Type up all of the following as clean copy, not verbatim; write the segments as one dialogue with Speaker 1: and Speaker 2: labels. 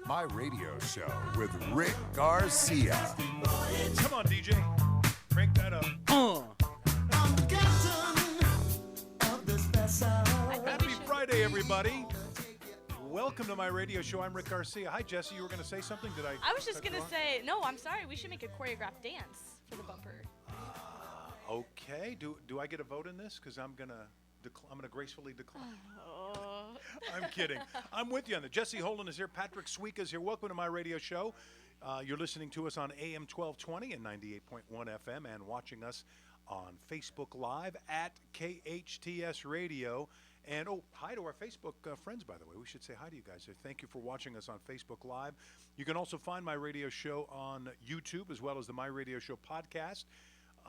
Speaker 1: My Radio Show with Rick Garcia.
Speaker 2: Come on, DJ. Crank that up. Happy Friday, everybody. Welcome to My Radio Show. I'm Rick Garcia. Hi, Jessy. You were going to say something? Did I
Speaker 3: was just going to say, no, I'm sorry. We should make a choreographed dance for the bumper.
Speaker 2: Okay. Do I get a vote in this? Because I'm going to gracefully decline.
Speaker 3: Oh.
Speaker 2: I'm kidding. I'm with you on that. Jessy Holen is here. Patrick Sweek is here. Welcome to My Radio Show. You're listening to us on AM 1220 and 98.1 FM and watching us on Facebook Live at KHTS Radio. And, hi to our Facebook friends, by the way. We should say hi to you guys. Thank you for watching us on Facebook Live. You can also find My Radio Show on YouTube as well as the My Radio Show podcast.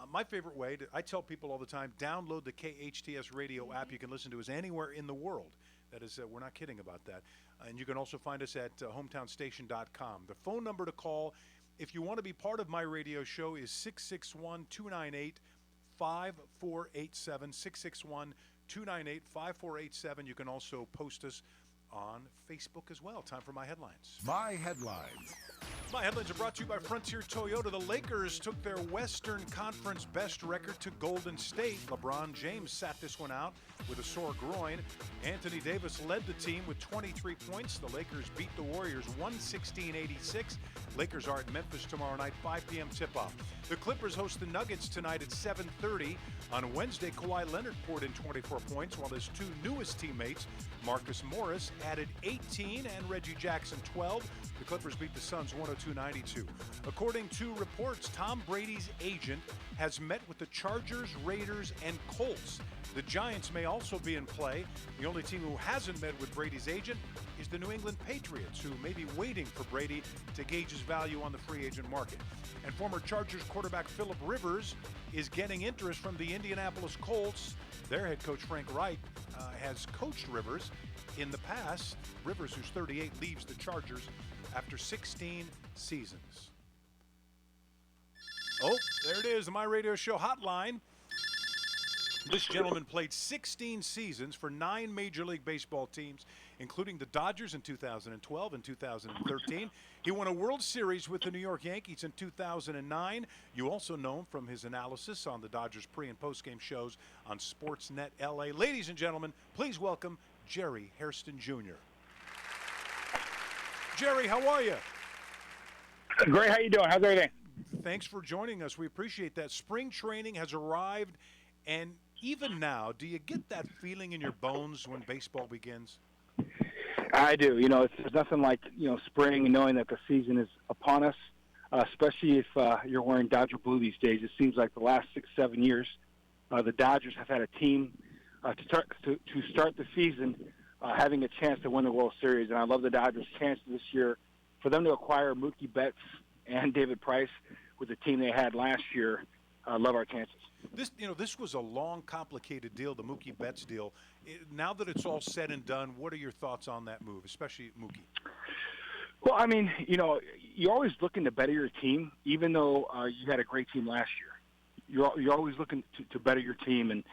Speaker 2: My favorite way, I tell people all the time, download the KHTS radio app. You can listen to us anywhere in the world. That is, we're not kidding about that. And you can also find us at hometownstation.com. The phone number to call, if you want to be part of My Radio Show, is 661-298-5487, 661-298-5487. You can also post us on Facebook as well. Time for My Headlines.
Speaker 1: My Headlines.
Speaker 2: My Headlines are brought to you by Frontier Toyota. The Lakers took their Western Conference best record to Golden State. LeBron James sat this one out with a sore groin. Anthony Davis led the team with 23 points. The Lakers beat the Warriors 116-86. Lakers are at Memphis tomorrow night, 5 p.m. tip-off. The Clippers host the Nuggets tonight at 7:30. On Wednesday, Kawhi Leonard poured in 24 points, while his two newest teammates, Marcus Morris, added 18 and Reggie Jackson 12. The Clippers beat the Suns 102-92. According to reports, Tom Brady's agent has met with the Chargers, Raiders, and Colts. The Giants may also be in play. The only team who hasn't met with Brady's agent is the New England Patriots, who may be waiting for Brady to gauge his value on the free agent market. And former Chargers quarterback Phillip Rivers is getting interest from the Indianapolis Colts. Their head coach Frank Reich has coached Rivers in the past. Rivers, who's 38, leaves the Chargers after 16 seasons. Oh, there it is, the My Radio Show hotline. This gentleman played 16 seasons for 9 Major League Baseball teams, including the Dodgers in 2012 and 2013. He won a World Series with the New York Yankees in 2009. You also know him from his analysis on the Dodgers pre- and post-game shows on Sportsnet LA. Ladies and gentlemen, please welcome Jerry Hairston Jr. Jerry, how are you?
Speaker 4: Great. How you doing? How's everything?
Speaker 2: Thanks for joining us. We appreciate that. Spring training has arrived, and even now, do you get that feeling in your bones when baseball begins?
Speaker 4: I do. There's nothing like, spring and knowing that the season is upon us, especially if you're wearing Dodger blue these days. It seems like the last 6-7 years, the Dodgers have had a team to start the season having a chance to win the World Series. And I love the Dodgers' chance this year for them to acquire Mookie Betts and David Price with the team they had last year. I love our chances.
Speaker 2: This was a long, complicated deal, the Mookie Betts deal. Now that it's all said and done, what are your thoughts on that move, especially Mookie?
Speaker 4: Well, I mean, you're always looking to better your team, even though you had a great team last year. You're always looking to better your team, and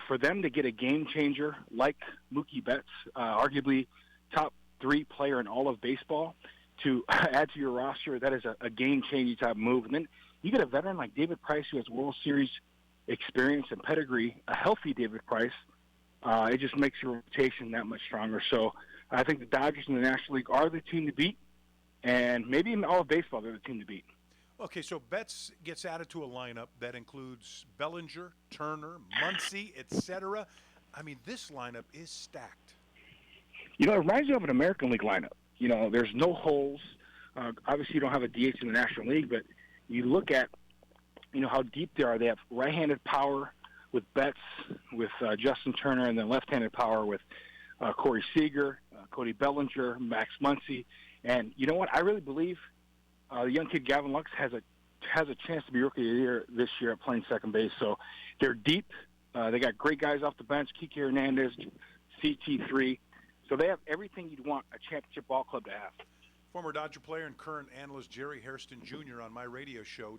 Speaker 4: for them to get a game changer like Mookie Betts, arguably top 3 player in all of baseball, to add to your roster, that is a game-changing type move. And then you get a veteran like David Price who has World Series experience and pedigree, a healthy David Price. It just makes your rotation that much stronger. So I think the Dodgers in the National League are the team to beat, and maybe in all of baseball they're the team to beat.
Speaker 2: Okay, so Betts gets added to a lineup that includes Bellinger, Turner, Muncy, etc. I mean, this lineup is stacked.
Speaker 4: It reminds me of an American League lineup. There's no holes. Obviously, you don't have a DH in the National League, but you look at, how deep they are. They have right-handed power with Betts, with Justin Turner, and then left-handed power with Corey Seager, Cody Bellinger, Max Muncy. And you know what? I really believe the young kid Gavin Lux has a chance to be Rookie of the Year this year at playing second base. So they're deep. They got great guys off the bench, Kike Hernandez, CT3. So they have everything you'd want a championship ball club to have.
Speaker 2: Former Dodger player and current analyst Jerry Hairston Jr. on My Radio Show.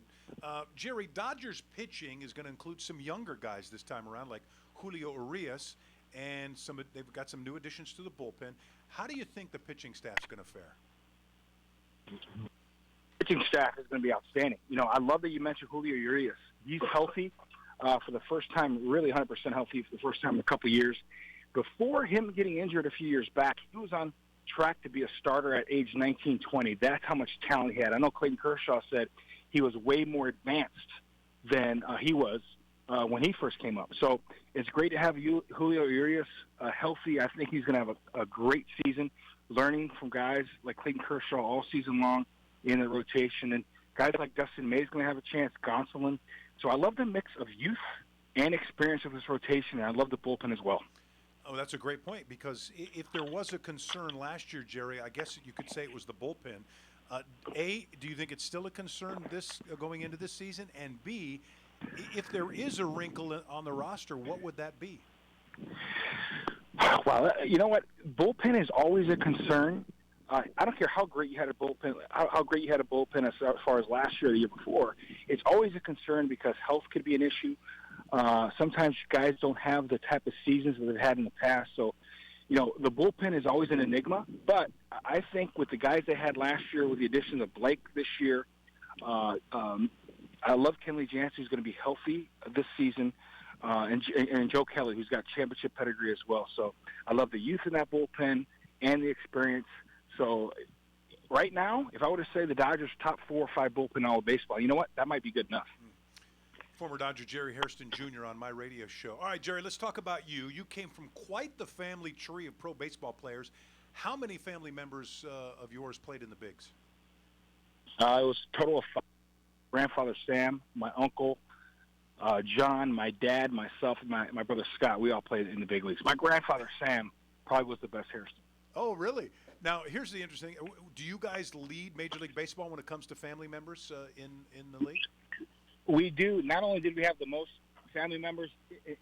Speaker 2: Jerry, Dodgers pitching is going to include some younger guys this time around, like Julio Urias, and they've got some new additions to the bullpen. How do you think the pitching staff's going to fare?
Speaker 4: pitching staff is going to be outstanding. I love that you mentioned Julio Urias. He's healthy for the first time, really 100% healthy for the first time in a couple of years. Before him getting injured a few years back, he was on track to be a starter at age 19, 20. That's how much talent he had. I know Clayton Kershaw said he was way more advanced than he was when he first came up. So it's great to have Julio Urias healthy. I think he's going to have a great season, learning from guys like Clayton Kershaw all season long in the rotation. And guys like Dustin May's going to have a chance, Gonsolin. So I love the mix of youth and experience of this rotation, and I love the bullpen as well.
Speaker 2: Oh, that's a great point, because if there was a concern last year, Jerry, I guess you could say it was the bullpen. A, do you think it's still a concern going into this season? And B, if there is a wrinkle on the roster, what would that be?
Speaker 4: Well, you know what? Bullpen is always a concern. I don't care how great you had a bullpen, how great you had a bullpen as far as last year or the year before. It's always a concern because health could be an issue. Sometimes guys don't have the type of seasons that they've had in the past. So, the bullpen is always an enigma. But I think with the guys they had last year, with the addition of Blake this year, I love Kenley Jansen, who's going to be healthy this season, and Joe Kelly, who's got championship pedigree as well. So I love the youth in that bullpen and the experience. So right now, if I were to say the Dodgers' top 4 or 5 bullpen in all of baseball, you know what? That might be good enough.
Speaker 2: Former Dodger Jerry Hairston Jr. on my radio show. All right, Jerry, let's talk about you. You came from quite the family tree of pro baseball players. How many family members of yours played in the bigs?
Speaker 4: It was a total of 5. Grandfather Sam, my uncle, John, my dad, myself, and my brother Scott. We all played in the big leagues. My grandfather Sam probably was the best Hairston.
Speaker 2: Oh, really? Now, here's the interesting thing. Do you guys lead Major League Baseball when it comes to family members in the league?
Speaker 4: We do. Not only did we have the most family members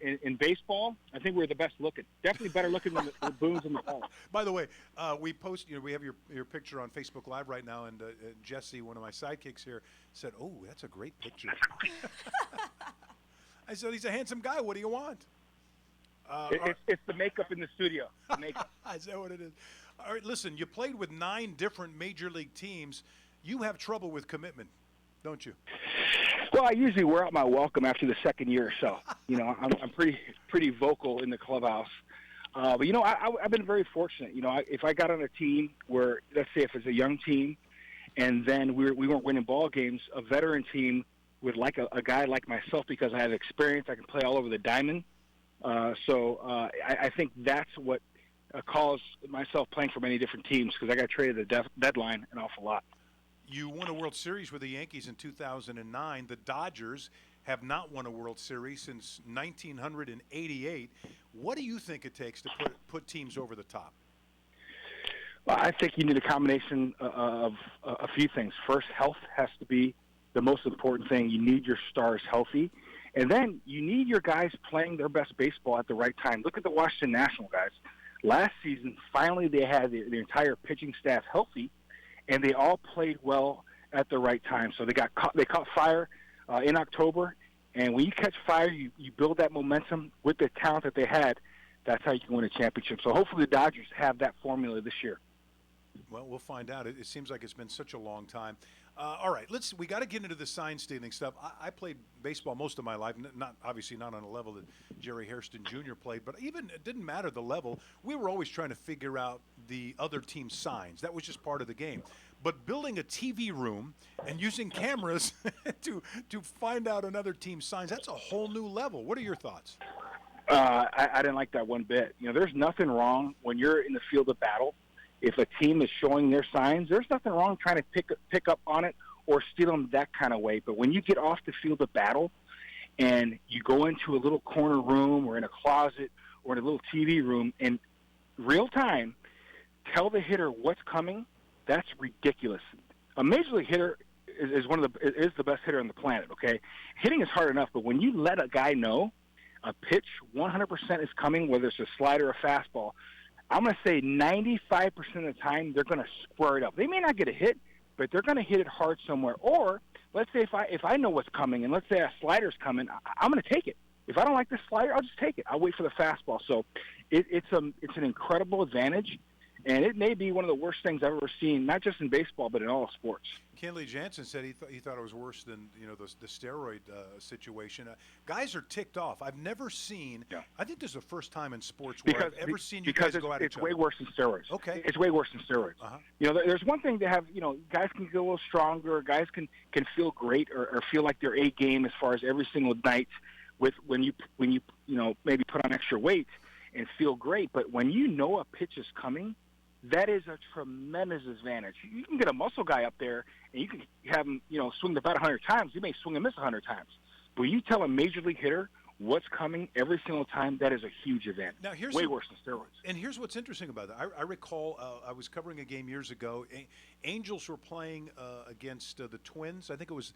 Speaker 4: in baseball, I think we're the best looking. Definitely better looking than the Boones and the Hall.
Speaker 2: By the way, we post. We have your picture on Facebook Live right now, and Jesse, one of my sidekicks here, said, "Oh, that's a great picture." I said, "He's a handsome guy. What do you want?"
Speaker 4: It's the makeup in the studio. The makeup.
Speaker 2: Is that what it is? All right, listen, you played with 9 different Major League teams. You have trouble with commitment, don't you?
Speaker 4: Well, I usually wear out my welcome after the second year or so. I'm pretty vocal in the clubhouse. But, I've been very fortunate. If I got on a team where, let's say if it's a young team, and then we weren't winning ball games, a veteran team would like a guy like myself because I have experience. I can play all over the diamond. I think that's what caused myself playing for many different teams, because I got traded at the deadline an awful lot.
Speaker 2: You won a World Series with the Yankees in 2009. The Dodgers have not won a World Series since 1988. What do you think it takes to put teams over the top?
Speaker 4: Well, I think you need a combination of a few things. First, health has to be the most important thing. You need your stars healthy. And then you need your guys playing their best baseball at the right time. Look at the Washington National guys. Last season, finally they had the entire pitching staff healthy, and they all played well at the right time. So they caught fire in October, and when you catch fire, you build that momentum with the talent that they had. That's how you can win a championship. So hopefully the Dodgers have that formula this year.
Speaker 2: Well, we'll find out. It seems like it's been such a long time. All right, we got to get into the sign stealing stuff. I played baseball most of my life, obviously not on a level that Jerry Hairston Jr. played, but even it didn't matter the level. We were always trying to figure out the other team's signs. That was just part of the game. But building a TV room and using cameras to find out another team's signs, that's a whole new level. What are your thoughts?
Speaker 4: I didn't like that one bit. There's nothing wrong when you're in the field of battle. If a team is showing their signs, there's nothing wrong trying to pick up on it or steal them that kind of way. But when you get off the field of battle and you go into a little corner room or in a closet or in a little TV room in real time, tell the hitter what's coming, that's ridiculous. A major league hitter is the best hitter on the planet, okay? Hitting is hard enough, but when you let a guy know a pitch 100% is coming, whether it's a slider or a fastball, I'm going to say 95% of the time they're going to square it up. They may not get a hit, but they're going to hit it hard somewhere. Or let's say if I know what's coming, and let's say a slider's coming, I'm going to take it. If I don't like the slider, I'll just take it. I'll wait for the fastball. So it's an incredible advantage, And it may be one of the worst things I've ever seen, not just in baseball, but in all sports.
Speaker 2: Kenley Jansen said he thought it was worse than the steroid situation. Guys are ticked off. I've never seen. Yeah. I think this is the first time in sports where I've ever seen you guys go at each other.
Speaker 4: It's way worse than steroids.
Speaker 2: Okay.
Speaker 4: It's way worse than steroids.
Speaker 2: Uh-huh.
Speaker 4: There's one thing to have. Guys can get a little stronger. Guys can feel great or feel like their A game as far as every single night with when you maybe put on extra weight and feel great. But when a pitch is coming, that is a tremendous advantage. You can get a muscle guy up there, and you can have him, swing the bat 100 times. You may swing and miss 100 times. But when you tell a major league hitter what's coming every single time, that is a huge advantage. Now, way worse than steroids.
Speaker 2: And here's what's interesting about that. I recall I was covering a game years ago. Angels were playing against the Twins. I think it was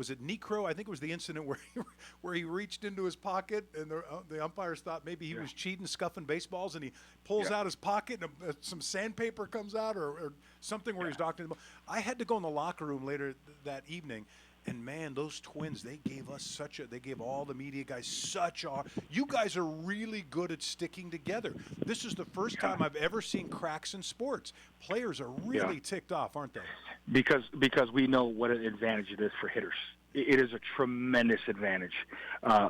Speaker 2: it Necro? I think it was the incident where he reached into his pocket and the umpires thought maybe he was cheating, scuffing baseballs, and he pulls out his pocket and some sandpaper comes out or something where he's doctoring the ball. I had to go in the locker room later that evening. And, man, those Twins, they gave us they gave all the media guys you guys are really good at sticking together. This is the first time I've ever seen cracks in sports. Players are really ticked off, aren't they?
Speaker 4: Because we know what an advantage it is for hitters. It is a tremendous advantage.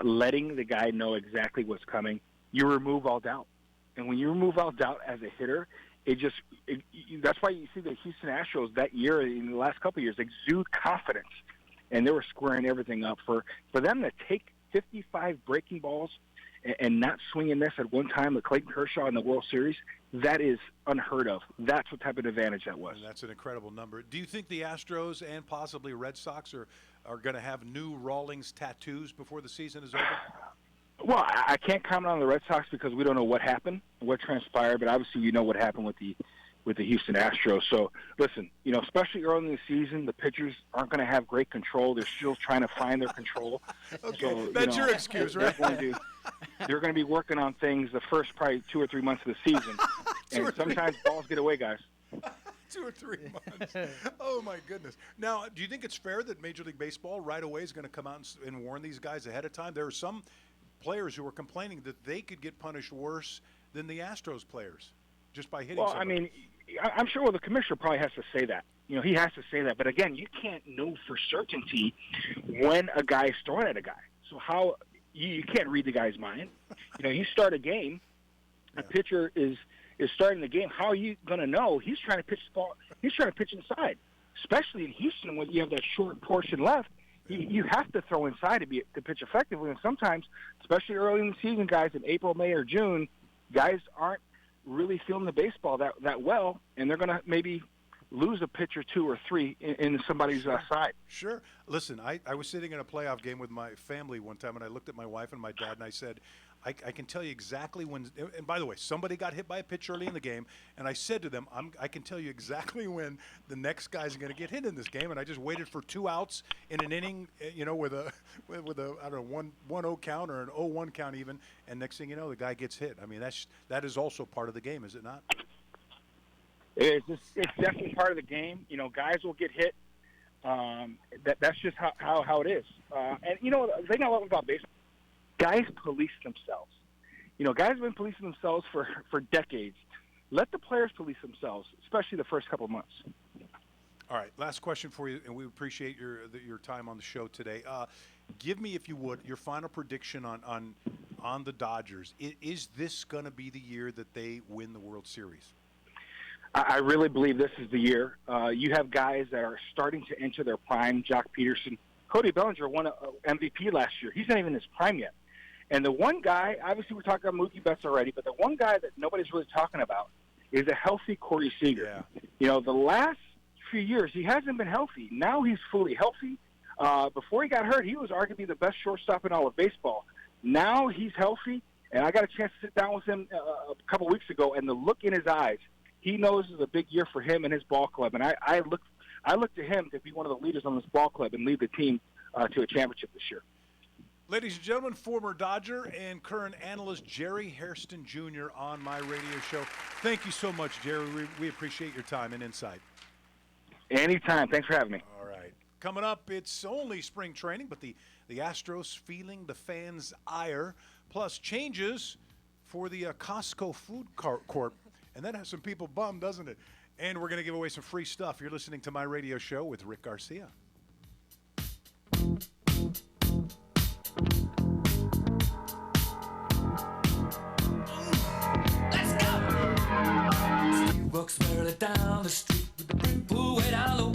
Speaker 4: Letting the guy know exactly what's coming, you remove all doubt. And when you remove all doubt as a hitter, that's why you see the Houston Astros that year, in the last couple of years, exude confidence. And they were squaring everything up. For them to take 55 breaking balls and not swing and miss at one time with Clayton Kershaw in the World Series, that is unheard of. That's what type of advantage that was.
Speaker 2: And that's an incredible number. Do you think the Astros and possibly Red Sox are going to have new Rawlings tattoos before the season is over?
Speaker 4: Well, I can't comment on the Red Sox because we don't know what happened, what transpired, but obviously we know what happened with the Houston Astros. So, listen, especially early in the season, the pitchers aren't going to have great control. They're still trying to find their control.
Speaker 2: Okay,
Speaker 4: so,
Speaker 2: that's your excuse, right?
Speaker 4: They're going to be working on things the first probably 2 or 3 months of the season. And sometimes balls get away, guys.
Speaker 2: 2 or 3 months. Oh, my goodness. Now, do you think it's fair that Major League Baseball right away is going to come out and warn these guys ahead of time? There are some players who are complaining that they could get punished worse than the Astros players just by hitting somebody.
Speaker 4: I mean, I'm sure the commissioner probably has to say that. He has to say that. But, again, you can't know for certainty when a guy is throwing at a guy. So how you can't read the guy's mind. You start a game, a pitcher is starting the game. How are you going to know? He's trying to pitch the ball. He's trying to pitch inside, especially in Houston when you have that short portion left. You have to throw inside to pitch effectively. And sometimes, especially early in the season, guys, in April, May, or June, guys aren't really feeling the baseball that well, and they're going to maybe lose a pitch or 2 or 3 in somebody's side.
Speaker 2: Sure. Listen, I was sitting in a playoff game with my family one time, and I looked at my wife and my dad, and I said, I can tell you exactly when – and by the way, somebody got hit by a pitch early in the game, and I said to them, I can tell you exactly when the next guy's going to get hit in this game, and I just waited for 2 outs in an inning, with a I don't know, 1-0 count or an 0-1 count even, and next thing you know, the guy gets hit. I mean, that is also part of the game, is it not?
Speaker 4: It's definitely part of the game. Guys will get hit. That's just how it is. And the thing I love about baseball, guys police themselves. Guys have been policing themselves for decades. Let the players police themselves, especially the first couple of months.
Speaker 2: All right, last question for you, and we appreciate your time on the show today. Give me, if you would, your final prediction on the Dodgers. Is this going to be the year that they win the World Series?
Speaker 4: I really believe this is the year. You have guys that are starting to enter their prime. Jock Peterson, Cody Bellinger won an MVP last year. He's not even in his prime yet. And the one guy, obviously we're talking about Mookie Betts already, but the one guy that nobody's really talking about is a healthy Corey Seager. Yeah. The last few years he hasn't been healthy. Now he's fully healthy. Before he got hurt, he was arguably the best shortstop in all of baseball. Now he's healthy, and I got a chance to sit down with him a couple weeks ago, and the look in his eyes, he knows it's a big year for him and his ball club. And I look to him to be one of the leaders on this ball club and lead the team to a championship this year.
Speaker 2: Ladies and gentlemen, former Dodger and current analyst Jerry Hairston Jr. on my radio show. Thank you so much, Jerry. We appreciate your time and insight.
Speaker 4: Anytime. Thanks for having me.
Speaker 2: All right. Coming up, it's only spring training, but the Astros feeling the fans' ire, plus changes for the Costco food court. And that has some people bummed, doesn't it? And we're going to give away some free stuff. You're listening to My Radio Show with Rick Garcia.
Speaker 5: Walks merrily down the street with the big pool way down low.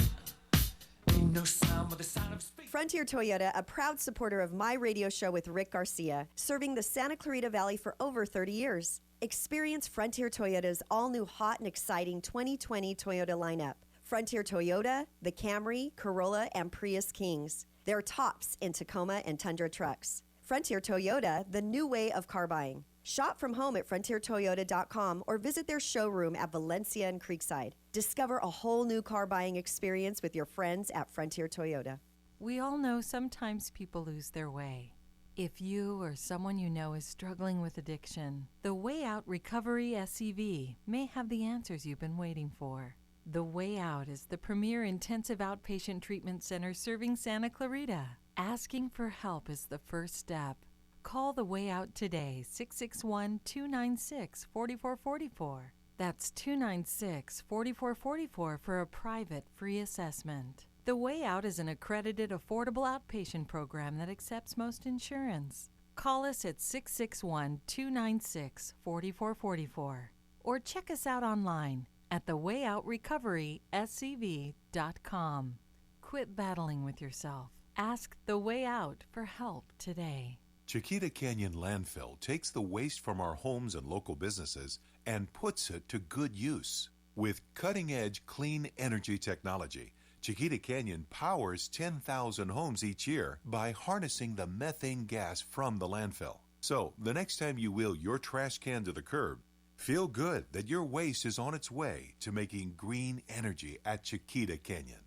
Speaker 5: Ain't no sound but the sound of speed.
Speaker 6: Frontier Toyota, a proud supporter of My Radio Show with Rick Garcia, serving the Santa Clarita Valley for over 30 years. Experience Frontier Toyota's all-new hot and exciting 2020 Toyota lineup. Frontier Toyota, the Camry, Corolla, and Prius Kings. They're tops in Tacoma and Tundra trucks. Frontier Toyota, the new way of car buying. Shop from home at frontiertoyota.com or visit their showroom at Valencia and Creekside. Discover a whole new car buying experience with your friends at Frontier Toyota.
Speaker 7: We all know sometimes people lose their way. If you or someone you know is struggling with addiction, the Way Out Recovery SCV may have the answers you've been waiting for. The Way Out is the premier intensive outpatient treatment center serving Santa Clarita. Asking for help is the first step. Call The Way Out today, 661-296-4444. That's 296-4444 for a private free assessment. The Way Out is an accredited, affordable outpatient program that accepts most insurance. Call us at 661-296-4444 or check us out online at thewayoutrrecoveryscv.com. Quit battling with yourself. Ask The Way Out for help today.
Speaker 8: Chiquita Canyon Landfill takes the waste from our homes and local businesses and puts it to good use. With cutting-edge clean energy technology, Chiquita Canyon powers 10,000 homes each year by harnessing the methane gas from the landfill. So, the next time you wheel your trash can to the curb, feel good that your waste is on its way to making green energy at Chiquita Canyon.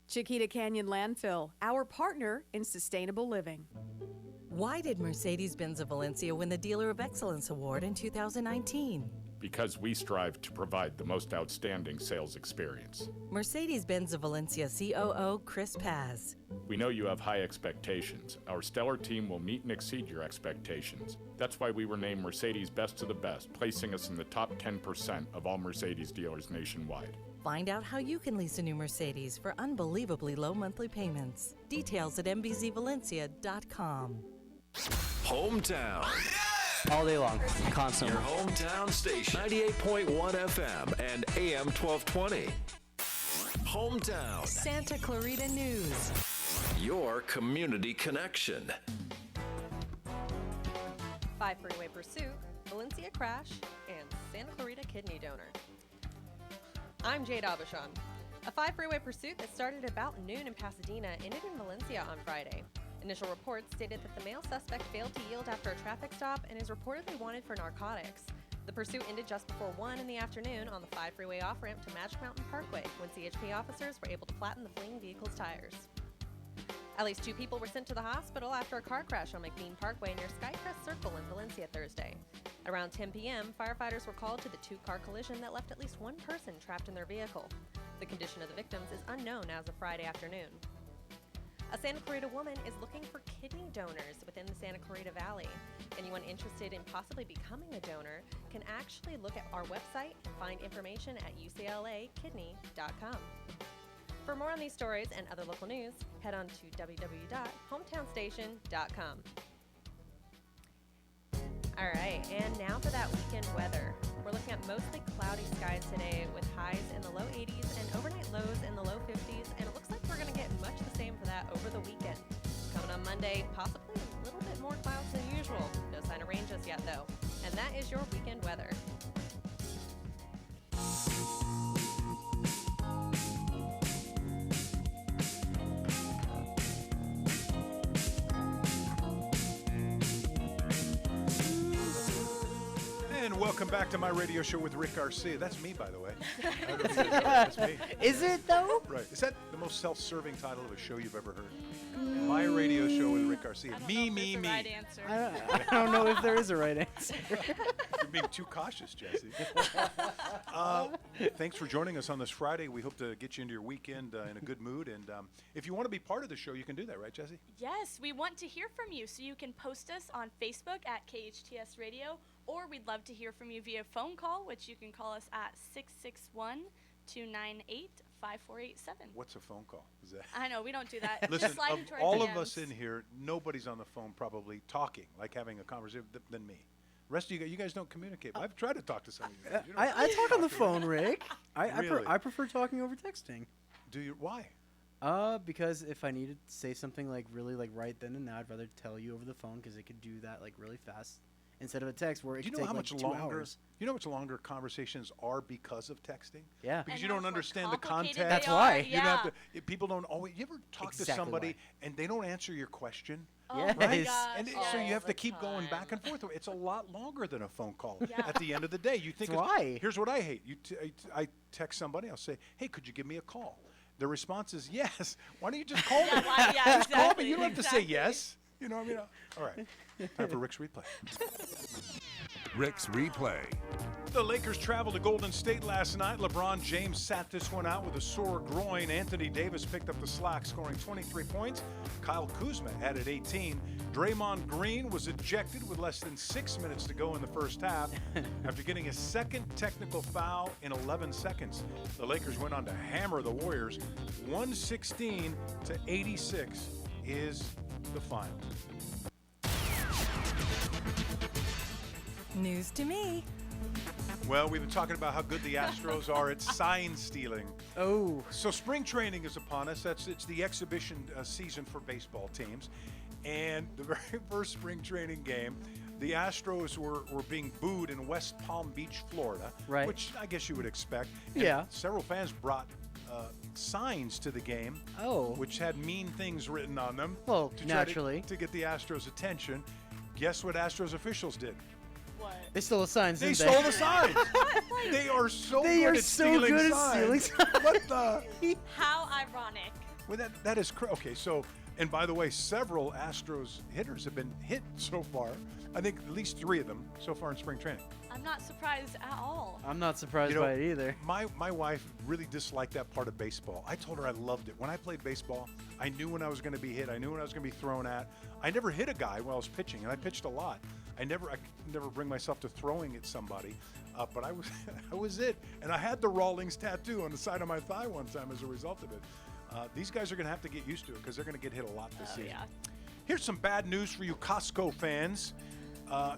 Speaker 9: Chiquita Canyon Landfill, our partner in sustainable living.
Speaker 7: Why did Mercedes-Benz of Valencia win the Dealer of Excellence Award in 2019?
Speaker 10: Because we strive to provide the most outstanding sales experience.
Speaker 7: Mercedes-Benz of Valencia COO Chris Paz.
Speaker 10: We know you have high expectations. Our stellar team will meet and exceed your expectations. That's why we were named Mercedes Best of the Best, placing us in the top 10% of all Mercedes dealers nationwide.
Speaker 7: Find out how you can lease a new Mercedes for unbelievably low monthly payments. Details at mbzvalencia.com.
Speaker 11: Hometown.
Speaker 12: All day long, constantly.
Speaker 11: Your hometown station, 98.1 FM and AM 1220. Hometown.
Speaker 7: Santa Clarita News.
Speaker 11: Your community connection.
Speaker 13: 5 freeway pursuit, Valencia crash, and Santa Clarita kidney donor. I'm Jade Abishon. A 5 freeway pursuit that started about noon in Pasadena ended in Valencia on Friday. Initial reports stated that the male suspect failed to yield after a traffic stop and is reportedly wanted for narcotics. The pursuit ended just before 1 in the afternoon on the 5 freeway off-ramp to Magic Mountain Parkway when CHP officers were able to flatten the fleeing vehicle's tires. At least 2 people were sent to the hospital after a car crash on McBean Parkway near Skycrest Circle in Valencia Thursday. Around 10 p.m., firefighters were called to the 2-car collision that left at least 1 person trapped in their vehicle. The condition of the victims is unknown as of Friday afternoon. A Santa Clarita woman is looking for kidney donors within the Santa Clarita Valley. Anyone interested in possibly becoming a donor can actually look at our website and find information at uclakidney.com. For more on these stories and other local news, head on to www.hometownstation.com. All right, and now for that weekend weather. We're looking at mostly cloudy skies today with highs in the low 80s and overnight lows in the low 50s, and it looks like we're going to get much the same for that over the weekend. Coming on Monday, possibly a little bit more clouds than usual. No sign of rain just yet, though. And that is your weekend weather.
Speaker 2: And welcome back to My Radio Show with Rick Garcia. That's me, by the way. I don't know if you guys know that. That's me.
Speaker 12: Is it, though?
Speaker 2: Right. Is that the most self-serving title of a show you've ever heard? My Radio Show with Rick Garcia. Me.
Speaker 3: Right answer.
Speaker 12: I don't know if there is a right answer.
Speaker 2: You're being too cautious, Jesse. Thanks for joining us on this Friday. We hope to get you into your weekend in a good mood. And if you want to be part of the show, you can do that, right, Jesse?
Speaker 3: Yes, we want to hear from you, so you can post us on Facebook at KHTS Radio Or we'd love to hear from you via phone call, which you can call us at 661-298-5487.
Speaker 2: What's a phone call? Is that?
Speaker 3: I know, we don't do that.
Speaker 2: Listen,
Speaker 3: Just slide
Speaker 2: of
Speaker 3: into our
Speaker 2: all of
Speaker 3: DMs.
Speaker 2: us in here, nobody's on the phone probably talking, like having a conversation, than me. The rest of you guys don't communicate. I've tried to talk to some of you guys. You don't
Speaker 12: I talk on the phone, Rick.
Speaker 2: Really?
Speaker 12: I prefer talking over texting.
Speaker 2: Do you? Why?
Speaker 12: Because if I need to say something like really like right then and now, I'd rather tell you over the phone because it could do that like really fast instead of a text where it
Speaker 2: Do you
Speaker 12: could
Speaker 2: know
Speaker 12: take
Speaker 2: how
Speaker 12: like
Speaker 2: much
Speaker 12: 2
Speaker 2: longer?
Speaker 12: hours.
Speaker 2: You know how much longer conversations are because of texting?
Speaker 12: Yeah.
Speaker 2: Because
Speaker 3: And
Speaker 2: you
Speaker 3: how
Speaker 2: don't
Speaker 3: more
Speaker 2: understand the
Speaker 3: complicated
Speaker 2: context.
Speaker 12: That's why.
Speaker 2: You don't have to. People don't always. You ever talk to
Speaker 12: Exactly
Speaker 2: somebody
Speaker 12: why.
Speaker 2: and they don't answer your question?
Speaker 3: Oh
Speaker 12: Yes.
Speaker 3: my
Speaker 12: Right?
Speaker 3: gosh,
Speaker 2: And
Speaker 3: all
Speaker 2: so you have
Speaker 3: the
Speaker 2: to keep going
Speaker 3: time.
Speaker 2: back and forth. It's a lot longer than a phone call.
Speaker 3: Yeah.
Speaker 2: At the end of the day, you think
Speaker 12: That's why.
Speaker 2: Here's what I hate. I text somebody. I'll say, "Hey, could you give me a call?" The response is yes. Why don't you just call me?
Speaker 3: Yeah,
Speaker 2: Just call me.
Speaker 3: exactly,
Speaker 2: You don't have to say
Speaker 3: exactly.
Speaker 2: yes. You know what I mean? All right. Time for Rick's replay.
Speaker 1: Rick's replay.
Speaker 2: The Lakers traveled to Golden State last night. LeBron James sat this one out with a sore groin. Anthony Davis picked up the slack, scoring 23 points. Kyle Kuzma added 18. Draymond Green was ejected with less than 6 minutes to go in the first half after getting a second technical foul in 11 seconds. The Lakers went on to hammer the Warriors. 116-86 is the final.
Speaker 7: News to me.
Speaker 2: Well, we've been talking about how good the Astros are at sign stealing.
Speaker 12: Oh.
Speaker 2: So spring training is upon us. It's the exhibition season for baseball teams. And the very first spring training game, the Astros were being booed in West Palm Beach, Florida,
Speaker 12: Right.
Speaker 2: which I guess you would expect. And
Speaker 12: Yeah.
Speaker 2: several fans brought signs to the game,
Speaker 12: Oh.
Speaker 2: which had mean things written on them.
Speaker 12: Well,
Speaker 2: to try
Speaker 12: naturally.
Speaker 2: to get the Astros' attention. Guess what Astros officials did?
Speaker 3: What?
Speaker 12: They stole the signs,
Speaker 2: They
Speaker 12: didn't
Speaker 2: stole the signs. They are so
Speaker 12: They
Speaker 2: good
Speaker 12: are
Speaker 2: at
Speaker 12: so
Speaker 2: stealing
Speaker 12: good at
Speaker 2: signs.
Speaker 12: stealing
Speaker 2: What the?
Speaker 3: How ironic.
Speaker 2: Well, that is okay. So, and by the way, several Astros hitters have been hit so far. I think at least 3 of them so far in spring training.
Speaker 3: I'm not surprised at all.
Speaker 12: I'm not surprised
Speaker 2: You know,
Speaker 12: by it either.
Speaker 2: My wife really disliked that part of baseball. I told her I loved it. When I played baseball, I knew when I was going to be hit. I knew when I was going to be thrown at. I never hit a guy while I was pitching, and I pitched a lot. I could never bring myself to throwing at somebody, but I was I was it. And I had the Rawlings tattoo on the side of my thigh one time as a result of it. These guys are going to have to get used to it because they're going to get hit a lot this season.
Speaker 3: Yeah.
Speaker 2: Here's some bad news for you Costco fans.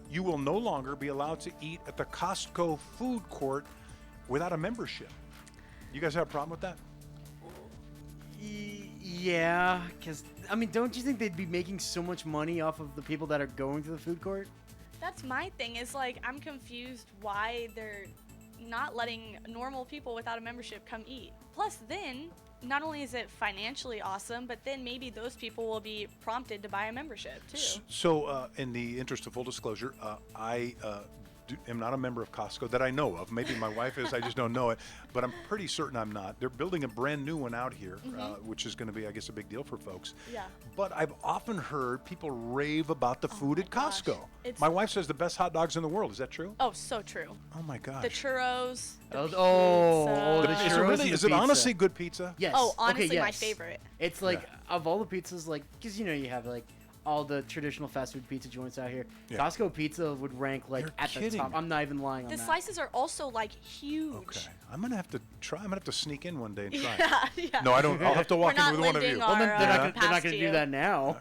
Speaker 2: You will no longer be allowed to eat at the Costco food court without a membership. You guys have a problem with that?
Speaker 12: Yeah, because, I mean, don't you think they'd be making so much money off of the people that are going to the food court?
Speaker 3: That's my thing, is like, I'm confused why they're not letting normal people without a membership come eat. Plus, then, not only is it financially awesome, but then maybe those people will be prompted to buy a membership, too.
Speaker 2: So, in the interest of full disclosure, I am not a member of Costco that I know of. Maybe my wife is, I just don't know it. But I'm pretty certain I'm not. They're building a brand new one out here, which is going to be, I guess, a big deal for folks.
Speaker 3: Yeah.
Speaker 2: But I've often heard people rave about the food at
Speaker 3: gosh.
Speaker 2: Costco.
Speaker 3: It's-
Speaker 2: My wife says the best hot dogs in the world. Is that true?
Speaker 3: Oh, so true.
Speaker 2: Oh, my gosh.
Speaker 3: The churros. The
Speaker 12: Oh,
Speaker 3: pizza.
Speaker 12: the
Speaker 2: Is it
Speaker 12: churros
Speaker 2: really?
Speaker 12: and
Speaker 2: Is
Speaker 12: the
Speaker 2: it
Speaker 12: pizza.
Speaker 2: honestly good pizza?
Speaker 12: Yes.
Speaker 3: Oh, honestly,
Speaker 12: okay,
Speaker 3: my
Speaker 12: yes.
Speaker 3: favorite.
Speaker 12: It's like, of all the pizzas, like, because, you know, you have, like, all the traditional fast food pizza joints out here.
Speaker 2: Yeah.
Speaker 12: Costco pizza would rank, like,
Speaker 2: You're
Speaker 12: at the
Speaker 2: kidding.
Speaker 12: top. I'm not even lying on
Speaker 3: The
Speaker 12: that.
Speaker 3: slices are also, like, huge.
Speaker 2: Okay. I'm going to have to try. I'm going to have to sneak in one day and try.
Speaker 3: Yeah.
Speaker 2: No, I don't. I'll have to walk
Speaker 3: We're
Speaker 2: in
Speaker 3: not
Speaker 2: with one of you.
Speaker 3: lending
Speaker 12: Well, then
Speaker 3: our,
Speaker 12: they're not
Speaker 3: uh,
Speaker 12: gonna
Speaker 3: pass
Speaker 12: do
Speaker 3: to you.
Speaker 12: that now.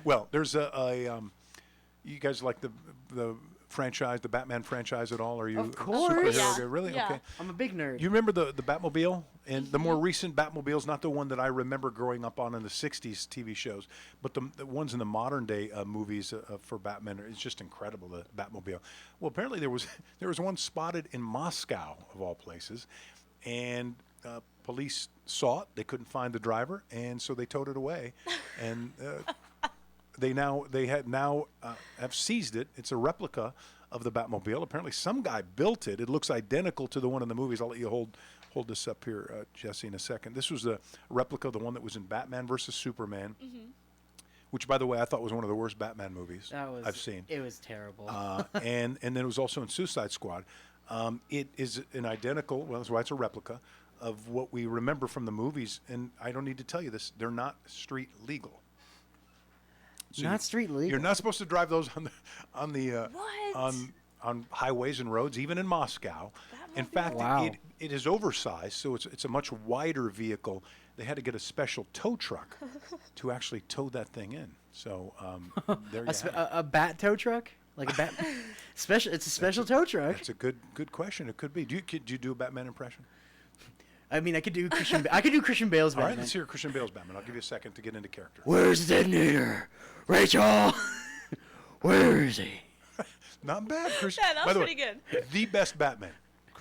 Speaker 2: Well, there's you guys like the franchise, the Batman franchise at all? Are you
Speaker 12: Of
Speaker 2: a
Speaker 12: course.
Speaker 2: superhero
Speaker 3: Yeah.
Speaker 2: guy? Really?
Speaker 3: Yeah.
Speaker 2: Okay.
Speaker 12: I'm a big nerd.
Speaker 2: You remember the Batmobile? And the more recent Batmobiles, not the one that I remember growing up on in the 60s TV shows, but the ones in the modern day movies for Batman, it's just incredible, the Batmobile. Well, apparently there was one spotted in Moscow, of all places, and police saw it. They couldn't find the driver, and so they towed it away. And they have seized it. It's a replica of the Batmobile. Apparently some guy built it. It looks identical to the one in the movies. I'll let you hold this up here, Jesse, in a second. This was the replica of the one that was in Batman versus Superman, which, by the way, I thought was one of the worst Batman movies I've seen.
Speaker 12: It was terrible.
Speaker 2: And then it was also in Suicide Squad. It is an identical, well, that's why it's a replica, of what we remember from the movies. And I don't need to tell you this, they're not street legal. So
Speaker 12: Not street legal.
Speaker 2: You're not supposed to drive those on on highways and roads, even in Moscow. In fact,
Speaker 12: Wow.
Speaker 2: it is oversized, so it's a much wider vehicle. They had to get a special tow truck to actually tow that thing in. So there you have it.
Speaker 12: A bat tow truck, like a bat special. It's a special tow truck.
Speaker 2: That's a good question. It could be. Do you do a Batman impression?
Speaker 12: I mean, I could do Christian. I could do Christian Bale's
Speaker 2: All
Speaker 12: Batman.
Speaker 2: right, let's hear Christian Bale's Batman. I'll give you a second to get into character.
Speaker 12: Where's the detonator, Rachel? Where is he?
Speaker 2: Not bad, Christian.
Speaker 3: Yeah, that
Speaker 2: By
Speaker 3: was
Speaker 2: the
Speaker 3: pretty
Speaker 2: way,
Speaker 3: good.
Speaker 2: The best Batman,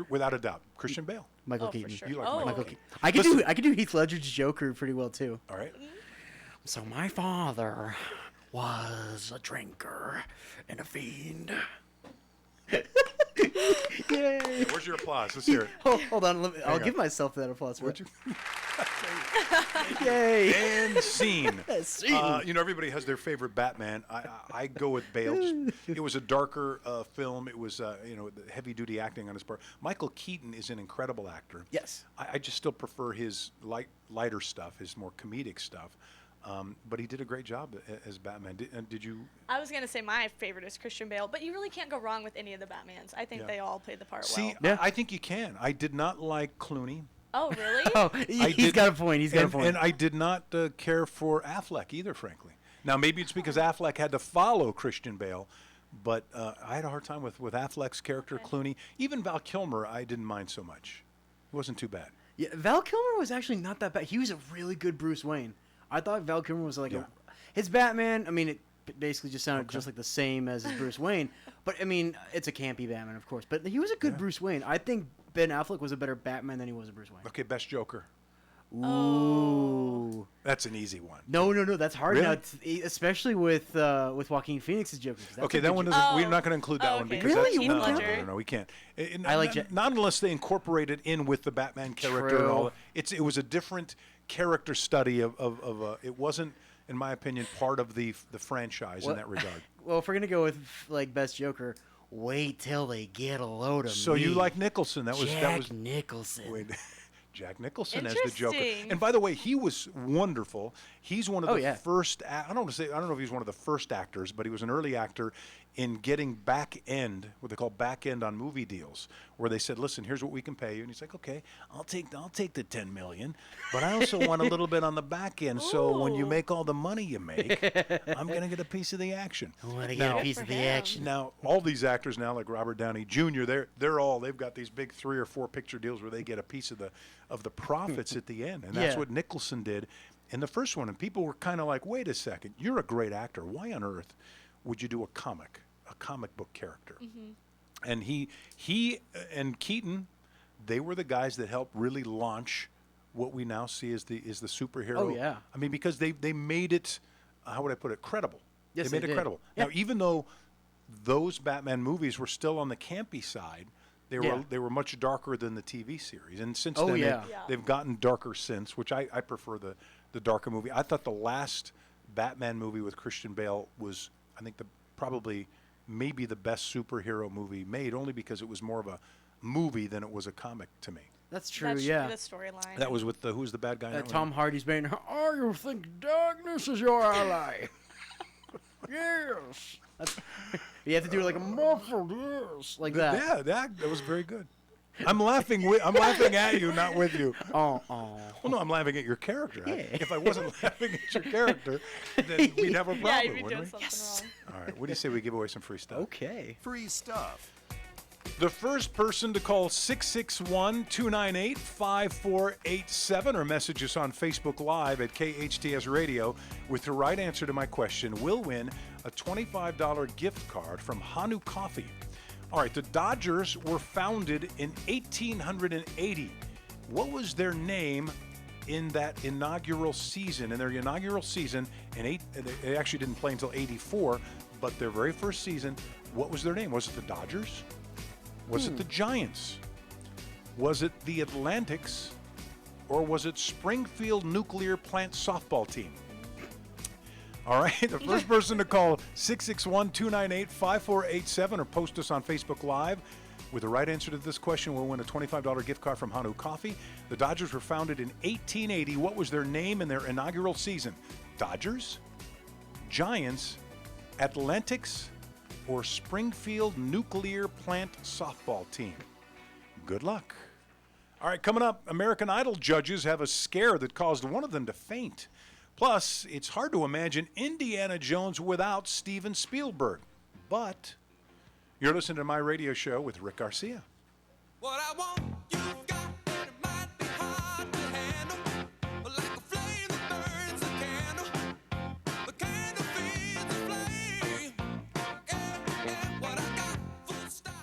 Speaker 2: without a doubt, Christian Bale.
Speaker 12: Michael
Speaker 3: Oh, for
Speaker 12: Keaton.
Speaker 3: sure.
Speaker 2: You like
Speaker 3: Oh,
Speaker 2: Michael
Speaker 3: okay.
Speaker 2: Keaton.
Speaker 12: I could do Heath Ledger's Joker pretty well too.
Speaker 2: All right.
Speaker 12: So my father was a drinker and a fiend. Yay!
Speaker 2: Where's your applause? Let's hear it.
Speaker 12: Hold on, I'll
Speaker 2: on.
Speaker 12: give myself that applause.
Speaker 2: Would you?
Speaker 12: Yay!
Speaker 2: And scene.
Speaker 12: Scene.
Speaker 2: Everybody has their favorite Batman. I go with Bale. It was a darker film. It was, heavy-duty acting on his part. Michael Keaton is an incredible actor.
Speaker 12: Yes.
Speaker 2: I just still prefer his lighter stuff, his more comedic stuff. But he did a great job as Batman. Did you?
Speaker 3: I was going to say my favorite is Christian Bale, but you really can't go wrong with any of the Batmans. I think
Speaker 2: Yeah.
Speaker 3: they all played the part
Speaker 2: See,
Speaker 3: well.
Speaker 12: Yeah.
Speaker 2: I think you can. I did not like Clooney.
Speaker 3: Oh, really?
Speaker 12: Oh, he's
Speaker 2: did-
Speaker 12: got a point. He's got a point.
Speaker 2: And I did not care for Affleck either, frankly. Now, maybe it's because Affleck had to follow Christian Bale, but I had a hard time with Affleck's character, Clooney. Even Val Kilmer, I didn't mind so much. It wasn't too bad.
Speaker 12: Yeah, Val Kilmer was actually not that bad. He was a really good Bruce Wayne. I thought Val Kilmer was like his Batman. I mean, it basically just sounded just like the same as his Bruce Wayne. But I mean, it's a campy Batman, of course. But he was a good Bruce Wayne. I think Ben Affleck was a better Batman than he was a Bruce Wayne.
Speaker 2: Okay, best Joker.
Speaker 12: Ooh,
Speaker 2: That's an easy one.
Speaker 12: no, that's hard
Speaker 2: Really?
Speaker 12: now, especially with Joaquin Phoenix's Joker. 'cause that's
Speaker 2: Okay,
Speaker 12: a
Speaker 2: that
Speaker 12: good
Speaker 2: one
Speaker 12: Joker.
Speaker 2: doesn't. We're not going to include that one
Speaker 3: okay.
Speaker 2: because
Speaker 12: Really?
Speaker 2: that's
Speaker 12: You
Speaker 2: no,
Speaker 3: wouldn't?
Speaker 2: no, we can't.
Speaker 12: I like
Speaker 2: not unless they incorporate it in with the Batman character and all.
Speaker 12: True.
Speaker 2: It was a different character study of it wasn't, in my opinion, part of the franchise in that regard.
Speaker 12: Well, if we're gonna go with like best Joker, wait till they get a load of
Speaker 2: So
Speaker 12: me.
Speaker 2: you like Nicholson? That was
Speaker 12: Nicholson.
Speaker 2: Wait, Jack Nicholson as the Joker.
Speaker 3: Interesting.
Speaker 2: And by the way, he was wonderful. He's one of the
Speaker 12: yeah.
Speaker 2: first. I don't know if he's one of the first actors, but he was an early actor in getting back end, what they call back end on movie deals, where they said, "Listen, here's what we can pay you," and he's like, "Okay, I'll take the $10 million, but I also want a little bit on the back end. So when you
Speaker 3: Ooh.
Speaker 2: make all the money you make, I'm gonna get a piece of the action."
Speaker 12: I want to
Speaker 2: Now-
Speaker 12: get a piece of the
Speaker 3: him.
Speaker 12: action.
Speaker 2: Now, all these actors now, like Robert Downey Jr., they've got these big 3 or 4 picture deals where they get a piece of the profits at the end, and that's
Speaker 12: Yeah.
Speaker 2: what Nicholson did in the first one. And people were kind of like, "Wait a second, you're a great actor. Why on earth would you do a comic book character?" And he and Keaton, they were the guys that helped really launch what we now see as the superhero.
Speaker 12: Oh, yeah.
Speaker 2: I mean, because they made it, how would I put it, credible.
Speaker 12: Yes,
Speaker 2: they made
Speaker 12: they
Speaker 2: it
Speaker 12: did.
Speaker 2: credible.
Speaker 12: Yeah.
Speaker 2: Now, even though those Batman movies were still on the campy side, they were much darker than the TV series. And since
Speaker 12: Oh,
Speaker 2: then,
Speaker 12: yeah.
Speaker 2: they've gotten darker since, which I prefer the darker movie. I thought the last Batman movie with Christian Bale was, I think, probably maybe the best superhero movie made, only because it was more of a movie than it was a comic to me.
Speaker 12: That's true.
Speaker 3: That's
Speaker 12: yeah.
Speaker 3: the storyline.
Speaker 2: That was with who's the bad guy? in that one?
Speaker 12: Tom Hardy's being. Oh, you think darkness is your ally? Yes. You have to do like a muffled yes, like that.
Speaker 2: Yeah, that was very good. I'm laughing at you, not with you.
Speaker 12: Oh.
Speaker 2: Well, no, I'm laughing at your character.
Speaker 12: Yeah.
Speaker 2: If I wasn't laughing at your character, then we'd have a problem,
Speaker 3: yeah, you'd be
Speaker 2: wouldn't
Speaker 3: doing
Speaker 2: we?
Speaker 3: something wrong.
Speaker 2: All right. What do you say we give away some free stuff?
Speaker 12: Okay.
Speaker 1: Free stuff.
Speaker 2: The first person to call 661-298-5487 or message us on Facebook Live at KHTS Radio with the right answer to my question will win a $25 gift card from Hanu Coffee. All right, the Dodgers were founded in 1880. What was their name in that inaugural season? In their inaugural season, they actually didn't play until 84, but their very first season, what was their name? Was it the Dodgers? Was it the Giants? Was it the Atlantics? Or was it Springfield Nuclear Plant Softball Team? All right, the first person to call 661-298-5487 or post us on Facebook Live with the right answer to this question will win a $25 gift card from Hanu Coffee. The Dodgers were founded in 1880. What was their name in their inaugural season? Dodgers, Giants, Atlantics, or Springfield Nuclear Plant softball team? Good luck. All right, coming up, American Idol judges have a scare that caused one of them to faint. Plus, it's hard to imagine Indiana Jones without Steven Spielberg. But you're listening to My Radio Show with Rick Garcia.
Speaker 5: What I want, you've got, and it might be hard to handle. But like a flame that burns a candle, the candle feeds the flame. Yeah, what I got, full stop.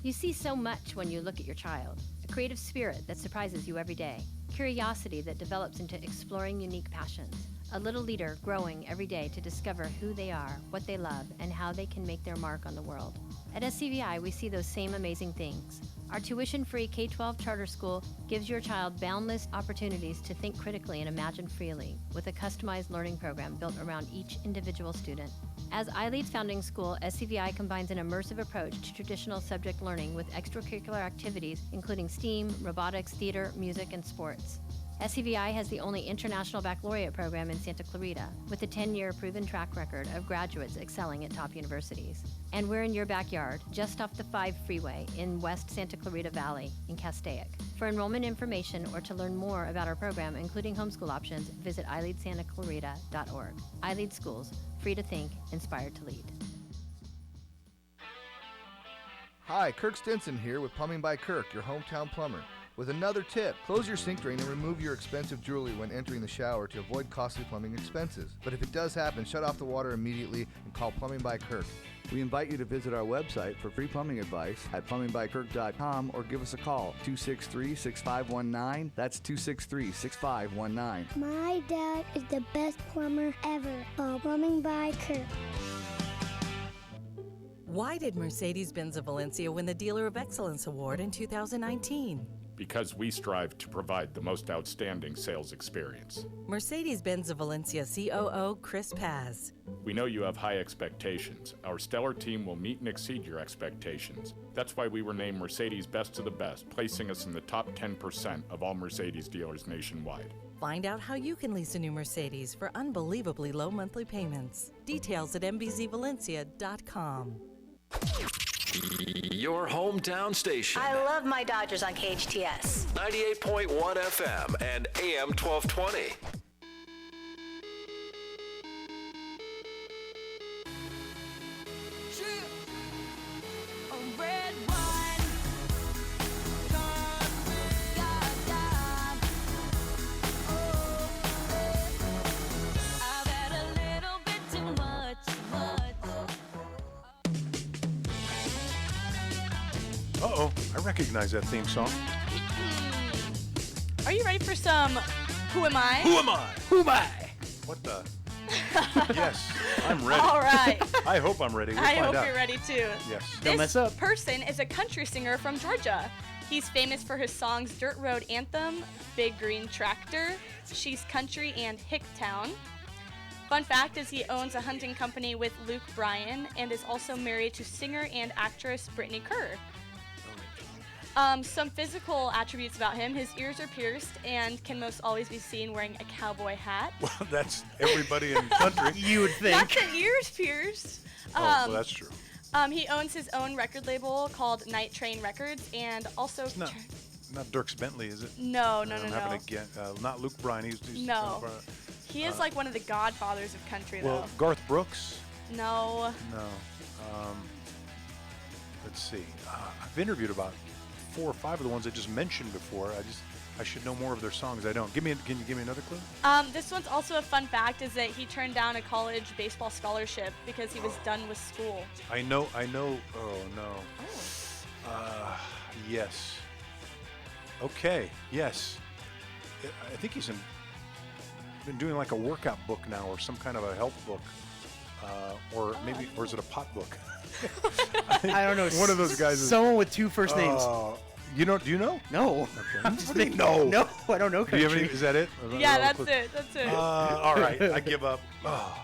Speaker 14: You see so much when you look at your child. A creative spirit that surprises you every day. Curiosity that develops into exploring unique passions. A little leader growing every day to discover who they are, what they love, and how they can make their mark on the world. At SCVI, we see those same amazing things. Our tuition-free K-12 charter school gives your child boundless opportunities to think critically and imagine freely, with a customized learning program built around each individual student. As iLead's founding school, SCVI combines an immersive approach to traditional subject learning with extracurricular activities including STEAM, robotics, theater, music, and sports. SCVI has the only international baccalaureate program in Santa Clarita, with a 10-year proven track record of graduates excelling at top universities. And we're in your backyard, just off the 5 freeway in West Santa Clarita Valley in Castaic. For enrollment information or to learn more about our program, including homeschool options, visit iLeadSantaClarita.org. iLead Schools, free to think, inspired to lead.
Speaker 15: Hi, Kirk Stinson here with Plumbing by Kirk, your hometown plumber. With another tip, close your sink drain and remove your expensive jewelry when entering the shower to avoid costly plumbing expenses. But if it does happen, shut off the water immediately and call Plumbing by Kirk.
Speaker 16: We invite you to visit our website for free plumbing advice at plumbingbykirk.com or give us a call, 263-6519. That's 263-6519.
Speaker 17: My dad is the best plumber ever. Plumbing by Kirk.
Speaker 7: Why did Mercedes-Benz of Valencia win the Dealer of Excellence Award in 2019?
Speaker 10: Because we strive to provide the most outstanding sales experience.
Speaker 7: Mercedes-Benz of Valencia COO Chris Paz.
Speaker 10: We know you have high expectations. Our stellar team will meet and exceed your expectations. That's why we were named Mercedes Best of the Best, placing us in the top 10% of all Mercedes dealers nationwide.
Speaker 7: Find out how you can lease a new Mercedes for unbelievably low monthly payments. Details at mbzvalencia.com.
Speaker 11: Your hometown station.
Speaker 18: I love my Dodgers on KHTS.
Speaker 11: 98.1 FM and AM 1220.
Speaker 2: Uh-oh, I recognize that theme song.
Speaker 3: Are you ready for some Who Am I?
Speaker 2: Who am I?
Speaker 12: Who am I?
Speaker 2: What the? Yes, I'm ready.
Speaker 3: All right.
Speaker 2: I hope I'm ready. We'll
Speaker 3: I
Speaker 2: find
Speaker 3: hope
Speaker 2: out.
Speaker 3: you're ready too.
Speaker 2: Yes.
Speaker 12: Don't mess up.
Speaker 3: This person is a country singer from Georgia. He's famous for his songs Dirt Road Anthem, Big Green Tractor, She's Country, and Hicktown. Fun fact is he owns a hunting company with Luke Bryan and is also married to singer and actress Brittany Kerr. Some physical attributes about him: his ears are pierced and can most always be seen wearing a cowboy hat.
Speaker 2: Well, that's everybody in country.
Speaker 12: You would think.
Speaker 3: Not the ears pierced.
Speaker 2: Well, that's true.
Speaker 3: He owns his own record label called Night Train Records and also...
Speaker 2: It's not Dierks Bentley, is it?
Speaker 3: No.
Speaker 2: I'm having to get, not Luke Bryan. He's
Speaker 3: no. He is like one of the godfathers of country,
Speaker 2: well,
Speaker 3: though.
Speaker 2: Garth Brooks?
Speaker 3: No.
Speaker 2: Let's see. I've interviewed about 4 or 5 of the ones I just mentioned before. I should know more of their songs. I don't. Can you give me another clue?
Speaker 3: This one's also a fun fact is that he turned down a college baseball scholarship because he was done with school.
Speaker 2: I know. Oh, no. Yes. Okay. Yes. I think he's been doing like a workout book now or some kind of a health book. Or is it a pot book?
Speaker 12: I don't know.
Speaker 2: One of those guys.
Speaker 12: Someone with 2 first names.
Speaker 2: Do you know?
Speaker 12: No.
Speaker 2: Okay.
Speaker 12: I'm just
Speaker 2: thinking.
Speaker 12: No, I don't know.
Speaker 2: Do you have any? Is that it?
Speaker 3: Yeah, that's it.
Speaker 2: All right, I give up.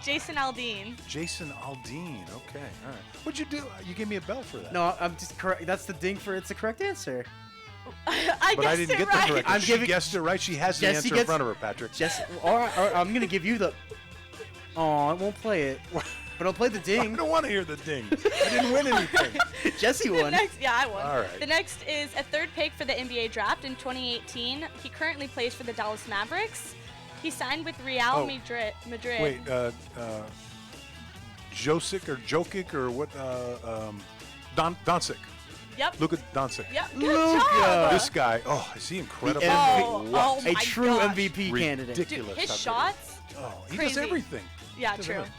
Speaker 3: Jason Aldean.
Speaker 2: Jason Aldean. Okay, all right. What'd you do? You gave me a bell for that.
Speaker 12: No, I'm just correct. That's the ding for it's the correct answer.
Speaker 3: I
Speaker 2: didn't get
Speaker 3: right.
Speaker 2: the correct. She guessed it right. She has the answer in front of her, Patrick.
Speaker 12: Or I'm gonna give you the. Oh, it won't play it. But I'll play the ding.
Speaker 2: I don't want to hear the ding. I didn't win anything.
Speaker 12: Jesse won.
Speaker 3: I won.
Speaker 2: All right.
Speaker 3: The next is a third pick for the NBA draft in 2018. He currently plays for the Dallas Mavericks. He signed with Real Madrid.
Speaker 2: Wait, Jokic or what? Doncic.
Speaker 3: Yep.
Speaker 2: Luka Doncic.
Speaker 3: Yep. Good job.
Speaker 2: This guy, is he incredible?
Speaker 3: Oh
Speaker 12: a
Speaker 3: my
Speaker 12: true
Speaker 3: gosh.
Speaker 12: MVP candidate.
Speaker 2: Ridiculous.
Speaker 3: Dude, his
Speaker 2: how
Speaker 3: shots.
Speaker 2: good. He
Speaker 3: crazy.
Speaker 2: does everything.
Speaker 3: Yeah,
Speaker 2: Does
Speaker 3: true.
Speaker 2: everything.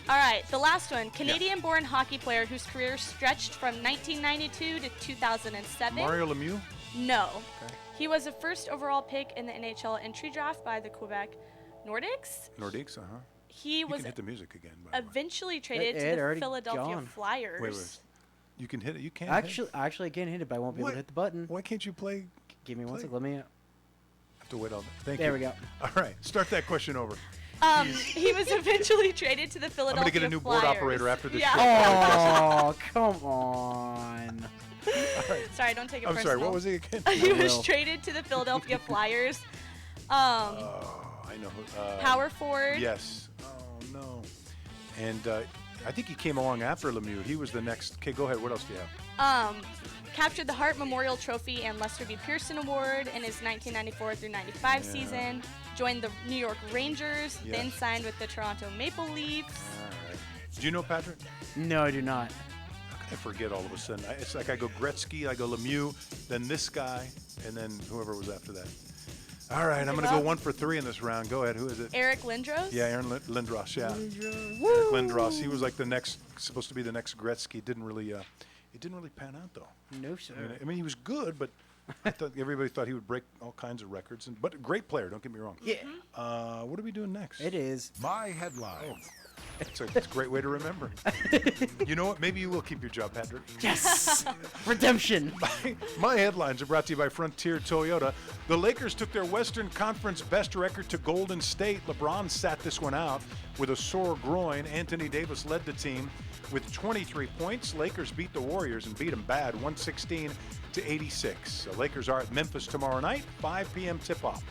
Speaker 3: All right, the last one. Canadian-born hockey player whose career stretched from 1992 to 2007.
Speaker 2: Mario Lemieux?
Speaker 3: No.
Speaker 2: Okay.
Speaker 3: He was a first overall pick in the NHL entry draft by the Quebec Nordiques.
Speaker 2: Nordiques,
Speaker 3: He
Speaker 2: You
Speaker 3: was
Speaker 2: can hit the music again. By the way.
Speaker 3: eventually traded to
Speaker 12: Ed
Speaker 3: the
Speaker 12: already
Speaker 3: Philadelphia
Speaker 12: gone.
Speaker 3: Flyers.
Speaker 2: Wait. You can hit it. You can't.
Speaker 12: Actually, I can't hit it, but I won't be able to hit the button.
Speaker 2: Why can't you play?
Speaker 12: Give me one second. Let me.
Speaker 2: Have to wait on that. Thank you.
Speaker 12: There we go.
Speaker 2: All right, start that question over.
Speaker 3: He was eventually traded to the Philadelphia
Speaker 2: I'm gonna get a new
Speaker 3: Flyers.
Speaker 2: board operator after this
Speaker 3: Yeah.
Speaker 2: show.
Speaker 12: Oh, come on.
Speaker 3: Sorry, don't take it
Speaker 2: I'm
Speaker 3: personal.
Speaker 2: sorry. What was he again?
Speaker 3: He was traded to the Philadelphia Flyers.
Speaker 2: I know.
Speaker 3: Power forward.
Speaker 2: Yes. Oh no. And I think he came along after Lemieux. He was the next. Okay, go ahead. What else do you have?
Speaker 3: Captured the Hart Memorial Trophy and Lester B. Pearson Award in his 1994 through 95 season. Joined the New York Rangers, then signed with the Toronto Maple Leafs.
Speaker 2: All right. Do you know Patrick?
Speaker 12: No, I do not.
Speaker 2: How can I forget all of a sudden? It's like I go Gretzky, I go Lemieux, then this guy, and then whoever was after that. All right, I'm going to go 1 for 3 in this round. Go ahead. Who is it?
Speaker 3: Eric Lindros?
Speaker 2: Yeah, Aaron Lindros. Yeah. Eric Lindros. He was like supposed to be the next Gretzky. It didn't really pan out though.
Speaker 12: No, sir.
Speaker 2: I mean, he was good, but I thought everybody thought he would break all kinds of records. But a great player. Don't get me wrong.
Speaker 12: Yeah.
Speaker 2: What are we doing next?
Speaker 12: It is
Speaker 1: My Headlines.
Speaker 2: It's a great way to remember. You know what? Maybe you will keep your job, Patrick.
Speaker 12: Yes. Redemption.
Speaker 2: My headlines are brought to you by Frontier Toyota. The Lakers took their Western Conference best record to Golden State. LeBron sat this one out with a sore groin. Anthony Davis led the team with 23 points. Lakers beat the Warriors and beat them bad, 116-86. The Lakers are at Memphis tomorrow night, 5 p.m. tip-off.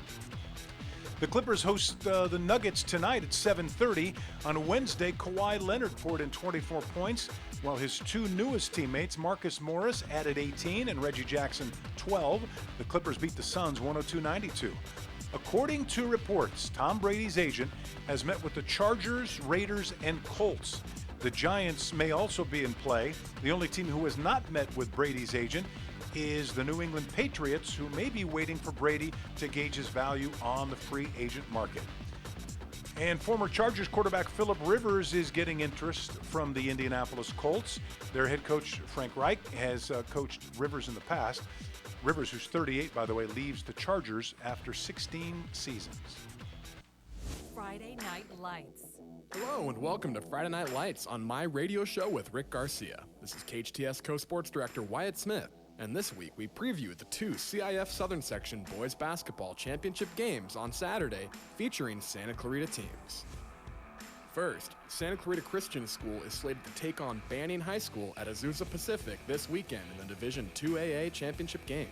Speaker 2: The Clippers host the Nuggets tonight at 7:30. On Wednesday, Kawhi Leonard poured in 24 points, while his two newest teammates, Marcus Morris, added 18 and Reggie Jackson 12. The Clippers beat the Suns 102-92. According to reports, Tom Brady's agent has met with the Chargers, Raiders, and Colts. The Giants may also be in play. The only team who has not met with Brady's agent is the New England Patriots, who may be waiting for Brady to gauge his value on the free agent market. And former Chargers quarterback Phillip Rivers is getting interest from the Indianapolis Colts. Their head coach, Frank Reich, has coached Rivers in the past. Rivers, who's 38, by the way, leaves the Chargers after 16 seasons.
Speaker 7: Friday Night Lights.
Speaker 19: Hello and welcome to Friday Night Lights on my radio show with Rick Garcia. This is KHTS co-sports director Wyatt Smith. And this week, we preview the 2 CIF Southern Section Boys Basketball Championship games on Saturday, featuring Santa Clarita teams. First, Santa Clarita Christian School is slated to take on Banning High School at Azusa Pacific this weekend in the Division IIAA Championship game.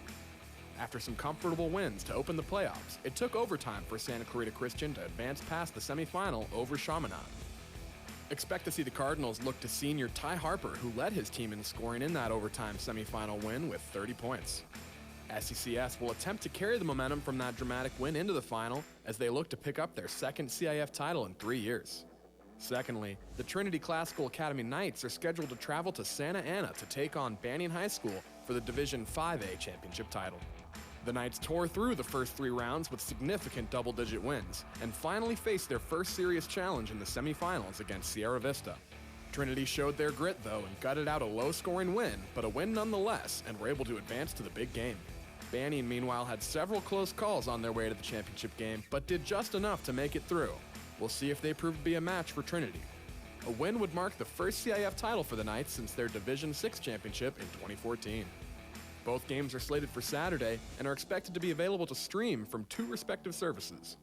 Speaker 19: After some comfortable wins to open the playoffs, it took overtime for Santa Clarita Christian to advance past the semifinal over Chaminade. Expect to see the Cardinals look to senior Ty Harper, who led his team in scoring in that overtime semifinal win with 30 points. SCCS will attempt to carry the momentum from that dramatic win into the final as they look to pick up their second CIF title in 3 years. Secondly, the Trinity Classical Academy Knights are scheduled to travel to Santa Ana to take on Banning High School for the Division IVA championship title. The Knights tore through the first 3 rounds with significant double-digit wins and finally faced their first serious challenge in the semifinals against Sierra Vista. Trinity showed their grit, though, and gutted out a low-scoring win, but a win nonetheless, and were able to advance to the big game. Banning, meanwhile, had several close calls on their way to the championship game, but did just enough to make it through. We'll see if they prove to be a match for Trinity. A win would mark the first CIF title for the Knights since their Division VI championship in 2014. Both games are slated for Saturday and are expected to be available to stream from 2 respective services.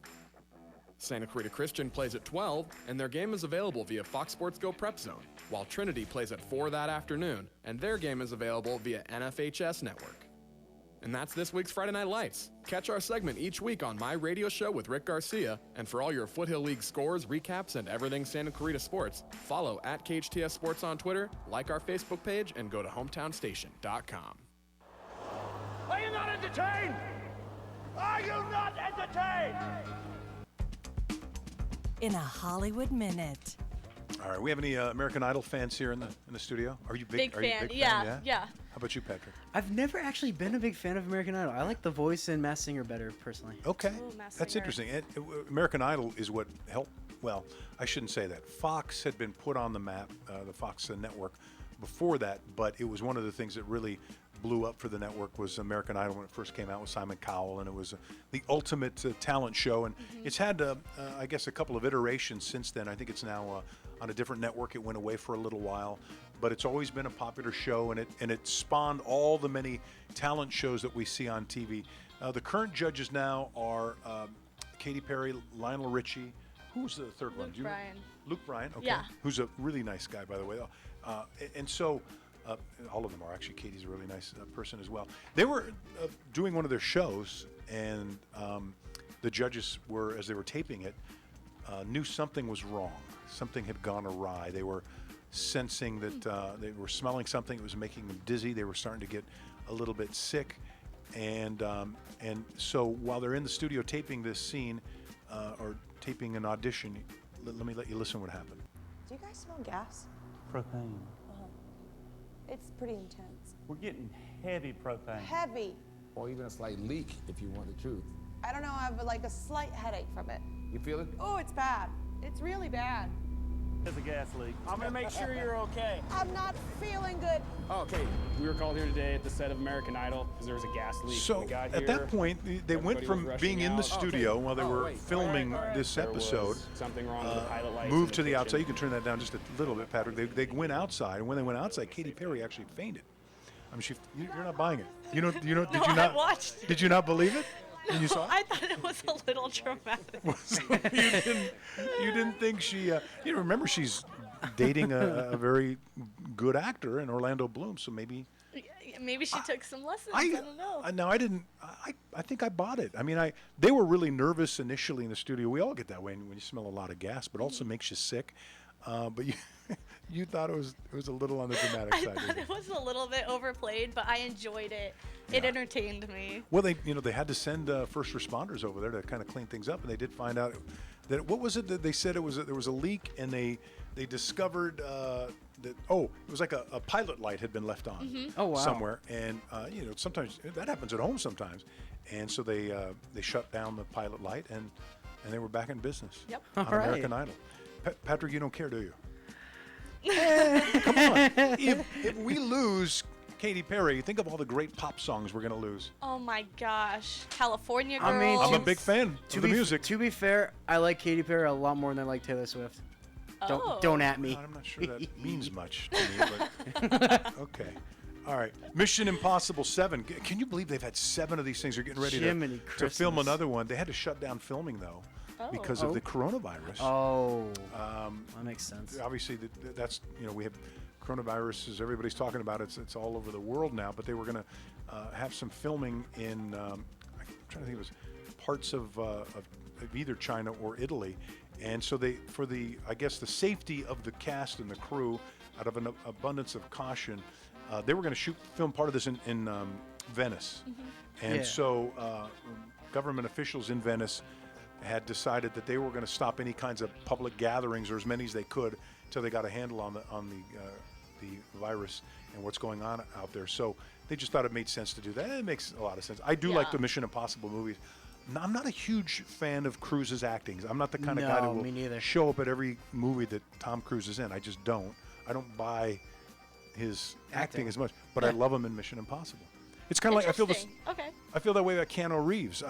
Speaker 19: Santa Clarita Christian plays at 12, and their game is available via Fox Sports Go Prep Zone, while Trinity plays at 4 that afternoon, and their game is available via NFHS Network. And that's this week's Friday Night Lights. Catch our segment each week on My Radio Show with Rick Garcia. And for all your Foothill League scores, recaps, and everything Santa Clarita sports, follow at KHTS Sports on Twitter, like our Facebook page, and go to hometownstation.com.
Speaker 5: Are you not entertained? Are you not entertained?
Speaker 7: In a Hollywood Minute.
Speaker 2: All right, we have any American Idol fans here in the studio? Are you
Speaker 3: Big
Speaker 2: are you
Speaker 3: fan.
Speaker 2: a big
Speaker 3: Yeah,
Speaker 2: fan?
Speaker 3: yeah.
Speaker 2: How about you, Patrick?
Speaker 12: I've never actually been a big fan of American Idol. I like The Voice and Masked Singer better, personally.
Speaker 2: Okay,
Speaker 3: Ooh, Masked
Speaker 2: that's
Speaker 3: Singer.
Speaker 2: interesting. American Idol is what helped. Well, I shouldn't say that. Fox had been put on the map, the Fox network, before that, but it was one of the things that really blew up for the network was American Idol when it first came out with Simon Cowell, and it was the ultimate talent show. And it's had, I guess, a couple of iterations since then. I think it's now on a different network. It went away for a little while, but it's always been a popular show, and it spawned all the many talent shows that we see on TV. The current judges now are Katy Perry, Lionel Richie. Who's the third one?
Speaker 3: Luke Bryan.
Speaker 2: Luke Bryan, okay.
Speaker 3: Yeah.
Speaker 2: Who's a really nice guy, by the way. And so all of them are. Actually, Katie's a really nice person as well. They were doing one of their shows, and the judges were, as they were taping it, knew something was wrong. Something had gone awry. They were sensing that they were smelling something. It was making them dizzy. They were starting to get a little bit sick. And so while they're in the studio taping this scene or taping an audition, let me let you listen what happened.
Speaker 20: Do you guys smell gas?
Speaker 21: Propane.
Speaker 20: It's pretty intense.
Speaker 21: We're getting heavy propane.
Speaker 20: Heavy.
Speaker 22: Or even a slight leak, if you want the truth.
Speaker 20: I don't know, I have like a slight headache from it.
Speaker 22: You feel it?
Speaker 20: Oh, it's bad. It's really bad.
Speaker 21: There's a gas leak. I'm gonna make sure you're okay.
Speaker 20: I'm not feeling good.
Speaker 23: Oh, okay. We were called here today at the set of American Idol because there was a gas leak.
Speaker 2: So
Speaker 23: We got
Speaker 2: at
Speaker 23: here,
Speaker 2: that point, they went
Speaker 23: everybody
Speaker 2: from
Speaker 23: was
Speaker 2: being
Speaker 23: rushing
Speaker 2: in the
Speaker 23: out.
Speaker 2: studio while they were
Speaker 23: Wait.
Speaker 2: filming
Speaker 23: All right.
Speaker 2: this
Speaker 23: There
Speaker 2: episode,
Speaker 23: was something wrong with the pilot lights
Speaker 2: moved
Speaker 23: in
Speaker 2: to the
Speaker 23: kitchen.
Speaker 2: outside. You can turn that down just a little bit, Patrick. They went outside, and when they went outside, Katy Perry actually fainted. I mean, you're not buying it. You know. Did
Speaker 3: No,
Speaker 2: you not?
Speaker 3: I watched it.
Speaker 2: Did you not believe it when you saw it?
Speaker 3: I thought it was a little dramatic.
Speaker 2: You didn't think she? You remember she's dating a very good actor in Orlando Bloom, so maybe.
Speaker 3: Maybe she took some lessons. I don't know.
Speaker 2: No, I didn't. I think I bought it. I mean, they were really nervous initially in the studio. We all get that way when you smell a lot of gas, but also makes you sick. But you thought it was a little on the dramatic
Speaker 3: I
Speaker 2: side.
Speaker 3: thought it was a little bit overplayed, but I enjoyed it. It entertained me.
Speaker 2: Well, they had to send first responders over there to kind of clean things up, and they did find out that what was it that they said there was a leak, and they discovered that it was like a pilot light had been left on somewhere, and sometimes that happens at home sometimes, and so they shut down the pilot light and they were back in business.
Speaker 3: Yep.
Speaker 2: On
Speaker 12: All right.
Speaker 2: American Idol. Patrick, you don't care, do you? Come on. If we lose Katy Perry, think of all the great pop songs we're going to lose.
Speaker 3: Oh my gosh, California Girls.
Speaker 12: I mean,
Speaker 2: I'm a big fan of the music.
Speaker 12: To be fair, I like Katy Perry a lot more than I like Taylor Swift. Don't at me.
Speaker 2: I'm not sure that means much to me, but okay. All right. Mission Impossible 7. Can you believe they've had 7 of these things? They're getting ready to film
Speaker 12: Christmas.
Speaker 2: another one. They had to shut down filming, though, because of the coronavirus.
Speaker 12: Oh, that makes sense.
Speaker 2: Obviously, that's, we have coronavirus, as everybody's talking about. It's all over the world now, but they were going to have some filming in, I'm trying to think, it was parts of either China or Italy. And so I guess the safety of the cast and the crew, out of an abundance of caution, they were going to film part of this in Venice. And so government officials in Venice had decided that they were going to stop any kinds of public gatherings, or as many as they could, until they got a handle on the virus and what's going on out there. So they just thought it made sense to do that. It makes a lot of sense. I do like the Mission Impossible movies. I'm not a huge fan of Cruise's acting. I'm not the kind of guy that will show up at every movie that Tom Cruise is in. I just don't. I don't buy his acting as much, but I love him in Mission Impossible. It's kind of like I feel this.
Speaker 3: Okay.
Speaker 2: I feel that way about Keanu Reeves.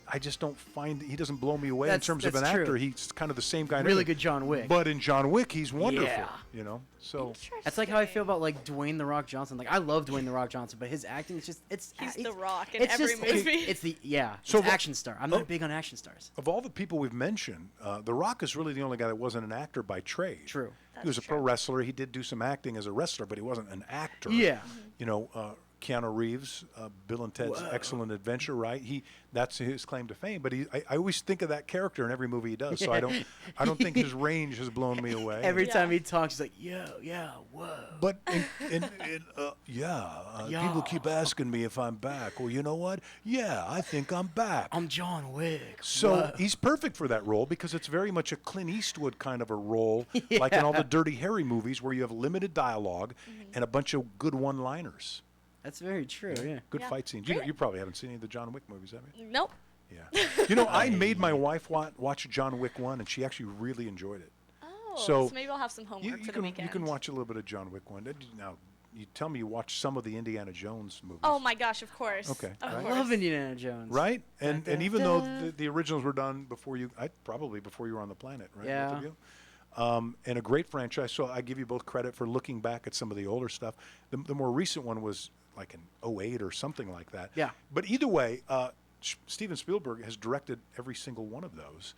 Speaker 2: I just don't find he doesn't blow me away in terms of an actor. He's kind of the same guy.
Speaker 12: Really good John Wick.
Speaker 2: But in John Wick, he's wonderful.
Speaker 12: Yeah.
Speaker 2: So
Speaker 12: that's like how I feel about like Dwayne the Rock Johnson. Like I love Dwayne the Rock Johnson, but his acting is just
Speaker 3: he's the Rock in every movie.
Speaker 12: It's action star. I'm not big on action stars.
Speaker 2: Of all the people we've mentioned, The Rock is really the only guy that wasn't an actor by trade.
Speaker 12: True.
Speaker 2: He was a pro wrestler. He did do some acting as a wrestler, but he wasn't an actor.
Speaker 12: Yeah.
Speaker 2: Keanu Reeves, Bill and Ted's Excellent Adventure, right? That's his claim to fame. But I always think of that character in every movie he does. So I don't think his range has blown me away.
Speaker 12: Every time he talks, he's like, yeah, whoa.
Speaker 2: But people keep asking me if I'm back. Well, you know what? Yeah, I think I'm back.
Speaker 12: I'm John Wick.
Speaker 2: So he's perfect for that role because it's very much a Clint Eastwood kind of a role, like in all the Dirty Harry movies where you have limited dialogue and a bunch of good one-liners.
Speaker 12: That's very true, yeah.
Speaker 2: Good fight scenes. You probably haven't seen any of the John Wick movies, have you?
Speaker 3: Nope.
Speaker 2: Yeah. I made my wife watch John Wick 1, and she actually really enjoyed it.
Speaker 3: Oh, so maybe I'll have some homework for the weekend.
Speaker 2: You can watch a little bit of John Wick 1. Now, you tell me you watch some of the Indiana Jones movies.
Speaker 3: Oh, my gosh, of course.
Speaker 2: Okay.
Speaker 3: Of
Speaker 12: I
Speaker 3: course.
Speaker 12: love Indiana Jones.
Speaker 2: Right? And even though the originals were done before you were on the planet, right?
Speaker 12: Yeah.
Speaker 2: Both of you? And a great franchise. So I give you both credit for looking back at some of the older stuff. The more recent one was like in 2008 or something like that.
Speaker 12: Yeah.
Speaker 2: But either way, Steven Spielberg has directed every single one of those.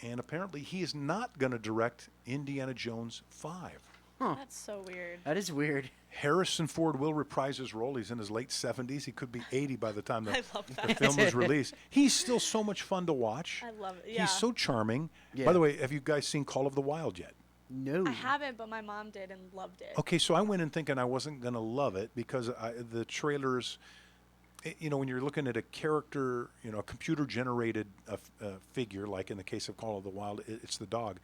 Speaker 2: And apparently he is not going to direct Indiana Jones 5.
Speaker 12: Huh.
Speaker 3: That's so weird.
Speaker 12: That is weird.
Speaker 2: Harrison Ford will reprise his role. He's in his late 70s. He could be 80 by the time
Speaker 3: I love
Speaker 2: the
Speaker 3: that.
Speaker 2: film was released. He's still so much fun to watch.
Speaker 3: I love it. Yeah.
Speaker 2: He's so charming.
Speaker 12: Yeah.
Speaker 2: By the way, have you guys seen Call of the Wild yet?
Speaker 12: No.
Speaker 3: I haven't, but my mom did and loved it.
Speaker 2: Okay, so I went in thinking I wasn't going to love it because the trailers, when you're looking at a character, a computer-generated figure, like in the case of Call of the Wild, it's the dog,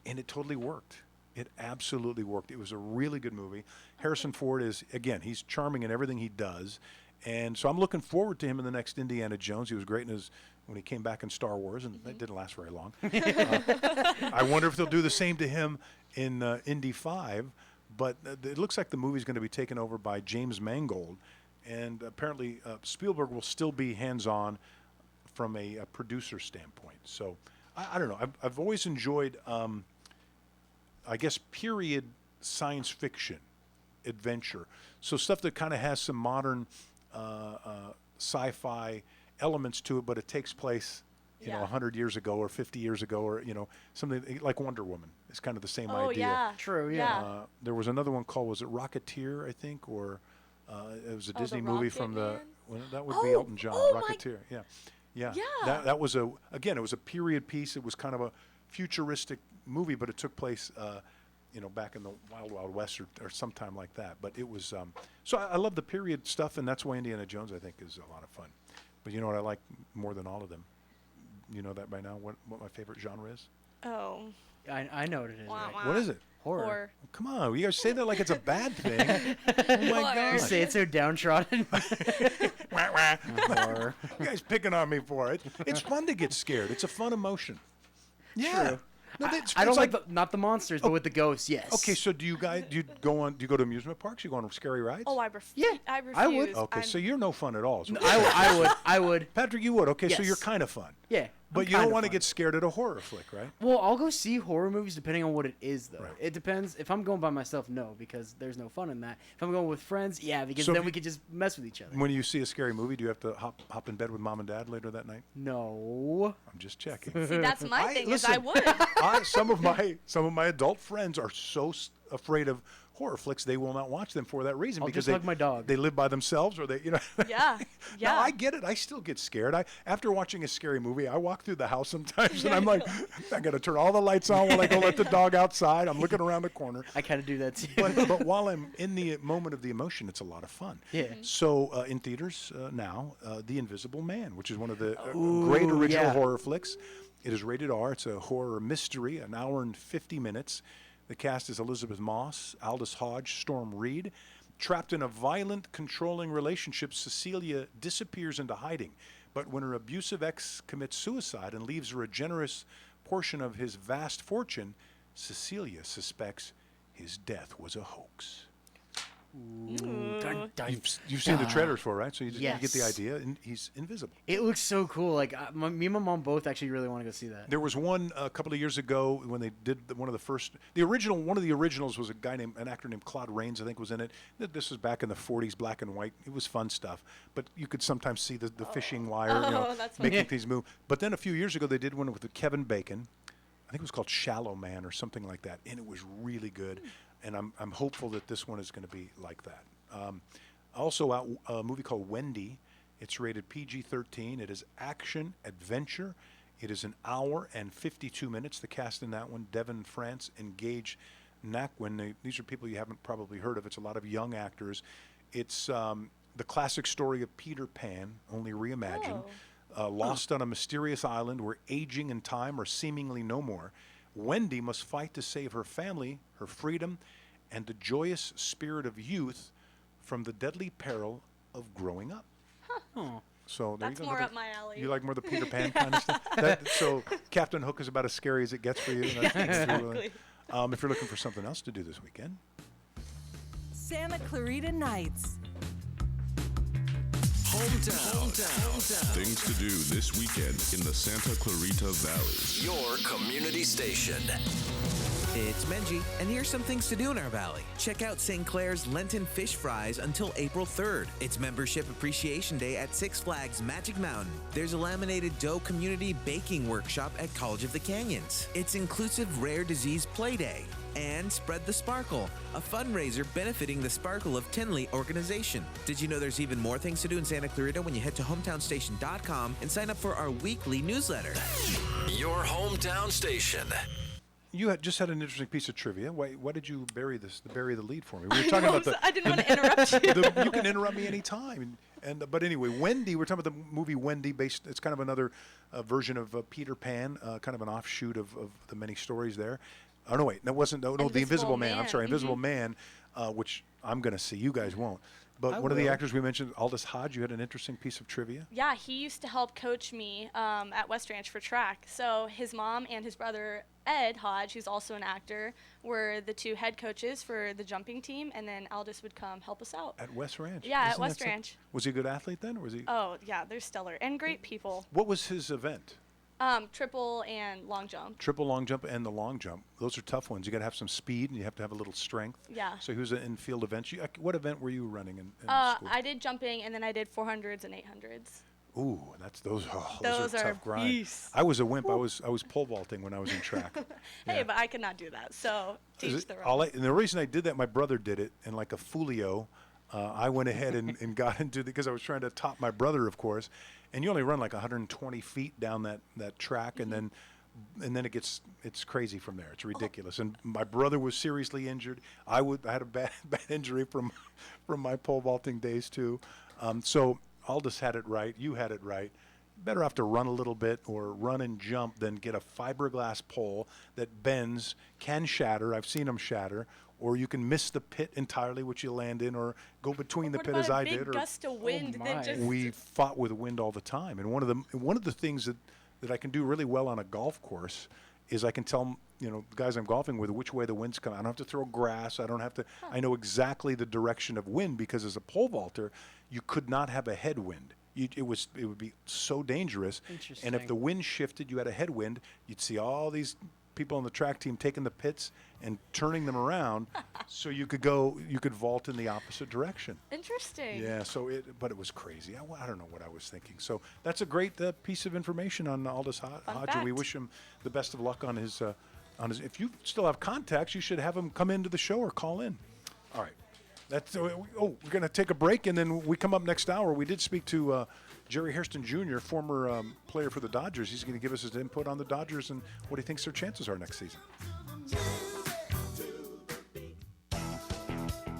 Speaker 2: and it totally worked. It absolutely worked. It was a really good movie. Harrison Ford is, again, he's charming in everything he does, and so I'm looking forward to him in the next Indiana Jones. He was great when he came back in Star Wars, and that didn't last very long. I wonder if they'll do the same to him in Indy 5, but it looks like the movie's going to be taken over by James Mangold, and apparently Spielberg will still be hands-on from a producer standpoint. So I don't know. I've always enjoyed, I guess, period science fiction adventure. So stuff that kind of has some modern sci-fi elements to it, but it takes place, 100 years ago or 50 years ago, or something like Wonder Woman. It's kind of the same idea.
Speaker 3: Yeah.
Speaker 12: True, yeah.
Speaker 2: There was another one called, was it Rocketeer, I think, or it was a Disney movie from that would be Elton John, Rocketeer. Yeah. That was it was a period piece. It was kind of a futuristic movie, but it took place back in the Wild Wild West or sometime like that. But it was so I love the period stuff, and that's why Indiana Jones, I think, is a lot of fun. But you know what I like more than all of them? You know that by now, what my favorite genre is?
Speaker 3: Oh.
Speaker 12: I know what it is. Right?
Speaker 2: What is it?
Speaker 12: Horror.
Speaker 2: Oh, come on, you guys say that like it's a bad thing. Oh my God!
Speaker 12: You say it so downtrodden.
Speaker 2: Horror. You guys picking on me for it? It's fun to get scared. It's a fun emotion. Yeah.
Speaker 12: True.
Speaker 2: No,
Speaker 12: I don't like not the monsters, but with the ghosts, yes.
Speaker 2: Okay, so do you go to amusement parks? You go on scary rides?
Speaker 3: Oh, I refuse.
Speaker 12: I would.
Speaker 2: Okay, so you're no fun at all.
Speaker 12: No, I would.
Speaker 2: Patrick, you would. Okay, so
Speaker 12: Yes.
Speaker 2: you're kind of fun.
Speaker 12: Yeah.
Speaker 2: But you don't want to get scared at a horror flick, right?
Speaker 12: Well, I'll go see horror movies depending on what it is, though.
Speaker 2: Right.
Speaker 12: It depends. If I'm going by myself, no, because there's no fun in that. If I'm going with friends, yeah, because
Speaker 2: So
Speaker 12: then
Speaker 2: if
Speaker 12: we could just mess with each other.
Speaker 2: When you see a scary movie, do you have to hop in bed with mom and dad later that night?
Speaker 12: No.
Speaker 2: I'm just checking.
Speaker 3: See, that's my thing.
Speaker 2: Listen,
Speaker 3: is I would.
Speaker 2: some of my adult friends are so afraid of horror flicks they will not watch them for that reason,
Speaker 12: I'll
Speaker 2: because
Speaker 12: just hug my dog.
Speaker 2: They live by themselves, or they
Speaker 3: Yeah.
Speaker 2: Now I get it. I still get scared. After watching a scary movie, I walk through the house sometimes and I'm like, I got to turn all the lights on while I go let the dog outside. I'm looking around the corner.
Speaker 12: I kind of do that too.
Speaker 2: But while I'm in the moment of the emotion, it's a lot of fun.
Speaker 12: Yeah.
Speaker 2: So in theaters now, The Invisible Man, which is one of the great original horror flicks. It is rated R. It's a horror mystery, an hour and 50 minutes. The cast is Elizabeth Moss, Aldous Hodge, Storm Reed. Trapped in a violent, controlling relationship, Cecilia disappears into hiding. But when her abusive ex commits suicide and leaves her a generous portion of his vast fortune, Cecilia suspects his death was a hoax. You've seen the trailers for, right? So you get the idea. And he's invisible.
Speaker 12: It looks so cool. Like me and my mom both actually really want to go see that.
Speaker 2: There was one a couple of years ago when they did one of the first. One of the originals was an actor named Claude Rains, I think, was in it. This was back in the 40s, black and white. It was fun stuff. But you could sometimes see the fishing wire, making things move. But then a few years ago they did one with Kevin Bacon. I think it was called Shallow Man or something like that, and it was really good. And I'm hopeful that this one is going to be like that. Also out a movie called Wendy. It's rated PG-13. It is action adventure. It is an hour and 52 minutes. The cast in that one: Devin France and Gage Naquin. These are people you haven't probably heard of. It's a lot of young actors. It's the classic story of Peter Pan, only reimagined. Lost on a mysterious island where aging and time are seemingly no more. Wendy must fight to save her family, her freedom, and the joyous spirit of youth from the deadly peril of growing up. So there
Speaker 3: That's
Speaker 2: you go.
Speaker 3: more up my alley.
Speaker 2: You like more the Peter Pan kind of stuff? So Captain Hook is about as scary as it gets for you.
Speaker 3: Exactly.
Speaker 2: If you're looking for something else to do this weekend.
Speaker 7: Santa Clarita Nights.
Speaker 11: Hometown. Things to do this weekend in the Santa Clarita Valley. Your community station.
Speaker 4: It's Menji, and here's some things to do in our valley. Check out St. Clair's Lenten Fish Fries until April 3rd. It's Membership Appreciation Day at Six Flags Magic Mountain. There's a laminated dough community baking workshop at College of the Canyons. It's Inclusive Rare Disease Play Day. And Spread the Sparkle, a fundraiser benefiting the Sparkle of Tinley organization. Did you know there's even more things to do in Santa Clarita when you head to hometownstation.com and sign up for our weekly newsletter?
Speaker 11: Your hometown station.
Speaker 2: You had just had an interesting piece of trivia. Why did you bury the lead for me? We were talking about
Speaker 3: I didn't want to interrupt you.
Speaker 2: You can interrupt me anytime. But anyway, Wendy. We're talking about the movie Wendy. It's kind of another version of Peter Pan, kind of an offshoot of the many stories there. Oh no, wait, that wasn't. No, the Invisible Man. I'm sorry, Invisible Man, which I'm going to see. You guys won't. But one of the actors we mentioned, Aldous Hodge, you had an interesting piece of trivia.
Speaker 3: Yeah, he used to help coach me at West Ranch for track. So his mom and his brother, Ed Hodge, who's also an actor, were the two head coaches for the jumping team, and then Aldous would come help us out.
Speaker 2: At West Ranch?
Speaker 3: Yeah, at West Ranch.
Speaker 2: Was he a good athlete then, or was he?
Speaker 3: Oh, yeah, they're stellar and great people.
Speaker 2: What was his event?
Speaker 3: Triple and long jump.
Speaker 2: Triple long jump and the long jump. Those are tough ones. You got to have some speed and you have to have a little strength.
Speaker 3: Yeah.
Speaker 2: So he was in field events. What event were you running in school?
Speaker 3: I did jumping and then I did 400s and 800s.
Speaker 2: Ooh, those are tough grind.
Speaker 3: Beasts.
Speaker 2: I was a wimp. I was pole vaulting when I was in track.
Speaker 3: Hey, but I could not do that. So teach the rest.
Speaker 2: And the reason I did that, my brother did it, and like a folio, I went ahead and got into because I was trying to top my brother, of course. And you only run like 120 feet down that track, and then it's crazy from there. It's ridiculous. And my brother was seriously injured. I had a bad injury from my pole vaulting days too. So Aldous had it right. You had it right. Better have to run a little bit or run and jump than get a fiberglass pole that bends, can shatter. I've seen them shatter. Or you can miss the pit entirely, which you land in, or go between the pit as I did.
Speaker 3: Or gust of wind that just.
Speaker 2: We fought with wind all the time, and one of the things that I can do really well on a golf course is I can tell the guys I'm golfing with which way the wind's coming. I don't have to throw grass. I don't have to. I know exactly the direction of wind because as a pole vaulter, you could not have a headwind. It would be so dangerous.
Speaker 12: Interesting.
Speaker 2: And if the wind shifted, you had a headwind. You'd see all these people on the track team taking the pits and turning them around so you could vault in the opposite direction.
Speaker 3: Interesting.
Speaker 2: Yeah, but it was crazy. I don't know what I was thinking. So that's a great piece of information on Aldous Hodge, and we wish him the best of luck on his if you still have contacts, you should have him come into the show or call in. All right. We're going to take a break, and then we come up next hour. We did speak to Jerry Hairston Jr., former player for the Dodgers. He's going to give us his input on the Dodgers and what he thinks their chances are next season.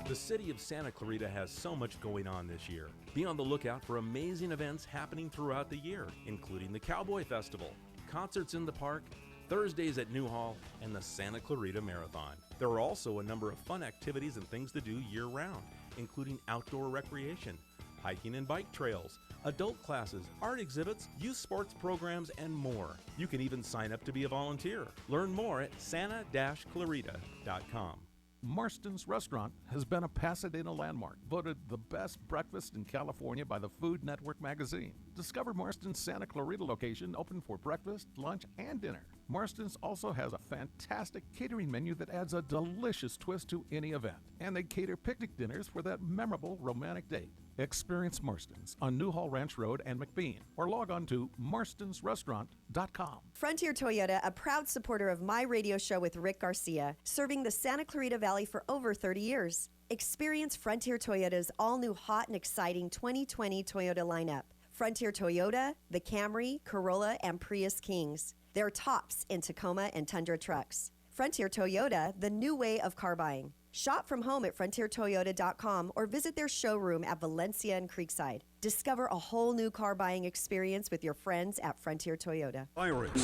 Speaker 6: The city of Santa Clarita has so much going on this year. Be on the lookout for amazing events happening throughout the year, including the Cowboy Festival, concerts in the park, Thursdays at New Hall, and the Santa Clarita Marathon. There are also a number of fun activities and things to do year-round, including outdoor recreation, hiking and bike trails, adult classes, art exhibits, youth sports programs, and more. You can even sign up to be a volunteer. Learn more at santa-clarita.com.
Speaker 8: Marston's Restaurant has been a Pasadena landmark, voted the best breakfast in California by the Food Network magazine. Discover Marston's Santa Clarita location, open for breakfast, lunch, and dinner. Marston's also has a fantastic catering menu that adds a delicious twist to any event. And they cater picnic dinners for that memorable romantic date. Experience Marston's on Newhall Ranch Road and McBean, or log on to marstonsrestaurant.com.
Speaker 9: Frontier Toyota, a proud supporter of my radio show with Rick Garcia, serving the Santa Clarita Valley for over 30 years. Experience Frontier Toyota's all-new hot and exciting 2020 Toyota lineup. Frontier Toyota, the Camry, Corolla, and Prius Kings. They're tops in Tacoma and Tundra trucks. Frontier Toyota, the new way of car buying. Shop from home at frontiertoyota.com or visit their showroom at Valencia and Creekside. Discover a whole new car buying experience with your friends at Frontier Toyota.
Speaker 13: We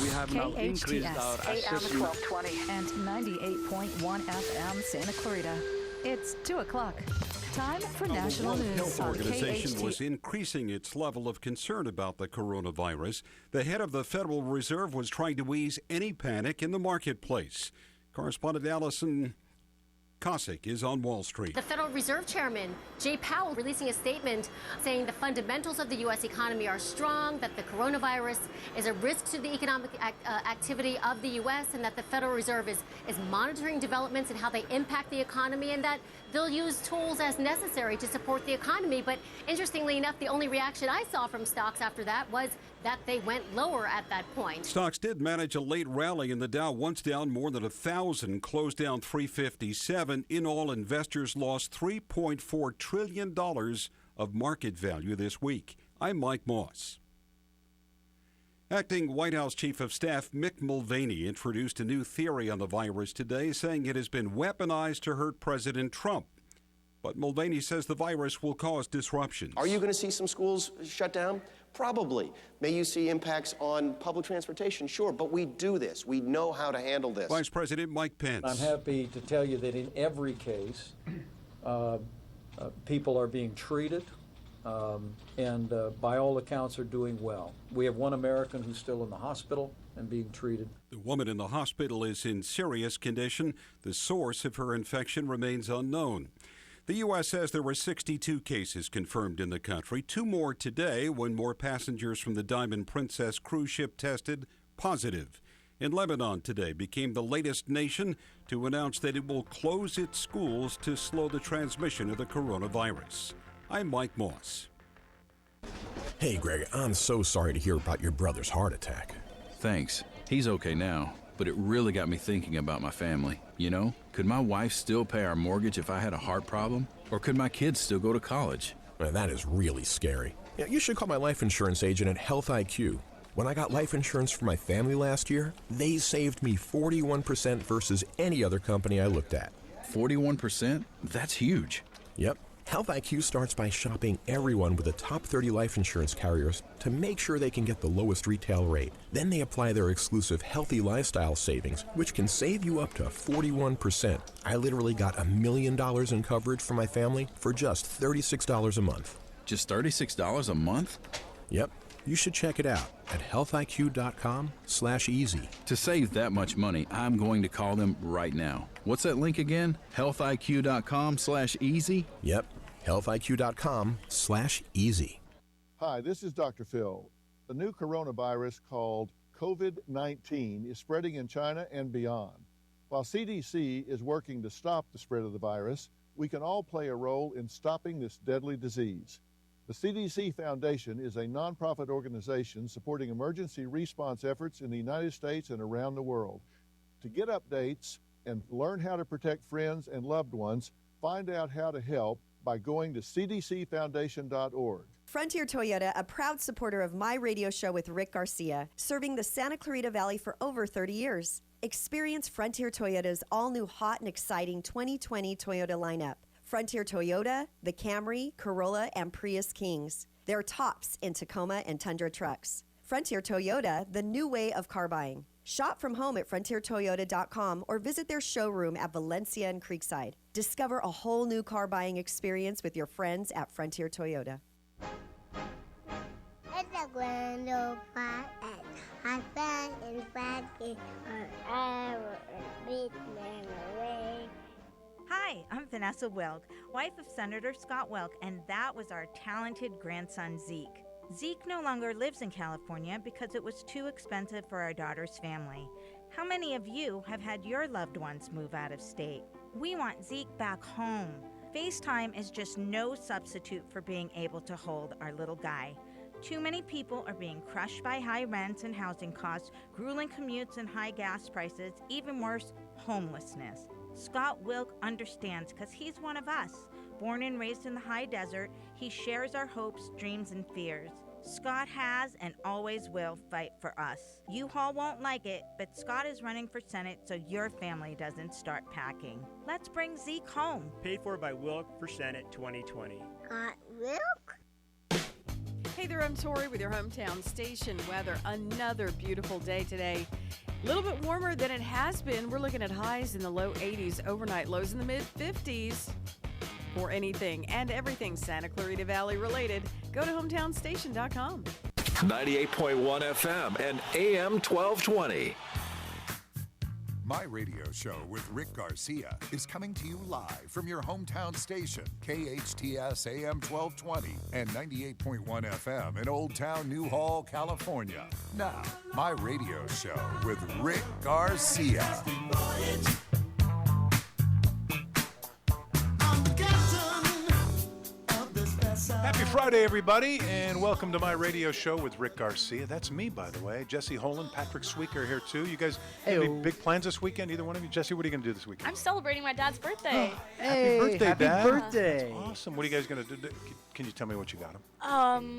Speaker 13: have now increased our
Speaker 18: AM
Speaker 13: assessment.
Speaker 18: 1220
Speaker 14: and 98.1 FM Santa Clarita. It's 2 o'clock. Time for
Speaker 24: The
Speaker 14: national
Speaker 24: World
Speaker 14: news
Speaker 24: Health
Speaker 14: on
Speaker 24: Organization
Speaker 14: KHTS.
Speaker 24: was increasing its level of concern about the coronavirus. The head of the Federal Reserve was trying to ease any panic in the marketplace. Correspondent Allison Cossack is on Wall Street.
Speaker 25: The Federal Reserve Chairman, Jay Powell, releasing a statement saying the fundamentals of the U.S. economy are strong, that the coronavirus is a risk to the economic activity of the U.S., and that the Federal Reserve is monitoring developments and how they impact the economy, and that they'll use tools as necessary to support the economy. But interestingly enough, the only reaction I saw from stocks after that was that they went lower at that point.
Speaker 24: Stocks did manage a late rally, and the Dow, once down more than 1,000, closed down 357. In all, investors lost $3.4 trillion of market value this week. I'm Mike Moss. Acting White House Chief of Staff Mick Mulvaney introduced a new theory on the virus today, saying it has been weaponized to hurt President Trump. But Mulvaney says the virus will cause disruptions.
Speaker 26: Are you going to see some schools shut down? Probably. May you see impacts on public transportation? Sure, but we do this. We know how to handle this.
Speaker 24: Vice President Mike Pence.
Speaker 27: I'm happy to tell you that in every case, people are being treated and by all accounts are doing well. We have one American who's still in the hospital and being treated.
Speaker 24: The woman in the hospital is in serious condition. The source of her infection remains unknown. The U.S. says there were 62 cases confirmed in the country, 2 more today when more passengers from the Diamond Princess cruise ship tested positive. And Lebanon today became the latest nation to announce that it will close its schools to slow the transmission of the coronavirus. I'm Mike Moss.
Speaker 28: Hey, Greg, I'm so sorry to hear about your brother's heart attack.
Speaker 29: Thanks. He's okay now, but it really got me thinking about my family. You know, could my wife still pay our mortgage if I had a heart problem? Or could my kids still go to college?
Speaker 28: Well, that is really scary. Yeah, you should call my life insurance agent at Health IQ. When I got life insurance for my family last year, they saved me 41% versus any other company I looked at.
Speaker 29: 41%? That's huge.
Speaker 28: Yep. Health IQ starts by shopping everyone with the top 30 life insurance carriers to make sure they can get the lowest retail rate. Then they apply their exclusive healthy lifestyle savings, which can save you up to 41%. I literally got $1 million in coverage for my family for just $36 a month.
Speaker 29: Just $36 a month?
Speaker 28: Yep. You should check it out at healthiq.com/easy.
Speaker 29: To save that much money, I'm going to call them right now. What's that link again? healthiq.com/easy?
Speaker 28: Yep. healthiq.com/easy.
Speaker 30: Hi, this is Dr. Phil. The new coronavirus called COVID-19 is spreading in China and beyond. While CDC is working to stop the spread of the virus, we can all play a role in stopping this deadly disease. The CDC Foundation is a nonprofit organization supporting emergency response efforts in the United States and around the world. To get updates and learn how to protect friends and loved ones, find out how to help by going to cdcfoundation.org.
Speaker 9: Frontier Toyota, a proud supporter of my radio show with Rick Garcia, serving the Santa Clarita Valley for over 30 years. Experience Frontier Toyota's all-new hot and exciting 2020 Toyota lineup. Frontier Toyota, the Camry, Corolla, and Prius Kings. They're tops in Tacoma and Tundra trucks. Frontier Toyota, the new way of car buying. Shop from home at frontiertoyota.com or visit their showroom at Valencia and Creekside. Discover a whole new car buying experience with your friends at Frontier Toyota.
Speaker 17: It's a grand old fire and I found in Friday an hour and beat them away.
Speaker 31: Hi, I'm Vanessa Welk, wife of Senator Scott Welk, and that was our talented grandson Zeke. Zeke no longer lives in California because it was too expensive for our daughter's family. How many of you have had your loved ones move out of state? We want Zeke back home. FaceTime is just no substitute for being able to hold our little guy. Too many people are being crushed by high rents and housing costs, grueling commutes and high gas prices, even worse, homelessness. Scott Wilk understands because he's one of us. Born and raised in the high desert, he shares our hopes, dreams, and fears. Scott has and always will fight for us. U-Haul won't like it, but Scott is running for Senate so your family doesn't start packing. Let's bring Zeke home.
Speaker 1: Paid for by Wilk for Senate 2020.
Speaker 17: Wilk?
Speaker 5: Hey there, I'm Tori with your hometown station weather. Another beautiful day today. A little bit warmer than it has been. We're looking at highs in the low 80s, overnight lows in the mid 50s. For anything and everything Santa Clarita Valley related, go to hometownstation.com.
Speaker 7: 98.1 FM and AM 1220.
Speaker 10: My Radio Show with Rick Garcia is coming to you live from your hometown station, KHTS AM 1220 and 98.1 FM in Old Town Newhall, California. Now, My Radio Show with Rick Garcia.
Speaker 2: Happy Friday, everybody, and welcome to My Radio Show with Rick Garcia. That's me, by the way. Jessy Holen, Patrick Sweeker here, too. You guys have any big plans this weekend, either one of you? Jessy, what are you going to do this weekend?
Speaker 3: I'm celebrating my dad's birthday.
Speaker 2: Happy birthday,
Speaker 12: happy
Speaker 2: Dad.
Speaker 12: birthday.
Speaker 2: That's awesome. What are you guys going to do? Can you tell me what you got him?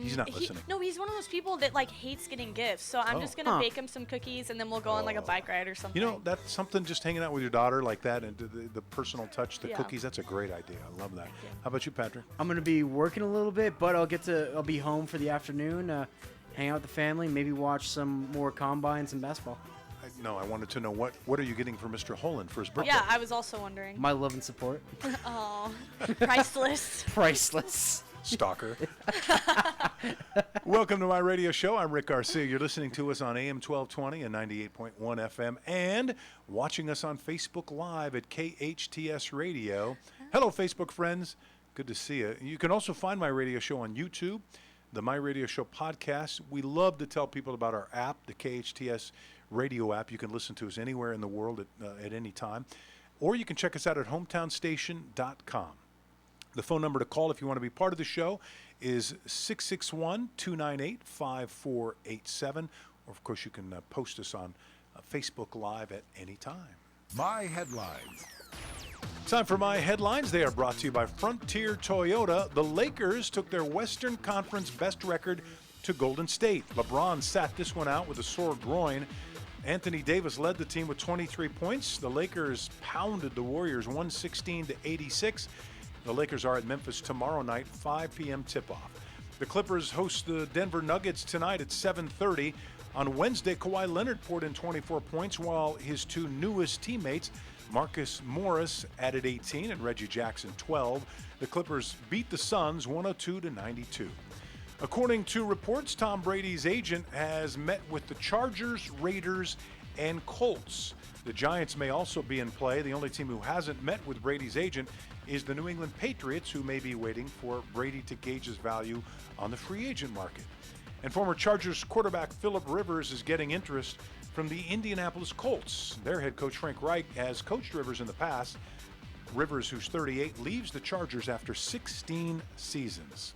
Speaker 2: He's not listening.
Speaker 3: No, he's one of those people that like hates getting gifts. So I'm just gonna bake him some cookies, and then we'll go on like a bike ride or something.
Speaker 2: You know, that's something, just hanging out with your daughter like that, and the personal touch, the
Speaker 3: Yeah.
Speaker 2: cookies, that's a great idea. I love that. How about you, Patrick?
Speaker 12: I'm gonna be working a little bit, but I'll be home for the afternoon, hang out with the family, maybe watch some more combines and basketball.
Speaker 2: No, I wanted to know what are you getting for Mr. Holen for his birthday?
Speaker 3: Yeah, I was also wondering.
Speaker 12: My love and support.
Speaker 3: Oh, priceless.
Speaker 12: Priceless.
Speaker 2: Stalker. Welcome to My Radio Show. I'm Rick Garcia. You're listening to us on AM 1220 and 98.1 FM and watching us on Facebook Live at KHTS Radio. Hello, Facebook friends. Good to see you. You can also find My Radio Show on YouTube, the My Radio Show podcast. We love to tell people about our app, the KHTS Radio app. You can listen to us anywhere in the world at any time. Or you can check us out at hometownstation.com. The phone number to call if you want to be part of the show is 661-298-5487. Or, of course, you can post us on Facebook Live at any time.
Speaker 10: My Headlines.
Speaker 2: Time for My Headlines. They are brought to you by Frontier Toyota. The Lakers took their Western Conference best record to Golden State. LeBron sat this one out with a sore groin. Anthony Davis led the team with 23 points. The Lakers pounded the Warriors 116-86. The Lakers are at Memphis tomorrow night, 5 p.m. tip-off. The Clippers host the Denver Nuggets tonight at 7:30. On Wednesday, Kawhi Leonard poured in 24 points, while his two newest teammates, Marcus Morris, added 18 and Reggie Jackson 12. The Clippers beat the Suns 102-92. According to reports, Tom Brady's agent has met with the Chargers, Raiders, and Colts. The Giants may also be in play. The only team who hasn't met with Brady's agent is the New England Patriots, who may be waiting for Brady to gauge his value on the free agent market. And former Chargers quarterback Phillip Rivers is getting interest from the Indianapolis Colts. Their head coach Frank Reich has coached Rivers in the past. Rivers, who's 38, leaves the Chargers after 16 seasons.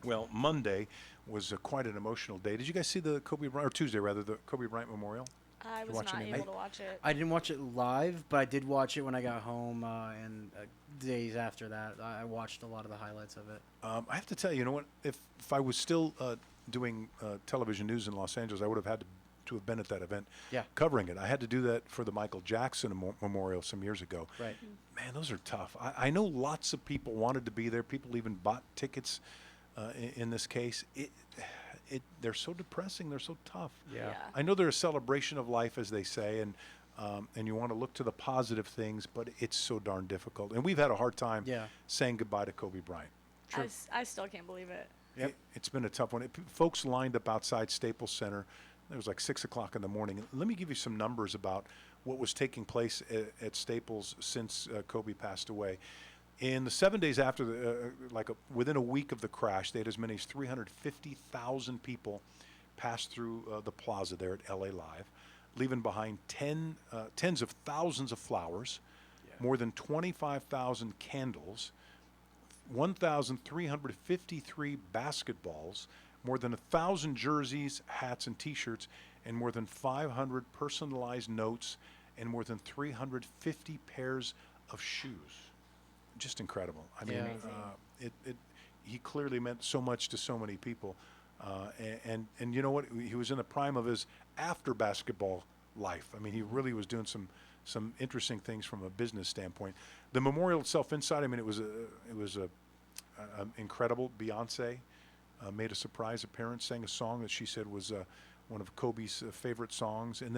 Speaker 2: Well, Monday was quite an emotional day. Did you guys see the Kobe Bryant, or Tuesday rather, the Kobe Bryant Memorial?
Speaker 3: I was not able to watch it.
Speaker 12: I didn't watch it live, but I did watch it when I got home, and days after that, I watched a lot of the highlights of it.
Speaker 2: I have to tell you, you know what? If I was still doing television news in Los Angeles, I would have had to have been at that event covering it. I had to do that for the Michael Jackson Memorial some years ago.
Speaker 12: Right.
Speaker 2: Man, those are tough. I know lots of people wanted to be there. People even bought tickets in this case. They're so depressing. They're so tough.
Speaker 12: Yeah.
Speaker 2: I know they're a celebration of life, as they say, and you want to look to the positive things, but it's so darn difficult. And we've had a hard time saying goodbye to Kobe Bryant.
Speaker 3: I still can't believe it.
Speaker 2: Yep. It's been a tough one. Folks lined up outside Staples Center. It was like 6 o'clock in the morning. Let me give you some numbers about what was taking place at Staples since Kobe passed away. In the 7 days after, within a week of the crash, they had as many as 350,000 people pass through the plaza there at LA Live, leaving behind tens of thousands of flowers, more than 25,000 candles, 1,353 basketballs, more than 1,000 jerseys, hats, and T-shirts, and more than 500 personalized notes, and more than 350 pairs of shoes. Just incredible. I mean, he clearly meant so much to so many people. And you know what? He was in the prime of his after basketball life. I mean, he really was doing some interesting things from a business standpoint. The memorial itself inside, I mean, it was incredible. Beyonce made a surprise appearance, sang a song that she said was one of Kobe's favorite songs, and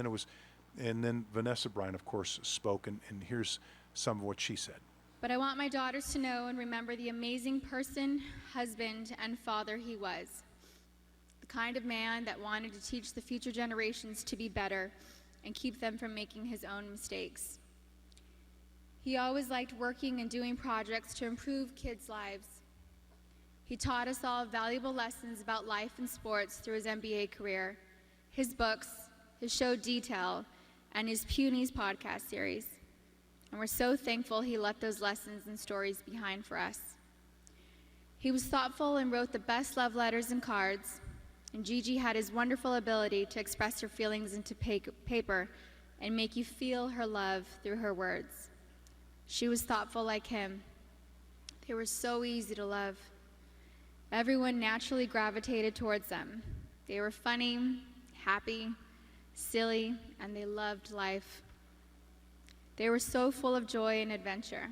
Speaker 2: then Vanessa Bryant, of course, spoke, and here's some of what she said.
Speaker 4: But I want my daughters to know and remember the amazing person, husband, and father he was. The kind of man that wanted to teach the future generations to be better and keep them from making his own mistakes. He always liked working and doing projects to improve kids' lives. He taught us all valuable lessons about life and sports through his NBA career, his books, his show Detail, and his Punies podcast series. And we're so thankful he left those lessons and stories behind for us. He was thoughtful and wrote the best love letters and cards, and Gigi had his wonderful ability to express her feelings into paper and make you feel her love through her words. She was thoughtful like him. They were so easy to love. Everyone naturally gravitated towards them. They were funny, happy, silly, and they loved life. They were so full of joy and adventure.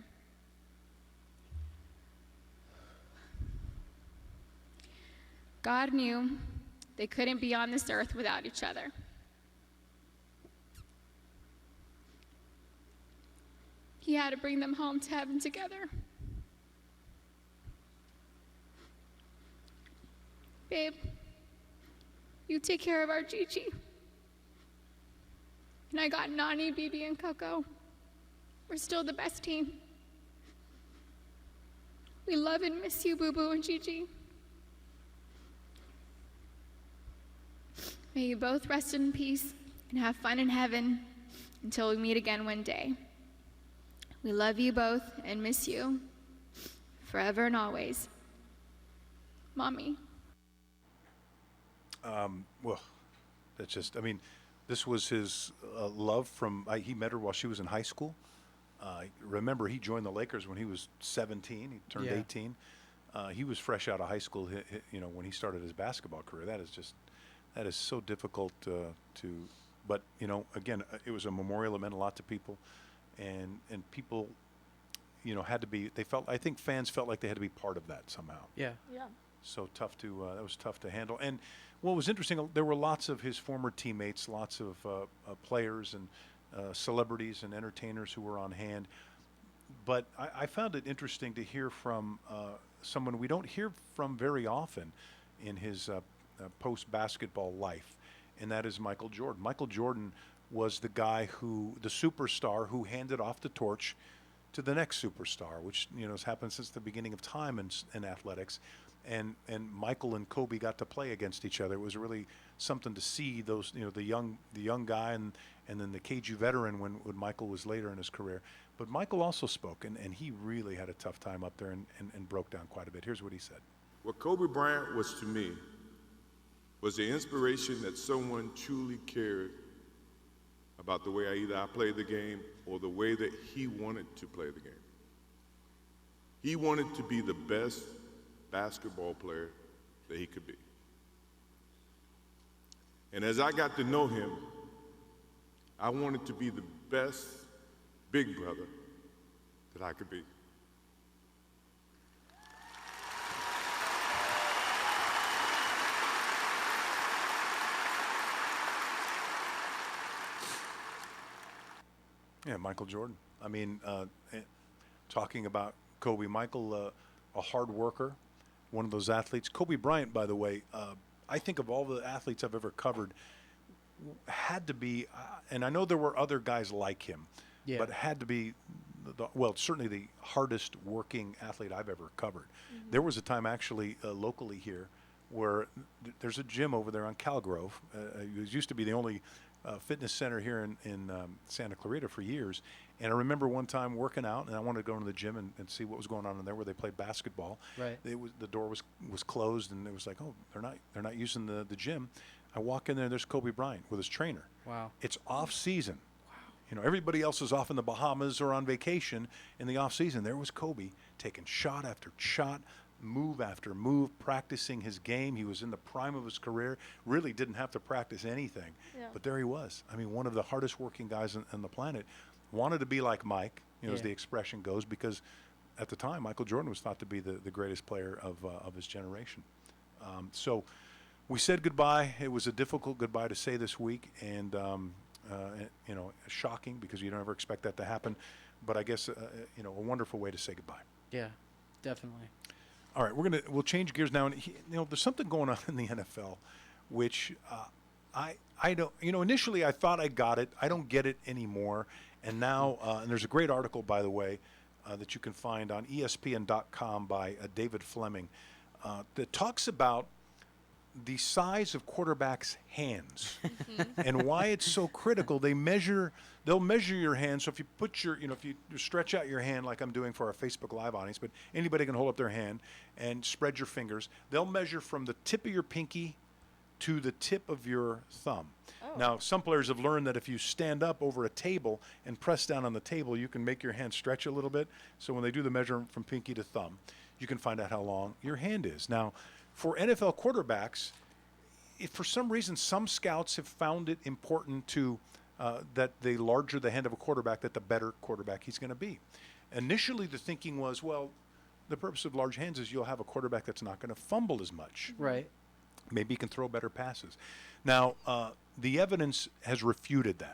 Speaker 4: God knew they couldn't be on this earth without each other. He had to bring them home to heaven together. Babe, you take care of our Gigi. And I got Nani, Bibi, and Coco. We're still the best team. We love and miss you, Boo Boo and Gigi. May you both rest in peace and have fun in heaven until we meet again one day. We love you both and miss you forever and always. Mommy.
Speaker 2: Well, that's just, I mean, this was his love from, he met her while she was in high school. Remember, he joined the Lakers when he was 17. He turned 18. He was fresh out of high school, when he started his basketball career. That is so difficult to, but, again, it was a memorial that meant a lot to people. And people, had to be, I think fans felt like they had to be part of that somehow.
Speaker 12: Yeah.
Speaker 3: Yeah.
Speaker 2: So that was tough to handle. And what was interesting, there were lots of his former teammates, lots of players and celebrities and entertainers who were on hand. But I found it interesting to hear from someone we don't hear from very often in his post-basketball life, and that is Michael Jordan. Michael Jordan was the guy the superstar who handed off the torch to the next superstar, which has happened since the beginning of time in athletics. And Michael and Kobe got to play against each other. It was really something to see those, the young guy and then the KG veteran when Michael was later in his career. But Michael also spoke, and he really had a tough time up there and broke down quite a bit. Here's what he said.
Speaker 6: What Kobe Bryant was to me was the inspiration that someone truly cared about the way I played the game or the way that he wanted to play the game. He wanted to be the best basketball player that he could be. And as I got to know him, I wanted to be the best big brother that I could be.
Speaker 2: Yeah, Michael Jordan. I mean, talking about Kobe, Michael, a hard worker, one of those athletes. Kobe Bryant, by the way, I think of all the athletes I've ever covered, had to be, and I know there were other guys like him, but had to be, certainly the hardest working athlete I've ever covered. Mm-hmm. There was a time actually locally here where there's a gym over there on Calgrove. It used to be the only fitness center here in Santa Clarita for years. And I remember one time working out, and I wanted to go into the gym and see what was going on in there where they played basketball.
Speaker 12: Right.
Speaker 2: The door was closed, and it was like, oh, they're not using the gym. I walk in there, and there's Kobe Bryant with his trainer.
Speaker 12: Wow.
Speaker 2: It's off season. Wow. You know, everybody else is off in the Bahamas or on vacation in the off season. There was Kobe taking shot after shot, move after move, practicing his game. He was in the prime of his career, really didn't have to practice anything. Yeah. But there he was. I mean, one of the hardest working guys on the planet. Wanted to be like Mike, as the expression goes, because at the time, Michael Jordan was thought to be the greatest player of his generation. So we said goodbye. It was a difficult goodbye to say this week, and shocking because you don't ever expect that to happen. But I guess a wonderful way to say goodbye.
Speaker 12: Yeah, definitely.
Speaker 2: All right, we'll change gears now. And there's something going on in the NFL, which I don't. Initially I thought I got it. I don't get it anymore. And now, and there's a great article, by the way, that you can find on ESPN.com by David Fleming that talks about the size of quarterbacks' hands and why it's so critical. They'll measure your hand. So if you put if you stretch out your hand like I'm doing for our Facebook Live audience, but anybody can hold up their hand and spread your fingers. They'll measure from the tip of your pinky to the tip of your thumb. Oh. Now, some players have learned that if you stand up over a table and press down on the table, you can make your hand stretch a little bit. So when they do the measurement from pinky to thumb, you can find out how long your hand is. Now, for NFL quarterbacks, if for some reason some scouts have found it important to that the larger the hand of a quarterback, that the better quarterback he's going to be. Initially, the thinking was, well, the purpose of large hands is you'll have a quarterback that's not going to fumble as much.
Speaker 12: Right.
Speaker 2: Maybe he can throw better passes. Now, the evidence has refuted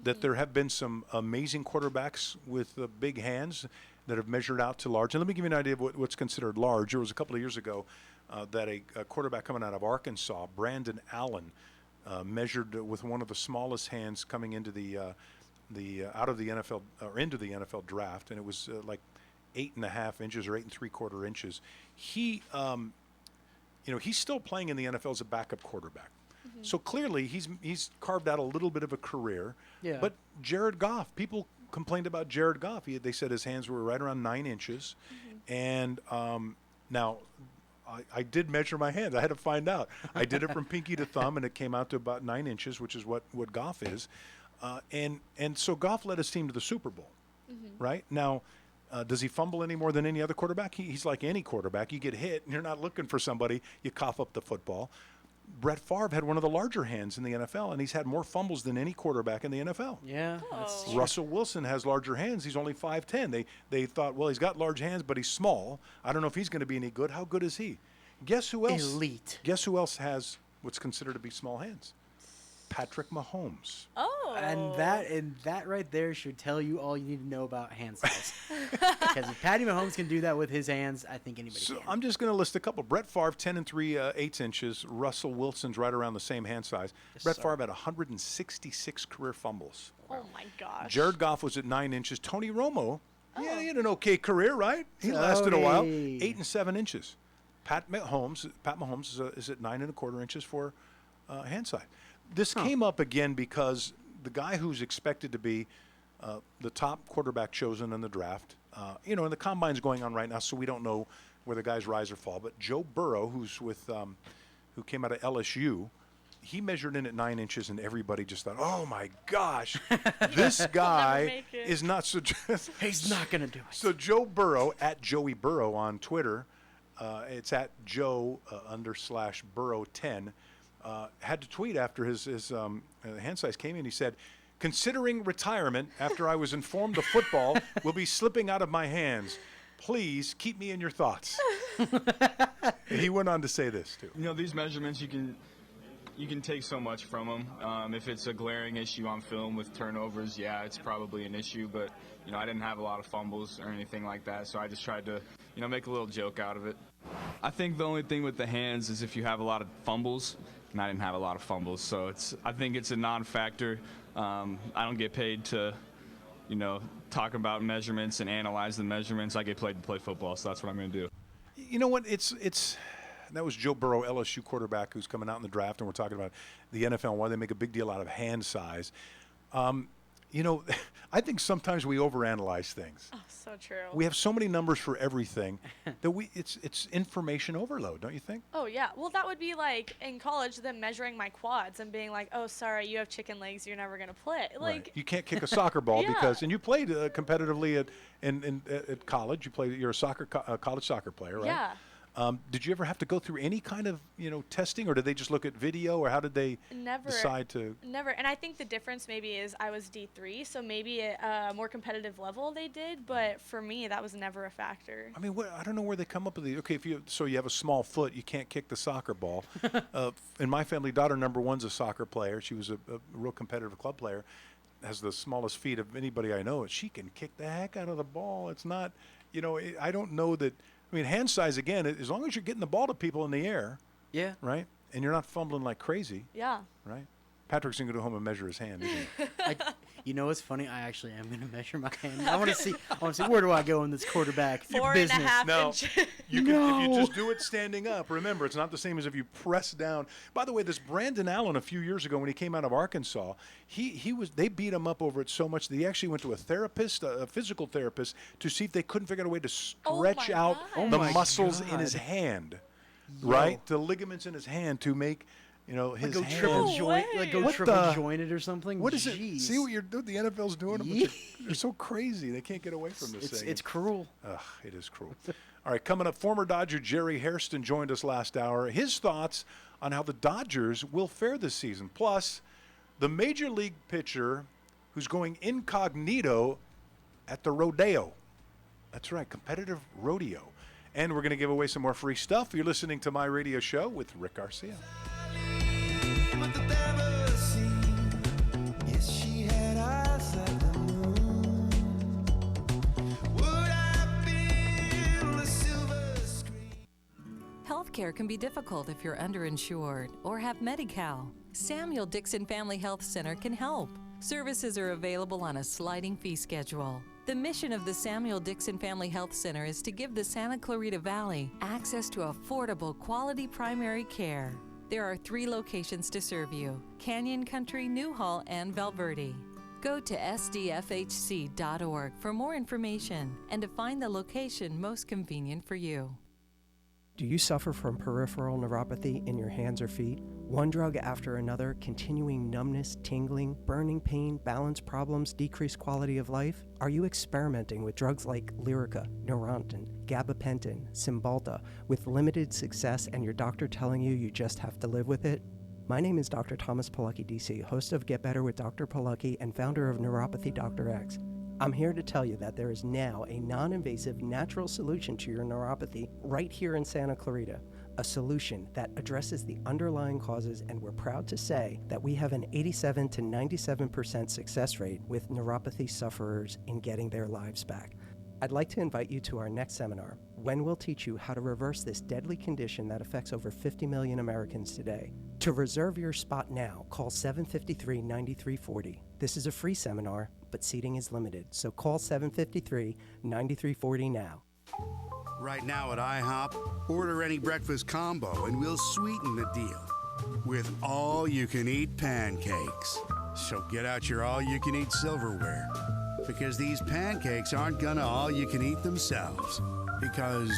Speaker 2: that there have been some amazing quarterbacks with big hands that have measured out to large. And let me give you an idea of what's considered large. There was a couple of years ago that a quarterback coming out of Arkansas, Brandon Allen, measured with one of the smallest hands coming into out of the NFL or into the NFL draft, and it was like 8.5 inches or 8 3/4 inches. He he's still playing in the NFL as a backup quarterback. Mm-hmm. So clearly he's carved out a little bit of a career. Yeah. But Jared Goff, people complained about Jared Goff. They said his hands were right around 9 inches. Mm-hmm. And now I did measure my hands. I had to find out. I did it from pinky to thumb, and it came out to about 9 inches, which is what Goff is. And so Goff led his team to the Super Bowl, right? Now, does he fumble any more than any other quarterback? He's like any quarterback. You get hit, and you're not looking for somebody. You cough up the football. Brett Favre had one of the larger hands in the NFL, and he's had more fumbles than any quarterback in the NFL.
Speaker 12: Yeah.
Speaker 3: Oh.
Speaker 2: Russell Wilson has larger hands. He's only 5'10". They thought, well, he's got large hands, but he's small. I don't know if he's going to be any good. How good is he? Guess who else?
Speaker 12: Elite.
Speaker 2: Guess who else has what's considered to be small hands? Patrick Mahomes.
Speaker 3: Oh.
Speaker 12: And that right there should tell you all you need to know about hand size. Because if Patty Mahomes can do that with his hands, I think anybody can.
Speaker 2: I'm just going to list a couple. Brett Favre, 10 3/8 inches. Russell Wilson's right around the same hand size. Yes, Brett Favre had 166 career fumbles.
Speaker 3: Oh, my gosh.
Speaker 2: Jared Goff was at 9 inches. Tony Romo, yeah, he had an okay career, right? He lasted a while. 8 7 inches. Pat Mahomes is at 9 1/4 inches for hand size. This came up again because the guy who's expected to be the top quarterback chosen in the draft, and the combine's going on right now, so we don't know where the guys rise or fall. But Joe Burrow, who came out of LSU, he measured in at 9 inches, and everybody just thought, "Oh my gosh, this guy is not so."
Speaker 12: He's not going to do it.
Speaker 2: So Joe Burrow at Joey Burrow on Twitter, it's at Joe _Burrow 10. Had to tweet after his hand size came in. He said, "Considering retirement after I was informed the football will be slipping out of my hands, please keep me in your thoughts." And he went on to say this too.
Speaker 8: These measurements you can take so much from them. If it's a glaring issue on film with turnovers, yeah, it's probably an issue. But I didn't have a lot of fumbles or anything like that, so I just tried to make a little joke out of it. I think the only thing with the hands is if you have a lot of fumbles. And I didn't have a lot of fumbles, so I think it's a non-factor. I don't get paid to, talk about measurements and analyze the measurements. I get paid to play football, so that's what I'm going to do.
Speaker 2: You know what? It's That was Joe Burrow, LSU quarterback, who's coming out in the draft, and we're talking about the NFL and why they make a big deal out of hand size. I think sometimes we overanalyze things.
Speaker 3: Oh, so true.
Speaker 2: We have so many numbers for everything that it's information overload, don't you think?
Speaker 3: Oh, yeah. Well, that would be like in college, them measuring my quads and being like, oh, sorry, you have chicken legs, you're never going to play. Like,
Speaker 2: you can't kick a soccer ball
Speaker 3: Yeah.
Speaker 2: because, and you played competitively at college. You're a college soccer player, right?
Speaker 3: Yeah.
Speaker 2: Did you ever have to go through any kind of testing, or did they just look at video, or how did they decide to?
Speaker 3: Never. And I think the difference maybe is I was D3, so maybe at a more competitive level they did, but for me that was never a factor.
Speaker 2: I mean, I don't know where they come up with the. Okay, you have a small foot, you can't kick the soccer ball. In my family, daughter number one's a soccer player. She was a real competitive club player. Has the smallest feet of anybody I know, and she can kick the heck out of the ball. It's not, I don't know that. I mean, hand size, again, as long as you're getting the ball to people in the air.
Speaker 12: Yeah.
Speaker 2: Right? And you're not fumbling like crazy.
Speaker 3: Yeah.
Speaker 2: Right? Patrick's going to go home and measure his hand, isn't he?
Speaker 12: You know what's funny? I actually am going to measure my hand. I want to see where do I go in this quarterback
Speaker 3: 4.5
Speaker 2: Now,
Speaker 3: inches.
Speaker 2: if you just do it standing up, remember, it's not the same as if you press down. By the way, this Brandon Allen a few years ago when he came out of Arkansas, they beat him up over it so much that he actually went to a physical therapist, to see if they couldn't figure out a way to stretch out the muscles in his hand, right? The ligaments in his hand to make his hand.
Speaker 12: Triple jointed or something.
Speaker 2: What is
Speaker 12: Jeez.
Speaker 2: it? See what you're doing? The NFL's doing them. They're so crazy. They can't get away from this thing.
Speaker 12: It's cruel.
Speaker 2: Ugh, it is cruel. All right, coming up, former Dodger Jerry Hairston joined us last hour. His thoughts on how the Dodgers will fare this season. Plus, the major league pitcher who's going incognito at the rodeo. That's right, competitive rodeo. And we're going to give away some more free stuff. You're listening to My Radio Show with Rick Garcia.
Speaker 11: Healthcare can be difficult if you're underinsured or have Medi-Cal. Samuel Dixon Family Health Center can help. Services are available on a sliding fee schedule. The mission of the Samuel Dixon Family Health Center is to give the Santa Clarita Valley access to affordable, quality primary care. There are 3 locations to serve you: Canyon Country, Newhall, and Valverde. Go to sdfhc.org for more information and to find the location most convenient for you.
Speaker 13: Do you suffer from peripheral neuropathy in your hands or feet? One drug after another, continuing numbness, tingling, burning pain, balance problems, decreased quality of life? Are you experimenting with drugs like Lyrica, Neurontin, gabapentin, Cymbalta with limited success and your doctor telling you just have to live with it? My name is Dr. Thomas Pilecki, DC, host of Get Better with Dr. Pilecki and founder of Neuropathy Dr. X. I'm here to tell you that there is now a non-invasive natural solution to your neuropathy right here in Santa Clarita, a solution that addresses the underlying causes, and we're proud to say that we have an 87 to 97% success rate with neuropathy sufferers in getting their lives back. I'd like to invite you to our next seminar, when we'll teach you how to reverse this deadly condition that affects over 50 million Americans today. To reserve your spot now, call 753-9340. This is a free seminar, but seating is limited, so call 753-9340 now.
Speaker 14: Right now at IHOP, order any breakfast combo and we'll sweeten the deal with all-you-can-eat pancakes. So get out your all-you-can-eat silverware, because these pancakes aren't gonna all-you-can-eat themselves, because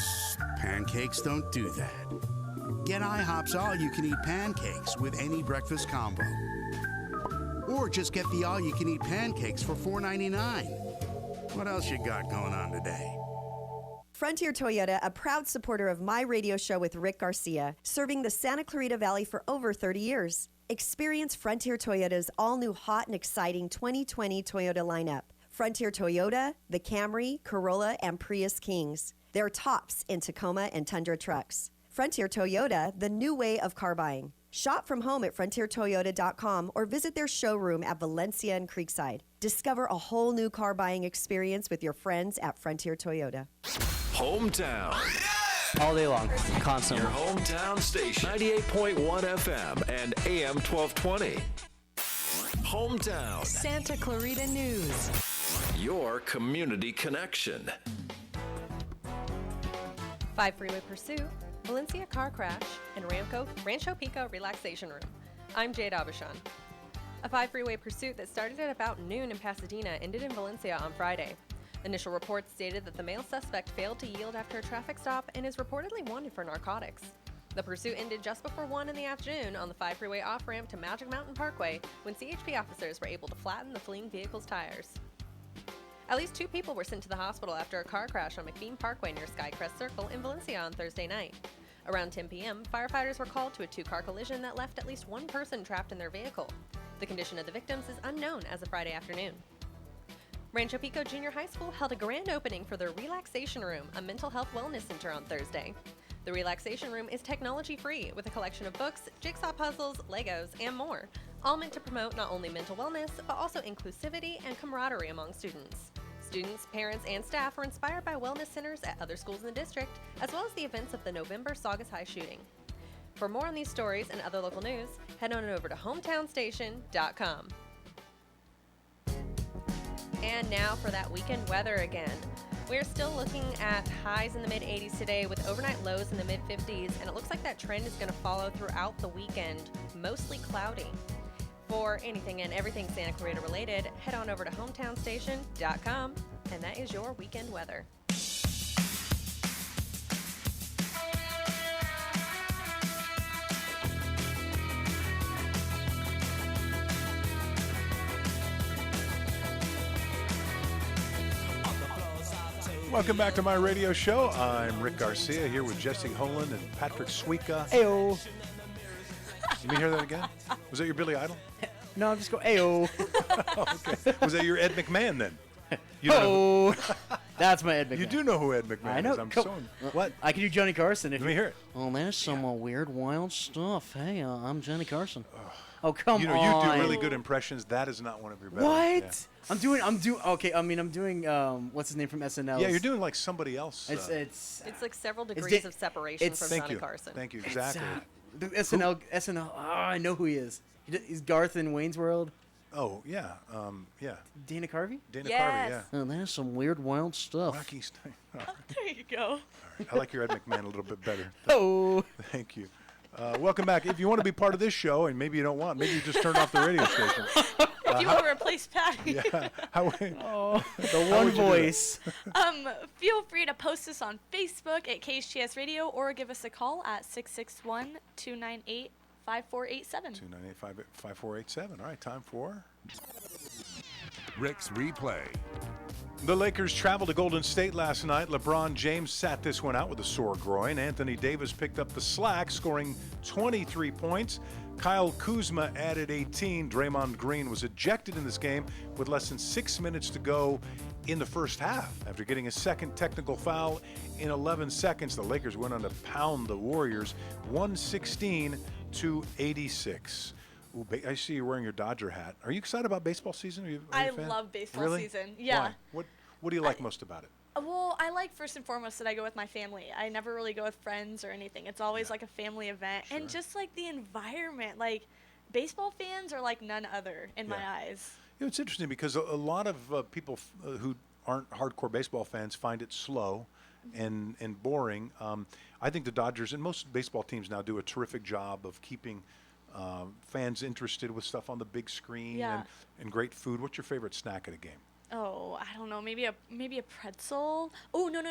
Speaker 14: pancakes don't do that. Get IHOP's all-you-can-eat pancakes with any breakfast combo. Or just get the all-you-can-eat pancakes for $4.99. What else you got going on today?
Speaker 9: Frontier Toyota, a proud supporter of My Radio Show with Rick Garcia, serving the Santa Clarita Valley for over 30 years. Experience Frontier Toyota's all-new hot and exciting 2020 Toyota lineup. Frontier Toyota, the Camry, Corolla, and Prius Kings. They're tops in Tacoma and Tundra trucks. Frontier Toyota, the new way of car buying. Shop from home at frontiertoyota.com or visit their showroom at Valencia and Creekside. Discover a whole new car buying experience with your friends at Frontier Toyota.
Speaker 7: Hometown.
Speaker 12: All day long, constantly.
Speaker 7: Your hometown station, 98.1 FM and AM 1220. Hometown.
Speaker 11: Santa Clarita News.
Speaker 7: Your community connection.
Speaker 15: 5 Freeway Pursuit. Valencia Car Crash, and Rancho Pico Relaxation Room. I'm Jade Abishan. A 5-freeway pursuit that started at about noon in Pasadena ended in Valencia on Friday. Initial reports stated that the male suspect failed to yield after a traffic stop and is reportedly wanted for narcotics. The pursuit ended just before 1 in the afternoon on the 5-freeway off-ramp to Magic Mountain Parkway when CHP officers were able to flatten the fleeing vehicle's tires. At least 2 people were sent to the hospital after a car crash on McBean Parkway near Skycrest Circle in Valencia on Thursday night. Around 10 p.m., firefighters were called to a 2-car collision that left at least 1 person trapped in their vehicle. The condition of the victims is unknown as of Friday afternoon. Rancho Pico Junior High School held a grand opening for their Relaxation Room, a mental health wellness center on Thursday. The Relaxation Room is technology-free with a collection of books, jigsaw puzzles, Legos, and more, all meant to promote not only mental wellness, but also inclusivity and camaraderie among students. Students, parents, and staff were inspired by wellness centers at other schools in the district, as well as the events of the November Saugus High shooting. For more on these stories and other local news, head on over to hometownstation.com. And now for that weekend weather again. We're still looking at highs in the mid-80s today with overnight lows in the mid-50s, and it looks like that trend is going to follow throughout the weekend, mostly cloudy. For anything and everything Santa Clarita related, head on over to hometownstation.com, and that is your weekend weather.
Speaker 2: Welcome back to my radio show. I'm Rick Garcia here with Jessy Holen and Patrick Suika.
Speaker 12: Ayo.
Speaker 2: Let me hear that again. Was that your Billy Idol?
Speaker 12: No, just go ayo.
Speaker 2: Okay. Was that your Ed McMahon then? You
Speaker 12: Oh, that's my Ed McMahon.
Speaker 2: You do know who Ed McMahon
Speaker 12: I know.
Speaker 2: is. I'm so what?
Speaker 12: I can do Johnny Carson. If
Speaker 2: Let me hear it.
Speaker 12: Oh, there's some weird, wild stuff. Hey, I'm Johnny Carson. Oh, come
Speaker 2: you
Speaker 12: on.
Speaker 2: You do really good impressions. That is not one of your better.
Speaker 12: What?
Speaker 2: Yeah.
Speaker 12: I'm doing. Okay, I mean, I'm doing. What's his name from SNL?
Speaker 2: Yeah, you're doing like somebody else.
Speaker 12: It's
Speaker 3: like several degrees of separation from Johnny Carson.
Speaker 2: Thank you. Exactly.
Speaker 12: The SNL. Oh, I know who he is. He's Garth in Wayne's World.
Speaker 2: Oh yeah, yeah.
Speaker 12: Dana Carvey.
Speaker 2: Dana Carvey, yeah.
Speaker 12: Oh, there's some weird, wild stuff.
Speaker 2: Wacky stuff.
Speaker 3: There you go.
Speaker 2: I like your Ed McMahon a little bit better.
Speaker 12: Oh.
Speaker 2: Thank you. Welcome back. If you want to be part of this show, and maybe you don't want, maybe you just turn off the radio station.
Speaker 3: If you want to replace Patty.
Speaker 2: Yeah.
Speaker 12: The one voice.
Speaker 3: Feel free to post us on Facebook at KHTS Radio or give us a call at 661-298-5487.
Speaker 2: 298-5487. All right, time for
Speaker 10: Rick's Replay.
Speaker 2: The Lakers traveled to Golden State last night. LeBron James sat this one out with a sore groin. Anthony Davis picked up the slack, scoring 23 points. Kyle Kuzma added 18. Draymond Green was ejected in this game with less than 6 minutes to go in the first half. After getting a second technical foul in 11 seconds, the Lakers went on to pound the Warriors 116-86. Ooh, I see you're wearing your Dodger hat. Are you excited about baseball season? Are you a fan?
Speaker 3: Love baseball
Speaker 2: Really?
Speaker 3: season. Yeah.
Speaker 2: Why? What do you like most about it?
Speaker 3: Well, I like first and foremost that I go with my family. I never really go with friends or anything. It's always like a family event.
Speaker 2: Sure.
Speaker 3: And just like the environment, like baseball fans are like none other in my eyes.
Speaker 2: You know, it's interesting because a lot of people who aren't hardcore baseball fans find it slow and boring. I think the Dodgers and most baseball teams now do a terrific job of keeping fans interested with stuff on the big screen and great food. What's your favorite snack at a game?
Speaker 3: Oh, I don't know. Maybe a pretzel. Oh, no.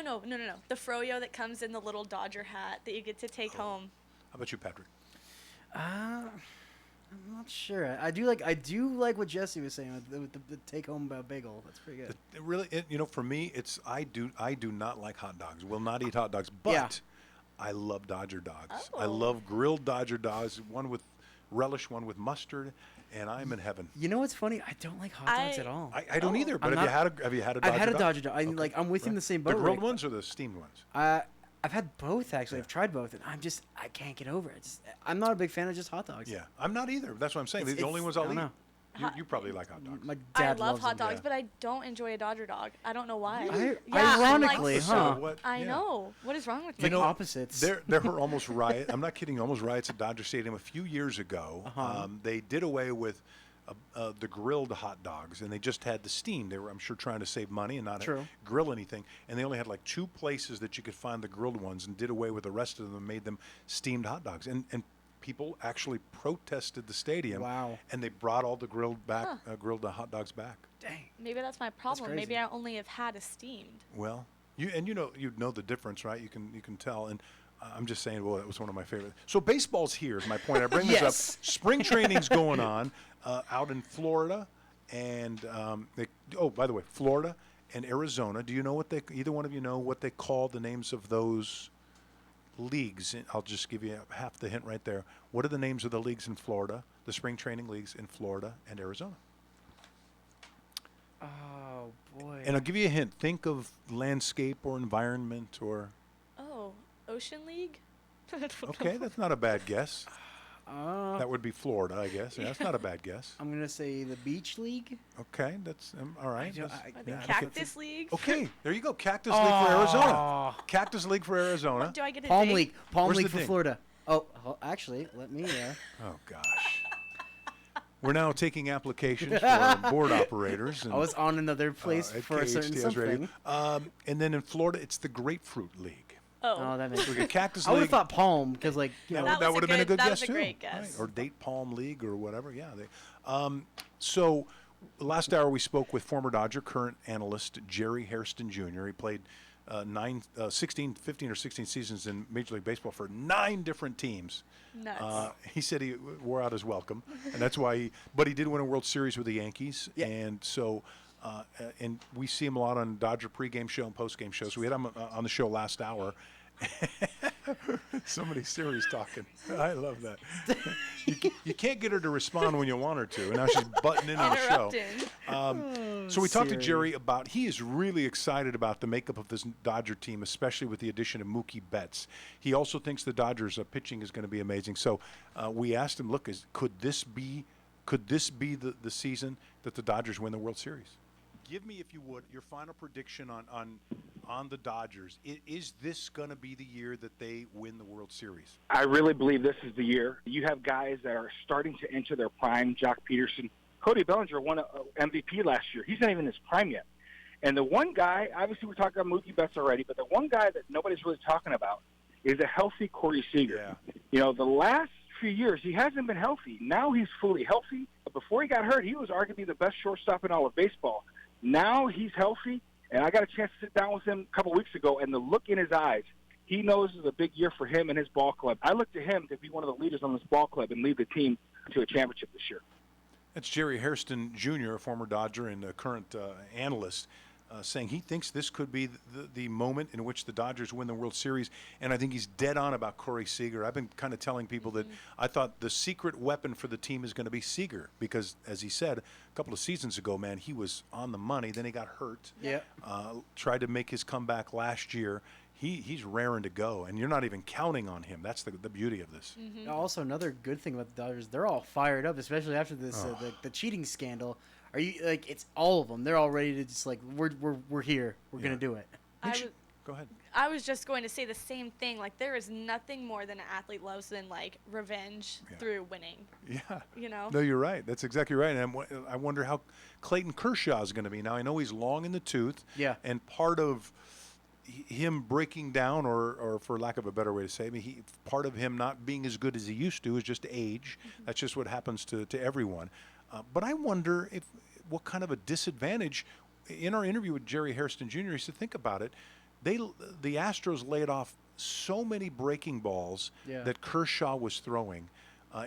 Speaker 3: The froyo that comes in the little Dodger hat that you get to take home.
Speaker 2: How about you, Patrick?
Speaker 12: I'm not sure. I do like what Jesse was saying with the take home bagel. That's pretty good.
Speaker 2: For me, it's I do not like hot dogs. Will not eat hot dogs, but I love Dodger dogs. I love grilled Dodger dogs. One with relish, one with mustard, and I'm in heaven.
Speaker 12: You know what's funny? I don't like hot dogs at all.
Speaker 2: I don't either. But have you had a Dodger dog?
Speaker 12: I've had a Dodger dog. I'm with you in the same boat.
Speaker 2: The grilled ones or the steamed ones?
Speaker 12: I've had both actually. I've tried both, and I can't get over it. I'm not a big fan of just hot dogs.
Speaker 2: Yeah, I'm not either. That's what I'm saying. The only ones I'll eat. You probably like hot dogs.
Speaker 12: My dad
Speaker 3: I love hot
Speaker 12: them.
Speaker 3: dogs, but I don't enjoy a Dodger dog. I don't know why.
Speaker 12: Ironically,
Speaker 3: I know. What is wrong with
Speaker 12: you? Like opposites.
Speaker 2: There were almost riots. I'm not kidding. Almost riots at Dodger Stadium a few years ago. They did away with the grilled hot dogs, and they just had the steamed. They were, I'm sure, trying to save money and not grill anything. And they only had like 2 places that you could find the grilled ones, and did away with the rest of them and made them steamed hot dogs. And people actually protested the stadium.
Speaker 12: Wow.
Speaker 2: And they brought all the grilled hot dogs back.
Speaker 12: Dang.
Speaker 3: Maybe that's my problem.
Speaker 12: crazy.
Speaker 3: Maybe I only have had a steamed.
Speaker 2: Well, you know the difference, right? You can tell. And I'm just saying, well, that was one of my favorite. So baseball's here is my point. I bring this up. Spring training's going on out in Florida, and by the way, Florida and Arizona. Do you know what either one of you know what they call the names of those leagues? I'll just give you half the hint right there. What are the names of the leagues in Florida? The spring training leagues in Florida and Arizona.
Speaker 12: Oh boy.
Speaker 2: And I'll give you a hint. Think of landscape or environment or.
Speaker 3: Oh, Ocean League?
Speaker 2: Okay, that's not a bad guess. That would be Florida, I guess. Yeah, that's not a bad guess.
Speaker 12: I'm going to say the Beach League.
Speaker 2: Okay, that's all right.
Speaker 3: The Cactus League?
Speaker 2: Okay, there you go. Cactus League for Arizona. Cactus League for Arizona.
Speaker 3: What, do I get a
Speaker 12: Palm
Speaker 3: ding?
Speaker 12: League. Palm
Speaker 2: Where's
Speaker 12: League
Speaker 2: the
Speaker 12: for
Speaker 2: ding?
Speaker 12: Florida. Oh, actually, let me.
Speaker 2: Oh, gosh. We're now taking applications for board operators. And,
Speaker 12: I was on another place
Speaker 2: at
Speaker 12: for a certain
Speaker 2: KHTS
Speaker 12: something.
Speaker 2: Radio. And then in Florida, it's the Grapefruit League.
Speaker 3: Oh,
Speaker 12: that makes
Speaker 2: We got Cactus
Speaker 12: I would
Speaker 2: League.
Speaker 12: have thought Palm because, like, you know,
Speaker 2: That would have been a good
Speaker 3: that
Speaker 2: guess
Speaker 3: was a
Speaker 2: too.
Speaker 3: great guess.
Speaker 2: Right. Or Date Palm League or whatever. Yeah. So last hour we spoke with former Dodger, current analyst Jerry Hairston Jr. He played 15 or 16 seasons in Major League Baseball for 9 different teams.
Speaker 3: Nuts.
Speaker 2: He said he wore out his welcome, and that's why but he did win a World Series with the Yankees.
Speaker 12: Yeah.
Speaker 2: And so and we see him a lot on Dodger pregame show and postgame shows. So we had him on the show last hour. Somebody serious talking. I love that. You can't get her to respond when you want her to, and now she's butting into the show. So we talked to Jerry about he is really excited about the makeup of this Dodger team, especially with the addition of Mookie Betts. He also thinks the Dodgers' pitching is going to be amazing. So we asked him, look, could this be the season that the Dodgers win the World Series? Give me, if you would, your final prediction on the Dodgers. Is this going to be the year that they win the World Series?
Speaker 16: I really believe this is the year. You have guys that are starting to enter their prime. Jock Peterson. Cody Bellinger won an MVP last year. He's not even in his prime yet. And the one guy, obviously we're talking about Mookie Betts already, but the one guy that nobody's really talking about is a healthy Corey Seager.
Speaker 2: Yeah.
Speaker 16: You know, the last few years, he hasn't been healthy. Now he's fully healthy. But before he got hurt, he was arguably the best shortstop in all of baseball. Now he's healthy, and I got a chance to sit down with him a couple weeks ago, and the look in his eyes, he knows it's a big year for him and his ball club. I look to him to be one of the leaders on this ball club and lead the team to a championship this year.
Speaker 2: That's Jerry Hairston Jr., a former Dodger and a current analyst, saying he thinks this could be the moment in which the Dodgers win the World Series. And I think he's dead on about Corey Seager. I've been kind of telling people that I thought the secret weapon for the team is going to be Seager because, as he said a couple of seasons ago, man, he was on the money. Then he got hurt.
Speaker 12: Yeah.
Speaker 2: Tried to make his comeback last year. He's raring to go, and you're not even counting on him. That's the beauty of this.
Speaker 3: Mm-hmm.
Speaker 12: Also, another good thing about the Dodgers, they're all fired up, especially after this the cheating scandal. Are you like it's all of them? They're all ready to just like we're here. We're gonna do it.
Speaker 2: Go ahead.
Speaker 3: I was just going to say the same thing. Like, there is nothing more than an athlete loves than, like, revenge through winning.
Speaker 2: Yeah.
Speaker 3: You know?
Speaker 2: No, you're right. That's exactly right. And I wonder how Clayton Kershaw is going to be. Now, I know he's long in the tooth.
Speaker 12: Yeah.
Speaker 2: And part of him breaking down, or for lack of a better way to say it, part of him not being as good as he used to is just age. Mm-hmm. That's just what happens to everyone. But I wonder what kind of a disadvantage. In our interview with Jerry Hairston Jr., he said, think about it. The Astros laid off so many breaking balls that Kershaw was throwing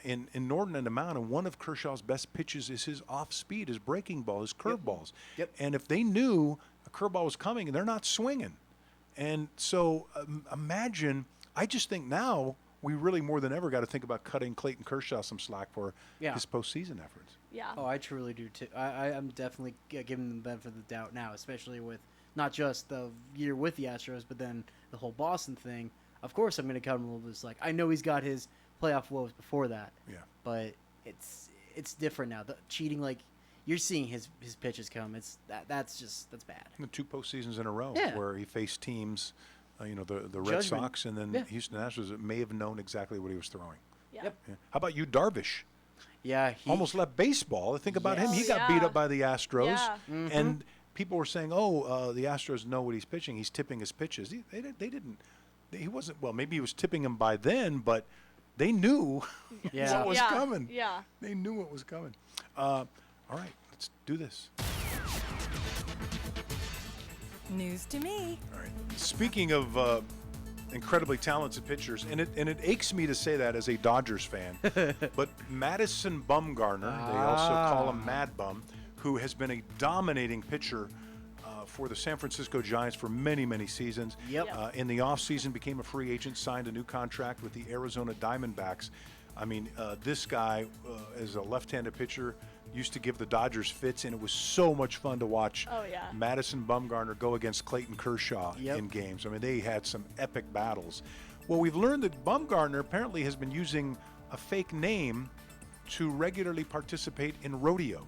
Speaker 2: in inordinate amount, and one of Kershaw's best pitches is his off speed, his breaking ball, his curveballs.
Speaker 12: Yep.
Speaker 2: And if they knew a curveball was coming, and they're not swinging, and so imagine. I just think now we really more than ever got to think about cutting Clayton Kershaw some slack for his postseason efforts.
Speaker 3: Yeah.
Speaker 12: Oh, I truly do too. I'm definitely giving them the benefit of the doubt now, especially with not just the year with the Astros, but then the whole Boston thing. Of course, I'm going to count him a little bit. Like, I know he's got his playoff woes before that.
Speaker 2: Yeah.
Speaker 12: But it's different now. The cheating, like you're seeing his pitches come. That's bad.
Speaker 2: The 2 postseasons in a row where he faced teams, the Red Sox and then Houston Astros that may have known exactly what he was throwing.
Speaker 3: Yep.
Speaker 2: Yeah. How about you, Darvish?
Speaker 12: Yeah,
Speaker 2: almost left baseball. Think about him. He
Speaker 3: Yes.
Speaker 2: got beat up by the Astros,
Speaker 3: Yeah.
Speaker 2: and people were saying, "Oh, the Astros know what he's pitching. He's tipping his pitches." They didn't. He wasn't. Well, maybe he was tipping them by then, but they knew what was coming.
Speaker 3: Yeah.
Speaker 2: They knew what was coming. All right, let's do this.
Speaker 11: News to me.
Speaker 2: All right. Speaking of incredibly talented pitchers, and it aches me to say that as a Dodgers fan, but Madison Bumgarner, they also call him Mad Bum, who has been a dominating pitcher for the San Francisco Giants for many, many seasons.
Speaker 12: Yep.
Speaker 2: In the offseason, became a free agent, signed a new contract with the Arizona Diamondbacks. I mean, this guy, as a left-handed pitcher, used to give the Dodgers fits, and it was so much fun to watch Madison Bumgarner go against Clayton Kershaw in games. I mean, they had some epic battles. Well, we've learned that Bumgarner apparently has been using a fake name to regularly participate in rodeos.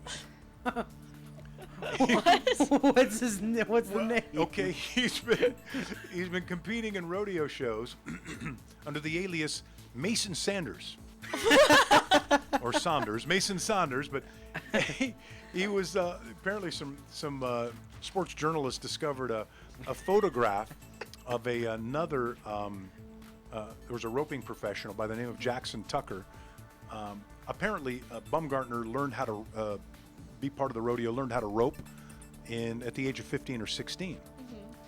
Speaker 12: What's the name?
Speaker 2: Okay, he's been competing in rodeo shows under the alias Mason Sanders. Or Saunders, Mason Saunders, but he was apparently some sports journalists discovered a photograph of another. There was a roping professional by the name of Jackson Tucker. Apparently, Bumgarner learned how to be part of the rodeo, learned how to rope at the age of 15 or 16,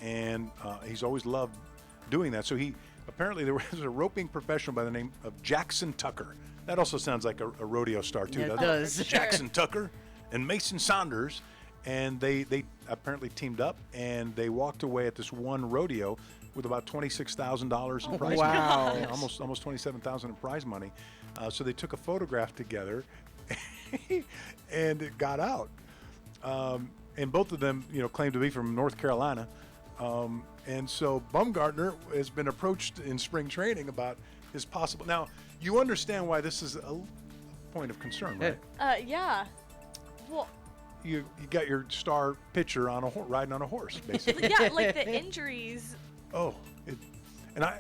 Speaker 2: and he's always loved doing that. So apparently there was a roping professional by the name of Jackson Tucker. That also sounds like a rodeo star too, doesn't it?
Speaker 12: Does.
Speaker 2: Jackson Tucker and Mason Saunders, and they apparently teamed up, and they walked away at this one rodeo with about $26,000 in prize money.
Speaker 12: Wow.
Speaker 2: Yeah, almost $27,000 in prize money. So they took a photograph together, and it got out. And both of them, claimed to be from North Carolina. And so Bumgarner has been approached in spring training about his possible. Now, you understand why this is a point of concern, right?
Speaker 3: Yeah. Well,
Speaker 2: You got your star pitcher on riding on a horse, basically.
Speaker 3: yeah, like the injuries.
Speaker 2: And I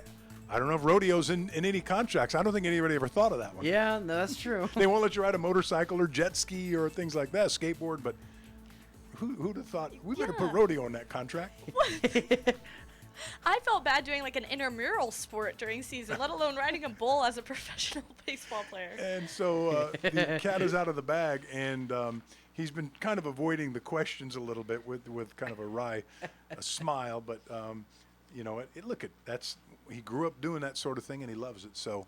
Speaker 2: don't know if rodeo's in any contracts. I don't think anybody ever thought of that one.
Speaker 12: Yeah, no, that's true.
Speaker 2: They won't let you ride a motorcycle or jet ski or things like that, skateboard, but who'd have thought we better put rodeo in that contract?
Speaker 3: I felt bad doing like an intramural sport during season, let alone riding a bull as a professional baseball player.
Speaker 2: And so the cat is out of the bag, and he's been kind of avoiding the questions a little bit with kind of a smile. But he grew up doing that sort of thing, and he loves it. So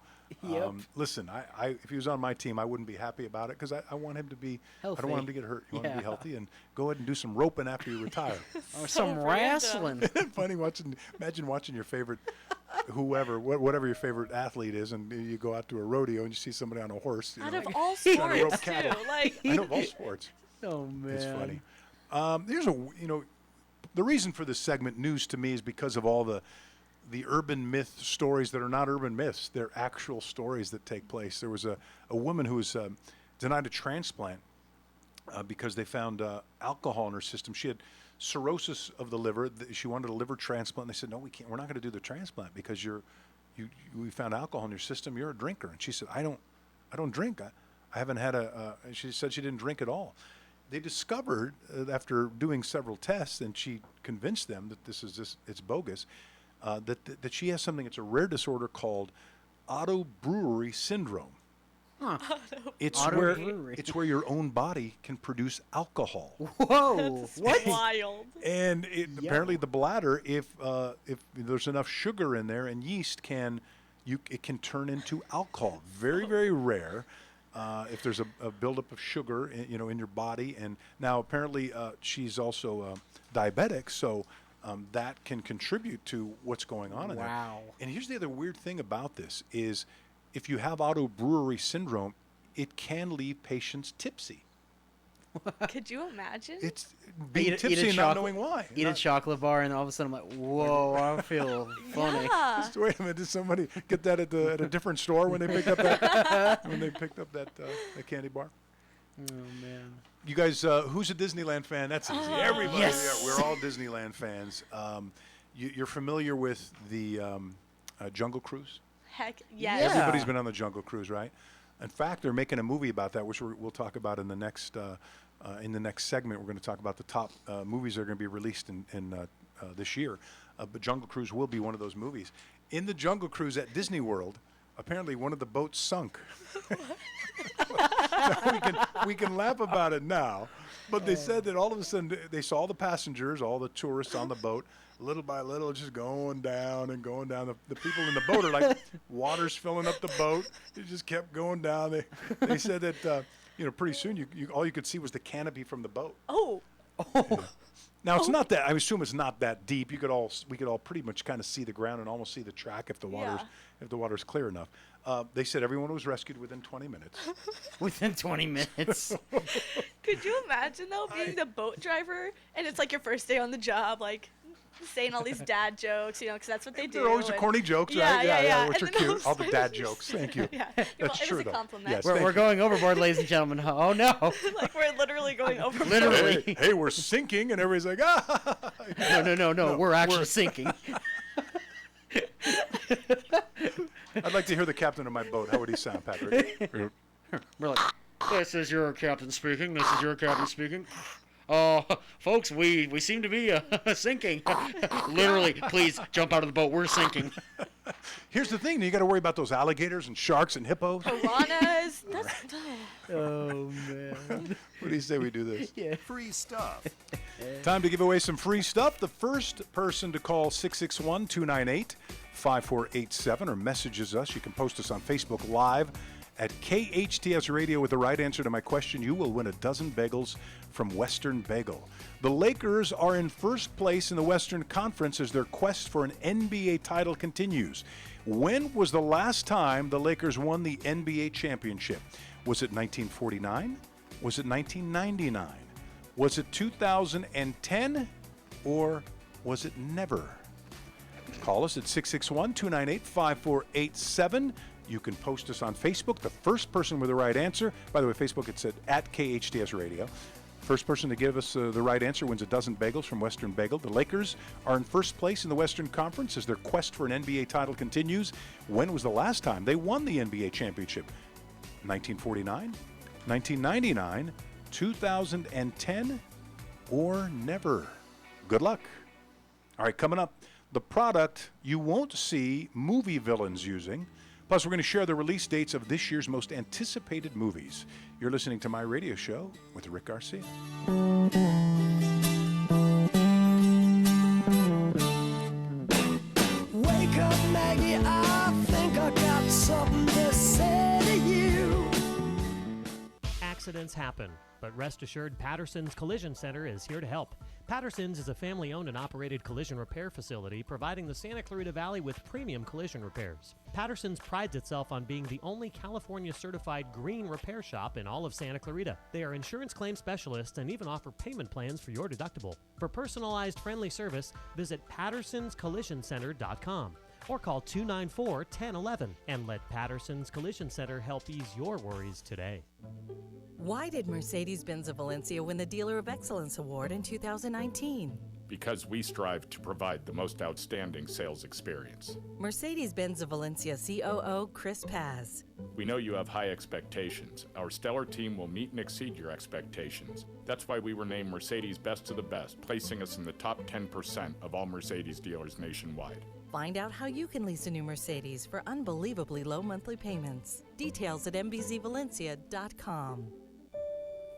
Speaker 2: listen, if he was on my team, I wouldn't be happy about it because I want him to be healthy. I don't want him to get hurt. You want him to be healthy and go ahead and do some roping after you retire.
Speaker 12: Or some wrestling.
Speaker 2: Funny imagine watching your favorite whatever your favorite athlete is, and you go out to a rodeo and you see somebody on a horse.
Speaker 3: Out of all sports,
Speaker 2: trying to rope
Speaker 3: too.
Speaker 2: cattle. I know, of all sports.
Speaker 12: Oh man,
Speaker 2: it's funny. The reason for this segment, news to me, is because of all the urban myth stories that are not urban myths. They're actual stories that take place. There was a woman who was denied a transplant because they found alcohol in her system. She had cirrhosis of the liver. She wanted a liver transplant. And they said, no, we can't. We're not going to do the transplant because we found alcohol in your system. You're a drinker. And she said, I don't drink. I haven't had she said she didn't drink at all. They discovered after doing several tests, and she convinced them that it's bogus, that she has something. It's a rare disorder called autobrewery syndrome.
Speaker 12: Huh.
Speaker 2: It's where your own body can produce alcohol.
Speaker 12: Whoa!
Speaker 3: What? Wild.
Speaker 2: And apparently the bladder, if there's enough sugar in there and yeast it can turn into alcohol. Very, very rare. If there's a buildup of sugar, in your body, and now apparently she's also diabetic, so that can contribute to what's going on in there.
Speaker 12: Wow!
Speaker 2: And here's the other weird thing about this is, if you have autobrewery syndrome, it can leave patients tipsy.
Speaker 3: Could you imagine?
Speaker 2: It's being tipsy and not knowing why.
Speaker 12: Eat a chocolate bar, and all of a sudden I'm like, whoa, I feel funny.
Speaker 3: Yeah.
Speaker 2: Just wait a minute, did somebody get that at a different store when they picked up that candy bar?
Speaker 12: Oh man!
Speaker 2: You guys, who's a Disneyland fan? That's easy. Everybody.
Speaker 12: Yes.
Speaker 2: Yeah, we're all Disneyland fans. You're familiar with the Jungle Cruise?
Speaker 3: Heck yes.
Speaker 2: Everybody's been on the Jungle Cruise, right? In fact, they're making a movie about that, which we'll talk about in the next segment. We're going to talk about the top movies that are going to be released in this year. But Jungle Cruise will be one of those movies. In the Jungle Cruise at Disney World, apparently one of the boats sunk. we can laugh about it now, but they said that all of a sudden they saw the passengers, all the tourists on the boat, little by little just going down and going down. The people in the boat are like, water's filling up the boat. It just kept going down. They said that pretty soon you all you could see was the canopy from the boat.
Speaker 3: Oh.
Speaker 2: Now it's not that. I assume it's not that deep. We could all pretty much kind of see the ground and almost see the track if the water's clear enough. They said everyone was rescued within 20 minutes.
Speaker 12: Within 20 minutes.
Speaker 3: Could you imagine though being the boat driver and it's like your first day on the job, like saying all these dad jokes, because that's what they do.
Speaker 2: They're always the corny jokes, right?
Speaker 3: Yeah.
Speaker 2: Which are cute. All the dad jokes. Thank you.
Speaker 3: Yeah.
Speaker 2: That's true,
Speaker 3: it was a compliment.
Speaker 2: Yes,
Speaker 12: we're going overboard, ladies and gentlemen. Oh no!
Speaker 3: Like we're literally going overboard.
Speaker 12: Literally.
Speaker 2: Hey, we're sinking, and everybody's like, ah.
Speaker 12: No. We're actually sinking.
Speaker 2: I'd like to hear the captain of my boat. How would he sound, Patrick?
Speaker 12: We're like, this is your captain speaking. This is your captain speaking. Folks, we seem to be sinking. Literally, please jump out of the boat. We're sinking.
Speaker 2: Here's the thing: you got to worry about those alligators and sharks and hippos.
Speaker 3: Piranhas.
Speaker 12: Oh man!
Speaker 2: What do you say we do this?
Speaker 12: Yeah.
Speaker 10: Free stuff.
Speaker 2: Time to give away some free stuff. The first person to call 661-298-5487 or messages us. You can post us on Facebook Live at KHTS Radio with the right answer to my question. You will win a dozen bagels from Western Bagel. The Lakers are in first place in the Western Conference as their quest for an NBA title continues. When was the last time the Lakers won the NBA championship? Was it 1949? Was it 1999? Was it 2010? Or was it never? Call us at 661-298-5487. You can post us on Facebook. The first person with the right answer, by the way, Facebook, it's at KHTS Radio. First person to give us the right answer wins a dozen bagels from Western Bagel. The Lakers are in first place in the Western Conference as their quest for an NBA title continues. When was the last time they won the NBA championship? 1949, 1999, 2010, or never? Good luck. All right, coming up, the product you won't see movie villains using. Plus, we're going to share the release dates of this year's most anticipated movies. You're listening to My Radio Show with Rick Garcia.
Speaker 18: Wake up, Maggie, I think I got something to say to you.
Speaker 19: Accidents happen, but rest assured Patterson's Collision Center is here to help. Patterson's is a family-owned and operated collision repair facility providing the Santa Clarita Valley with premium collision repairs. Patterson's prides itself on being the only California-certified green repair shop in all of Santa Clarita. They are insurance claim specialists and even offer payment plans for your deductible. For personalized, friendly service, visit pattersonscollisioncenter.com or call 294-1011 and let Patterson's Collision Center help ease your worries today.
Speaker 11: Why did Mercedes-Benz of Valencia win the Dealer of Excellence Award in 2019?
Speaker 20: Because we strive to provide the most outstanding sales experience.
Speaker 11: Mercedes-Benz of Valencia COO Chris Paz.
Speaker 20: We know you have high expectations. Our stellar team will meet and exceed your expectations. That's why we were named Mercedes Best of the Best, placing us in the top 10% of all Mercedes dealers nationwide.
Speaker 11: Find out how you can lease a new Mercedes for unbelievably low monthly payments. Details at mbzvalencia.com.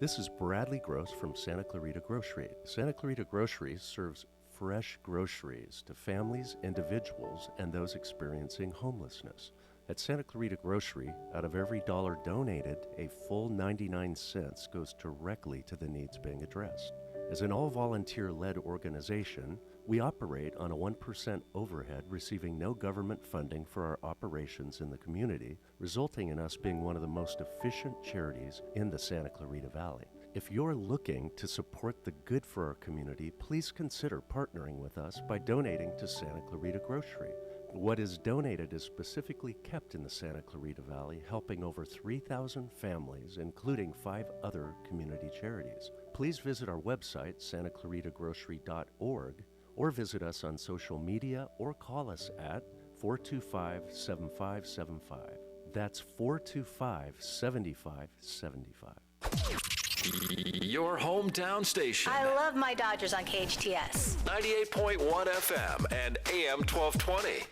Speaker 21: This is Bradley Gross from Santa Clarita Grocery. Santa Clarita Grocery serves fresh groceries to families, individuals, and those experiencing homelessness. At Santa Clarita Grocery, out of every dollar donated, a full 99 cents goes directly to the needs being addressed. As an all-volunteer-led organization, we operate on a 1% overhead, receiving no government funding for our operations in the community, resulting in us being one of the most efficient charities in the Santa Clarita Valley. If you're looking to support the good for our community, please consider partnering with us by donating to Santa Clarita Grocery. What is donated is specifically kept in the Santa Clarita Valley, helping over 3,000 families, including 5 other community charities. Please visit our website, santaclaritagrocery.org, or visit us on social media or call us at 425-7575. That's 425-7575.
Speaker 7: Your hometown station.
Speaker 1: I love my Dodgers on KHTS.
Speaker 7: 98.1 FM and AM 1220.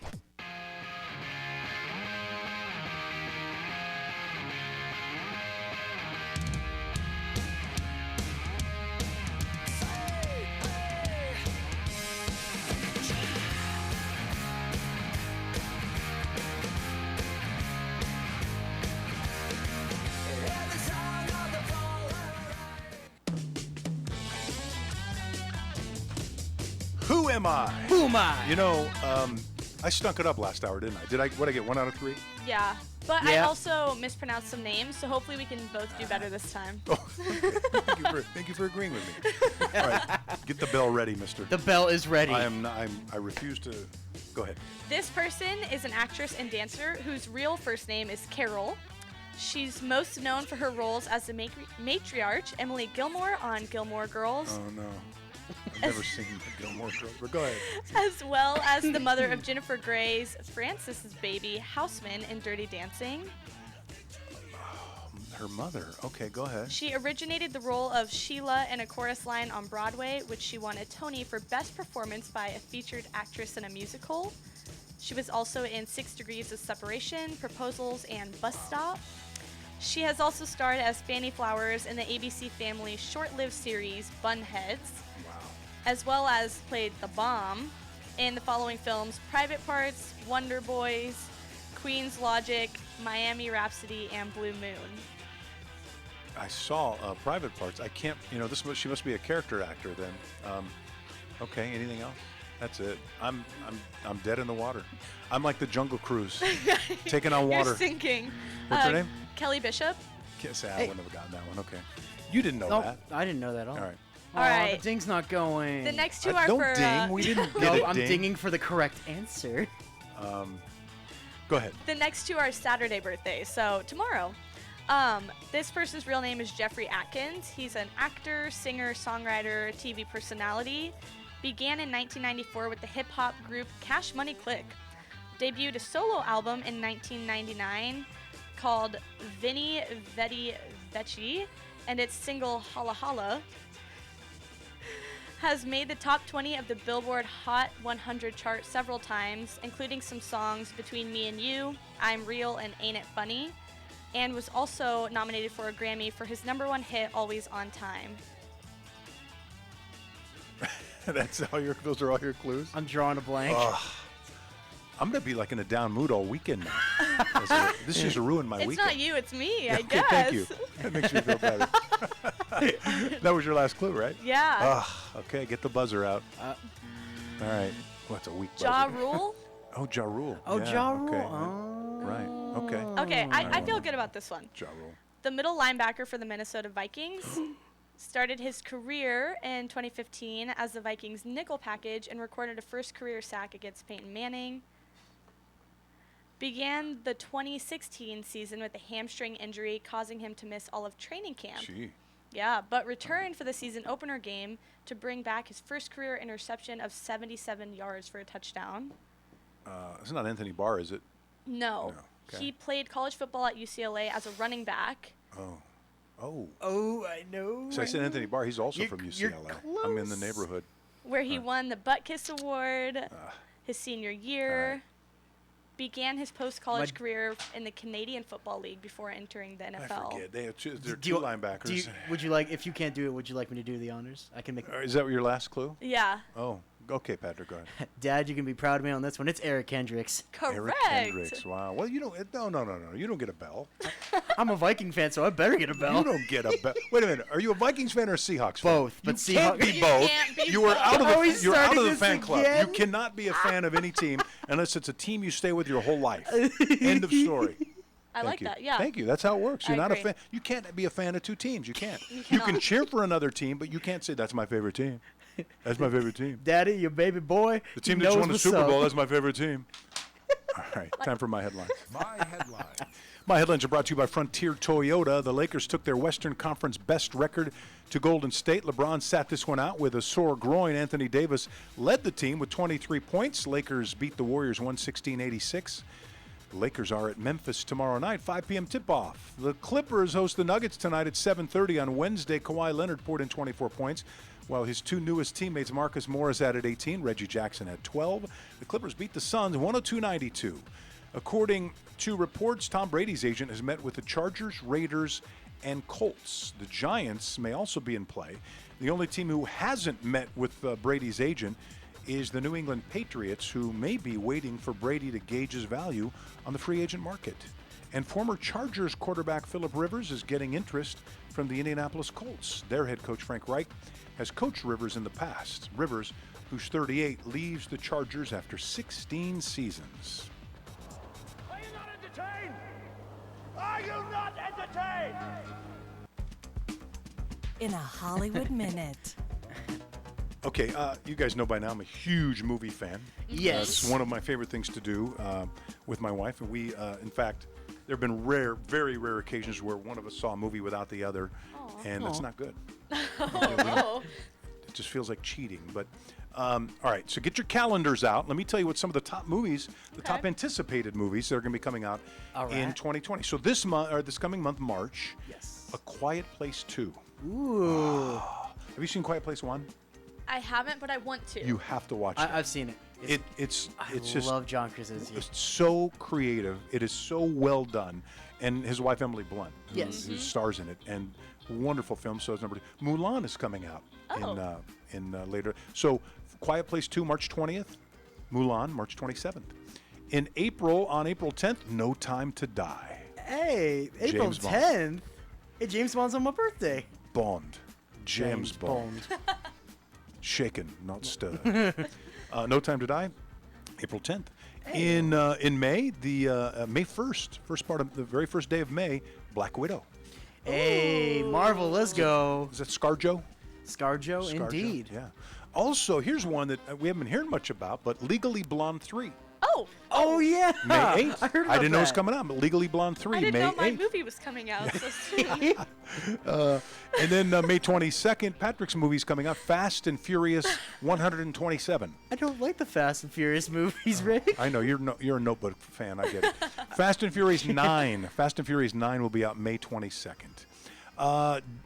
Speaker 2: Who am I?
Speaker 12: Who am I?
Speaker 2: You know, I stunk it up last hour, didn't I? What I get, 1 out of 3?
Speaker 3: Yeah. But I
Speaker 2: Yeah.
Speaker 3: also mispronounced some names, so hopefully we can both do better this time.
Speaker 2: Thank you for agreeing with me. All right, get the bell ready, mister.
Speaker 12: The bell is ready.
Speaker 2: I refuse to. Go ahead.
Speaker 3: This person is an actress and dancer whose real first name is Carol. She's most known for her roles as the matriarch Emily Gilmore on Gilmore Girls,
Speaker 2: Oh, no. I've never seen the Gilmore Girls, but go ahead.
Speaker 3: as well as the mother of Jennifer Grey's Francis's baby, Houseman, in Dirty Dancing.
Speaker 2: Her mother. Okay, go ahead.
Speaker 3: She originated the role of Sheila in a chorus line on Broadway, which she won a Tony for Best Performance by a Featured Actress in a Musical. She was also in 6 Degrees of Separation, Proposals, and Bus Stop. She has also starred as Fanny Flowers in the ABC Family short-lived series Bunheads, as well as played the Bomb in the following films: Private Parts, Wonder Boys, Queen's Logic, Miami Rhapsody, and Blue Moon.
Speaker 2: I saw Private Parts. I can't. She must be a character actor then. Okay. Anything else? That's it. I'm dead in the water. I'm like the Jungle Cruise, taking on water.
Speaker 3: You're sinking.
Speaker 2: What's her name?
Speaker 3: Kelly Bishop.
Speaker 2: Can't say I wouldn't have gotten that one. Okay. You didn't know
Speaker 12: Nope,
Speaker 2: that.
Speaker 12: I didn't know that at all.
Speaker 2: All right.
Speaker 12: Aw,
Speaker 3: right.
Speaker 12: the ding's not going.
Speaker 3: The next two are
Speaker 2: don't
Speaker 3: for.
Speaker 2: ding. We didn't get
Speaker 12: No,
Speaker 2: it.
Speaker 12: I'm
Speaker 2: ding.
Speaker 12: dinging for the correct answer.
Speaker 2: Go ahead.
Speaker 3: The next two are Saturday birthdays, so tomorrow. This person's real name is Jeffrey Atkins. He's an actor, singer, songwriter, TV personality. Began in 1994 with the hip-hop group Cash Money Click. Debuted a solo album in 1999 called Vinny Vetti Vecchi, and its single Holla Holla has made the top 20 of the Billboard Hot 100 chart several times, including some songs Between Me and You, I'm Real, and Ain't It Funny, and was also nominated for a Grammy for his #1 hit, Always on Time.
Speaker 2: Those are all your clues?
Speaker 12: I'm drawing a blank.
Speaker 2: I'm going to be like in a down mood all weekend now. This just ruined my
Speaker 3: It's
Speaker 2: weekend.
Speaker 3: not you, it's me, I
Speaker 2: Okay,
Speaker 3: guess.
Speaker 2: thank you. That makes me feel better. That was your last clue, right?
Speaker 3: Yeah.
Speaker 2: Okay, get the buzzer out. All right. What's a weak buzzer?
Speaker 3: Ja Rule?
Speaker 2: Oh, Ja Rule.
Speaker 12: Oh,
Speaker 2: Yeah,
Speaker 12: Ja Rule.
Speaker 2: okay.
Speaker 12: Oh.
Speaker 2: Right. Okay.
Speaker 3: Okay, I feel good about this one.
Speaker 2: Ja Rule.
Speaker 3: The middle linebacker for the Minnesota Vikings started his career in 2015 as the Vikings nickel package and recorded a first career sack against Peyton Manning. Began the 2016 season with a hamstring injury, causing him to miss all of training camp.
Speaker 2: Gee.
Speaker 3: Yeah, but returned for the season opener game to bring back his first career interception of 77 yards for a touchdown.
Speaker 2: It's not Anthony Barr, is it?
Speaker 3: No.
Speaker 2: Okay.
Speaker 3: He played college football at UCLA as a running back.
Speaker 2: Oh.
Speaker 12: Oh, I know.
Speaker 2: So I said Anthony Barr. He's also from
Speaker 12: you're
Speaker 2: UCLA. I'm in the neighborhood.
Speaker 3: Where he won the Butt Kiss Award his senior year. Began his post-college career in the Canadian Football League before entering the NFL.
Speaker 2: I forget. They're
Speaker 12: Do
Speaker 2: two
Speaker 12: you-
Speaker 2: linebackers.
Speaker 12: would you like, if you can't do it, would you like me to do the honors? I can make.
Speaker 2: Is that your last clue?
Speaker 3: Yeah.
Speaker 2: Oh, okay, Patrick, go ahead.
Speaker 12: Dad, you can be proud of me on this one. It's Eric Hendricks.
Speaker 3: Correct.
Speaker 2: Eric Hendricks. Wow. Well, you don't. No. You don't get a bell.
Speaker 12: I'm a Viking fan, so I better get a bell.
Speaker 2: You don't get a bell. Wait a minute. Are you a Vikings fan or a Seahawks fan?
Speaker 12: Both, but
Speaker 2: you can't be both. You are out of
Speaker 12: Are we
Speaker 2: the. You're out of the
Speaker 12: starting
Speaker 2: fan
Speaker 12: this
Speaker 2: club.
Speaker 12: again?
Speaker 2: You cannot be a fan of any team unless it's a team you stay with your whole life. End of story.
Speaker 3: I like
Speaker 2: you.
Speaker 3: that, yeah.
Speaker 2: Thank you. That's how it works. You're
Speaker 3: I
Speaker 2: not a
Speaker 3: agree.
Speaker 2: fan. You can't be a fan of two teams. You can't.
Speaker 3: You
Speaker 2: You can
Speaker 3: cannot.
Speaker 2: cheer for another team, but you can't say that's my favorite team. That's my favorite team.
Speaker 12: Daddy, your baby boy.
Speaker 2: The team
Speaker 12: he
Speaker 2: that
Speaker 12: knows
Speaker 2: won the
Speaker 12: what's
Speaker 2: Super
Speaker 12: up.
Speaker 2: Bowl, that's my favorite team. All right, time for my headlines.
Speaker 10: My headlines.
Speaker 2: My headlines are brought to you by Frontier Toyota. The Lakers took their Western Conference best record to Golden State. LeBron sat this one out with a sore groin. Anthony Davis led the team with 23 points. Lakers beat the Warriors 116-86. The Lakers are at Memphis tomorrow night, 5 p.m. tip-off. The Clippers host the Nuggets tonight at 7:30 on Wednesday. Kawhi Leonard poured in 24 points, while his two newest teammates, Marcus Morris added 18, Reggie Jackson had 12. The Clippers beat the Suns 102-92. According to reports, Tom Brady's agent has met with the Chargers, Raiders, and Colts. The Giants may also be in play. The only team who hasn't met with Brady's agent is the New England Patriots, who may be waiting for Brady to gauge his value on the free agent market. And former Chargers quarterback Phillip Rivers is getting interest from the Indianapolis Colts. Their head coach Frank Reich has coached Rivers in the past. Rivers, who's 38, leaves the Chargers after 16 seasons.
Speaker 18: Are you not entertained? Are you not entertained?
Speaker 17: In a Hollywood Minute.
Speaker 2: Okay, you guys know by now I'm a huge movie fan.
Speaker 12: Yes.
Speaker 2: It's one of my favorite things to do with my wife. And we, in fact, there have been very rare occasions where one of us saw a movie without the other, and it's not good. It just feels like cheating. But all right, so get your calendars out. Let me tell you what some of the top movies, the top anticipated movies that are going to be coming out in 2020. So this month, or this coming month, March.
Speaker 12: Yes.
Speaker 2: A Quiet Place 2.
Speaker 12: Ooh.
Speaker 2: Have you seen Quiet Place 1?
Speaker 3: I haven't, but I want to.
Speaker 2: You have to watch it.
Speaker 12: I've seen it.
Speaker 2: It's
Speaker 12: I
Speaker 2: just
Speaker 12: love John Krasinski.
Speaker 2: It's so creative. It is so well done, and his wife Emily Blunt, who stars in it, and wonderful film. So it's number 2. Mulan is coming out in later. So Quiet Place 2, March 20th. Mulan, March 27th. In April, on April 10th, No Time to Die.
Speaker 12: Hey, April 10th. Hey, James Bond's on my birthday.
Speaker 2: Bond. James Bond. Shaken, not stirred. No Time to Die, April 10th. Hey. In May, the May 1st, the very first day of May, Black Widow.
Speaker 12: Hey, Marvel, let's go.
Speaker 2: Is that ScarJo?
Speaker 12: ScarJo, indeed.
Speaker 2: Yeah. Also, here's one that we haven't been hearing much about, but Legally Blonde 3.
Speaker 12: Oh yeah.
Speaker 2: May 8th.
Speaker 12: I heard about
Speaker 2: didn't know it was
Speaker 12: that.
Speaker 2: coming out, but Legally Blonde 3,
Speaker 3: I didn't
Speaker 2: May
Speaker 3: know my
Speaker 2: 8th.
Speaker 3: movie was coming out so soon.
Speaker 2: And then May 22nd, Patrick's movie's coming out, Fast and Furious 127.
Speaker 12: I don't like the Fast and Furious movies, Rick.
Speaker 2: I know you're a Notebook fan. I get it. Fast and Furious 9. Fast and Furious 9 will be out May 22nd.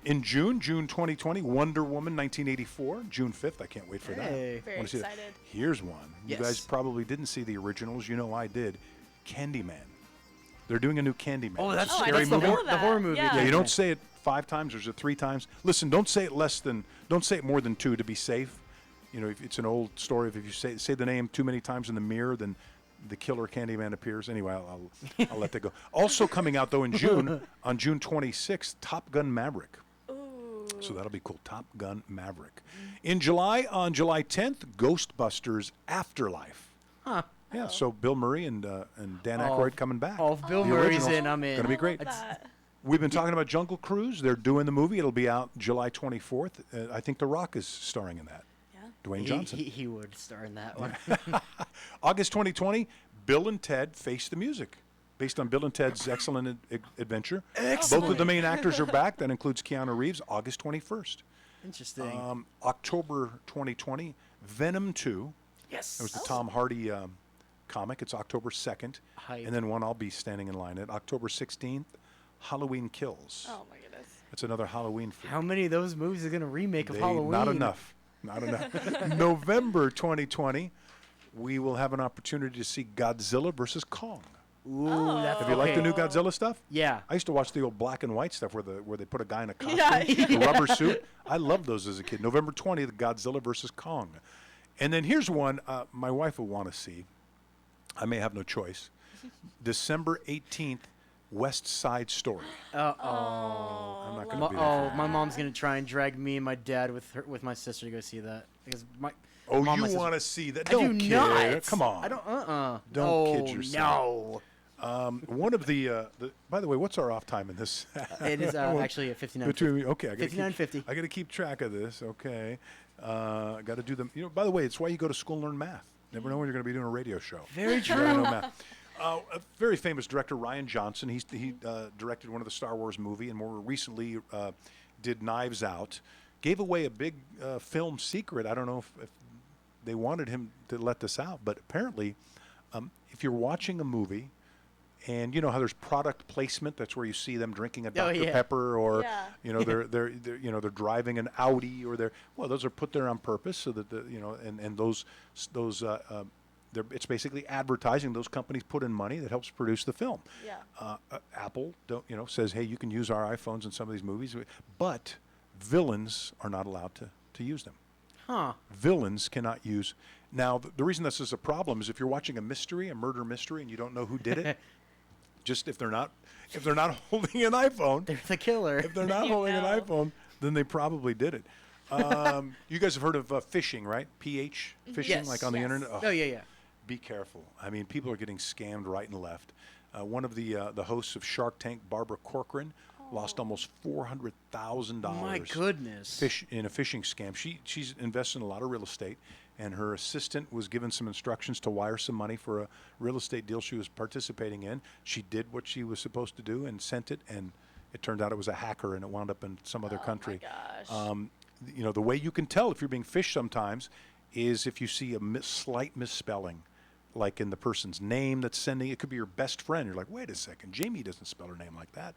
Speaker 2: In June 2020, Wonder Woman 1984, June 5th. I can't wait for that.
Speaker 12: Hey.
Speaker 3: Very
Speaker 2: Wanna see that?
Speaker 3: excited.
Speaker 2: Here's one.
Speaker 12: Yes.
Speaker 2: You guys probably didn't see the originals. You know I did. Candyman. They're doing a new Candyman.
Speaker 12: Oh, that's
Speaker 3: I
Speaker 12: scary
Speaker 3: didn't
Speaker 12: movie.
Speaker 3: know
Speaker 12: The horror movie.
Speaker 3: Yeah.
Speaker 2: Yeah, you don't say it 5 times or is it 3 times? Listen, don't say it more than 2 to be safe. You know, if it's an old story. If you say the name too many times in the mirror, then the killer Candyman appears. Anyway, I'll let that go. Also coming out though in June, on June 26th, Top Gun Maverick. So that'll be cool. Top Gun Maverick. In July, on July 10th, Ghostbusters Afterlife.
Speaker 12: Huh.
Speaker 2: Yeah, so Bill Murray and Dan Aykroyd coming back.
Speaker 12: Oh, if Bill
Speaker 2: The
Speaker 12: Murray's
Speaker 2: originals.
Speaker 12: in, I'm in.
Speaker 2: Gonna be great. We've been talking about Jungle Cruise. They're doing the movie. It'll be out July 24th. I think The Rock is starring in that. Yeah. Dwayne Johnson.
Speaker 12: He would star in that one.
Speaker 2: August 2020, Bill and Ted Face the Music. Based on Bill and Ted's excellent adventure.
Speaker 12: Excellent.
Speaker 2: Both of the main actors are back. That includes Keanu Reeves, August 21st.
Speaker 12: Interesting.
Speaker 2: October 2020, Venom 2.
Speaker 12: Yes.
Speaker 2: That was the Tom Hardy comic. It's October 2nd.
Speaker 12: Hype.
Speaker 2: And then one I'll be standing in line at. October 16th, Halloween Kills.
Speaker 3: Oh my goodness.
Speaker 2: That's another Halloween film.
Speaker 12: How many of those movies are going to remake of Halloween?
Speaker 2: Not enough. Not enough. November 2020, we will have an opportunity to see Godzilla versus Kong.
Speaker 12: Ooh, that's
Speaker 2: Have you liked the new Godzilla stuff?
Speaker 12: Yeah.
Speaker 2: I used to watch the old black and white stuff where they put a guy in a costume,
Speaker 3: Yeah.
Speaker 2: a rubber suit. I loved those as a kid. November 20th, Godzilla versus Kong. And then here's one my wife will want to see. I may have no choice. December 18th, West Side Story.
Speaker 12: Uh-oh.
Speaker 2: I'm not going to be there.
Speaker 12: My mom's going to try and drag me and my dad with my sister to go see that. Because my
Speaker 2: Oh,
Speaker 12: mom,
Speaker 2: you
Speaker 12: my sister-
Speaker 2: want to see that?
Speaker 12: I
Speaker 2: Don't
Speaker 12: do
Speaker 2: kid.
Speaker 12: not.
Speaker 2: Come on.
Speaker 12: I don't,
Speaker 2: Don't
Speaker 12: no,
Speaker 2: kid yourself.
Speaker 12: No.
Speaker 2: One of the by the way, what's our off time in this?
Speaker 12: It is actually at 59:50.
Speaker 2: Okay, I gotta
Speaker 12: 59:50.
Speaker 2: I got to keep track of this. Okay, I got to do them. You know, by the way, it's why you go to school and learn math. Never know when you're going to be doing a radio show.
Speaker 12: Very
Speaker 2: You gotta
Speaker 12: true.
Speaker 2: know math. A very famous director, Rian Johnson. He directed one of the Star Wars movie, and more recently did Knives Out. Gave away a big film secret. I don't know if they wanted him to let this out, but apparently, if you're watching a movie And you know how there's product placement. That's where you see them drinking a Dr.
Speaker 12: yeah.
Speaker 2: Pepper, or
Speaker 12: Yeah.
Speaker 2: you know they're they're driving an Audi, or those are put there on purpose so that and those it's basically advertising. Those companies put in money that helps produce the film.
Speaker 3: Yeah.
Speaker 2: Apple says, hey, you can use our iPhones in some of these movies, but villains are not allowed to use them.
Speaker 12: Huh.
Speaker 2: Villains cannot use. Now, the reason this is a problem is if you're watching a murder mystery, and you don't know who did it, just if they're not holding an iPhone,
Speaker 12: they're the killer.
Speaker 2: If they're not holding an iPhone, then they probably did it. You guys have heard of phishing, right? PH phishing,
Speaker 12: Yes.
Speaker 2: like on the internet.
Speaker 12: Oh yeah.
Speaker 2: Be careful. I mean, people are getting scammed right and left. One of the hosts of Shark Tank, Barbara Corcoran, lost almost $400,000.
Speaker 12: My goodness.
Speaker 2: In a phishing scam. She's invested in a lot of real estate, and her assistant was given some instructions to wire some money for a real estate deal she was participating in. She did what she was supposed to do and sent it, and it turned out it was a hacker, and it wound up in some other country.
Speaker 3: Oh my gosh.
Speaker 2: The way you can tell if you're being phished sometimes is if you see a slight misspelling, like in the person's name that's sending. It could be your best friend. You're like, wait a second, Jamie doesn't spell her name like that.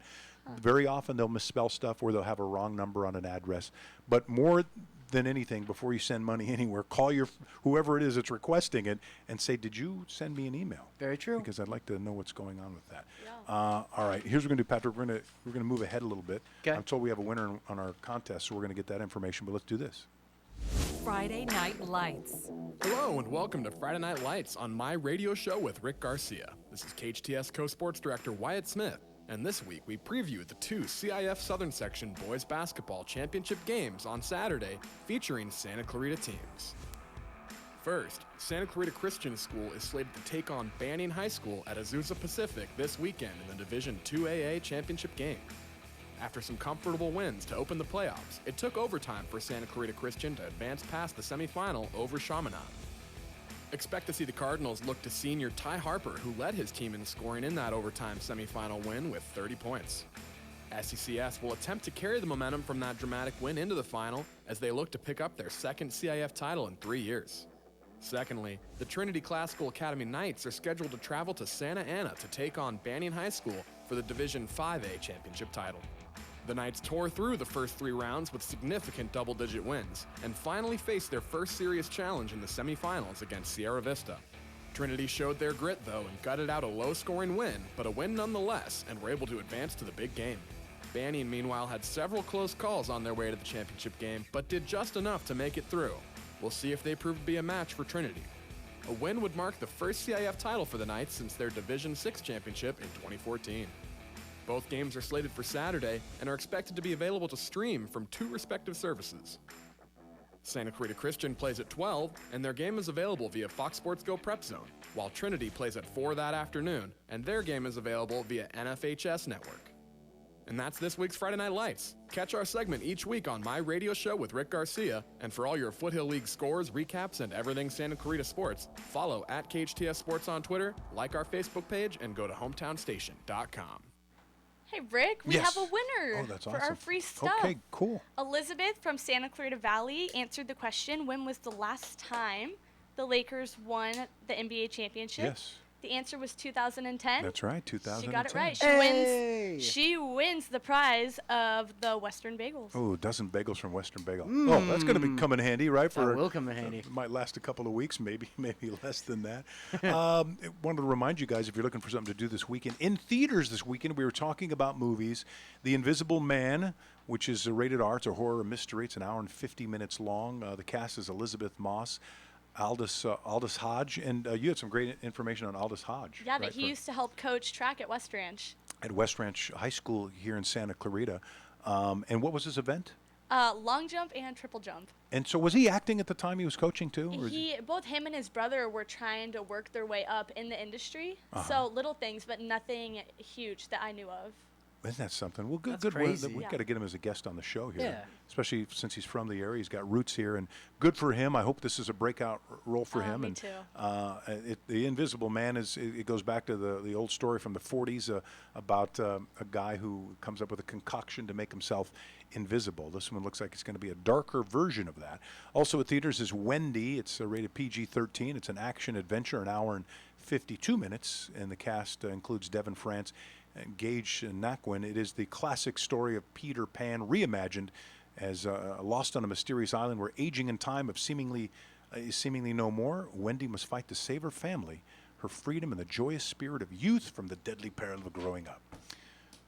Speaker 2: Very often they'll misspell stuff, or they'll have a wrong number on an address. But more than anything, before you send money anywhere, call whoever it is that's requesting it and say, did you send me an email?
Speaker 12: Very true.
Speaker 2: Because I'd like to know what's going on with that. Yeah. All right, here's what we're going to do, Patrick. We're going to move ahead a little bit.
Speaker 12: Okay.
Speaker 2: I'm told we have a winner on our contest, so we're going to get that information. But let's do this.
Speaker 11: Friday Night Lights.
Speaker 5: Hello and welcome to Friday Night Lights on my radio show with Rick Garcia. This is KHTS co-sports director Wyatt Smith, and this week we preview the 2 CIF Southern Section boys basketball championship games on Saturday featuring Santa Clarita teams. First, Santa Clarita Christian School is slated to take on Banning High School at Azusa Pacific this weekend in the Division IIAA championship game. After some comfortable wins to open the playoffs, it took overtime for Santa Clarita Christian to advance past the semifinal over Chaminade. Expect to see the Cardinals look to senior Ty Harper, who led his team in scoring in that overtime semifinal win with 30 points. SCCS will attempt to carry the momentum from that dramatic win into the final as they look to pick up their second CIF title in 3 years. Secondly, the Trinity Classical Academy Knights are scheduled to travel to Santa Ana to take on Banning High School for the Division 5A championship title. The Knights tore through the first 3 rounds with significant double-digit wins and finally faced their first serious challenge in the semifinals against Sierra Vista. Trinity showed their grit, though, and gutted out a low-scoring win, but a win nonetheless, and were able to advance to the big game. Banning, meanwhile, had several close calls on their way to the championship game, but did just enough to make it through. We'll see if they prove to be a match for Trinity. A win would mark the first CIF title for the Knights since their Division 6 championship in 2014. Both games are slated for Saturday and are expected to be available to stream from 2 respective services. Santa Clarita Christian plays at 12, and their game is available via Fox Sports Go Prep Zone, while Trinity plays at 4 that afternoon, and their game is available via NFHS Network. And that's this week's Friday Night Lights. Catch our segment each week on my radio show with Rick Garcia, and for all your Foothill League scores, recaps, and everything Santa Clarita sports, follow at KHTS Sports on Twitter, like our Facebook page, and go to hometownstation.com.
Speaker 3: Hey, Rick, we
Speaker 2: Yes.
Speaker 3: have a winner
Speaker 2: Oh, that's
Speaker 3: for our
Speaker 2: awesome.
Speaker 3: free stuff.
Speaker 2: Okay, cool.
Speaker 3: Elizabeth from Santa Clarita Valley answered the question, when was the last time the Lakers won the NBA championship?
Speaker 2: Yes.
Speaker 3: The answer was 2010.
Speaker 2: That's right, 2010.
Speaker 3: She got it right. She wins the prize of the Western Bagels.
Speaker 2: Oh, a dozen bagels from Western Bagel. Oh, that's going to come in handy, right?
Speaker 12: That will come in handy.
Speaker 2: Might last a couple of weeks, maybe less than that. Wanted to remind you guys, if you're looking for something to do this weekend, in theaters this weekend, we were talking about movies. The Invisible Man, which is a rated R, it's a horror mystery. It's an hour and 50 minutes long. The cast is Elizabeth Moss, Aldous Hodge, and you had some great information on Aldous Hodge.
Speaker 3: Yeah,
Speaker 2: right,
Speaker 3: that he used to help coach track at West Ranch.
Speaker 2: At West Ranch High School here in Santa Clarita. And what was his event?
Speaker 3: Long jump and triple jump.
Speaker 2: And so was he acting at the time he was coaching too? Or
Speaker 3: Both him and his brother were trying to work their way up in the industry. So little things, but nothing huge that I knew of.
Speaker 2: Isn't that something? Well, good.
Speaker 12: crazy.
Speaker 2: We've got to get him as a guest on the show here,
Speaker 12: Yeah.
Speaker 2: especially since he's from the area. He's got roots here, and good for him. I hope this is a breakout role for him.
Speaker 3: Me
Speaker 2: and
Speaker 3: too.
Speaker 2: The Invisible Man it goes back to the old story from the 40s about a guy who comes up with a concoction to make himself invisible. This one looks like it's going to be a darker version of that. Also at theaters is Wendy. It's rated PG-13. It's an action adventure, an hour and 52 minutes, and the cast includes Devin France and Gage Naquin. It is the classic story of Peter Pan reimagined as lost on a mysterious island where aging and time is seemingly no more. Wendy must fight to save her family, her freedom, and the joyous spirit of youth from the deadly peril of growing up.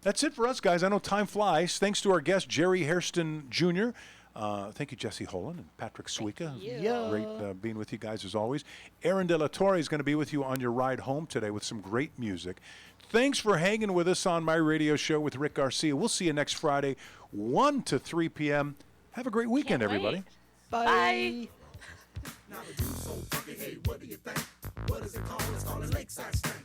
Speaker 2: That's it for us, guys. I know time flies. Thanks to our guest, Jerry Hairston Jr. Thank you, Jessy Holen and Patrick Suika. Great being with you guys as always. Aaron De La Torre is going to be with you on your ride home today with some great music. Thanks for hanging with us on My Radio Show with Rick Garcia. We'll see you next Friday, 1 to 3 p.m. Have a great weekend, everybody.
Speaker 3: Bye.
Speaker 18: Now the dude's so funky, hey, what do you think? What is it called? It's called a lakeside stank.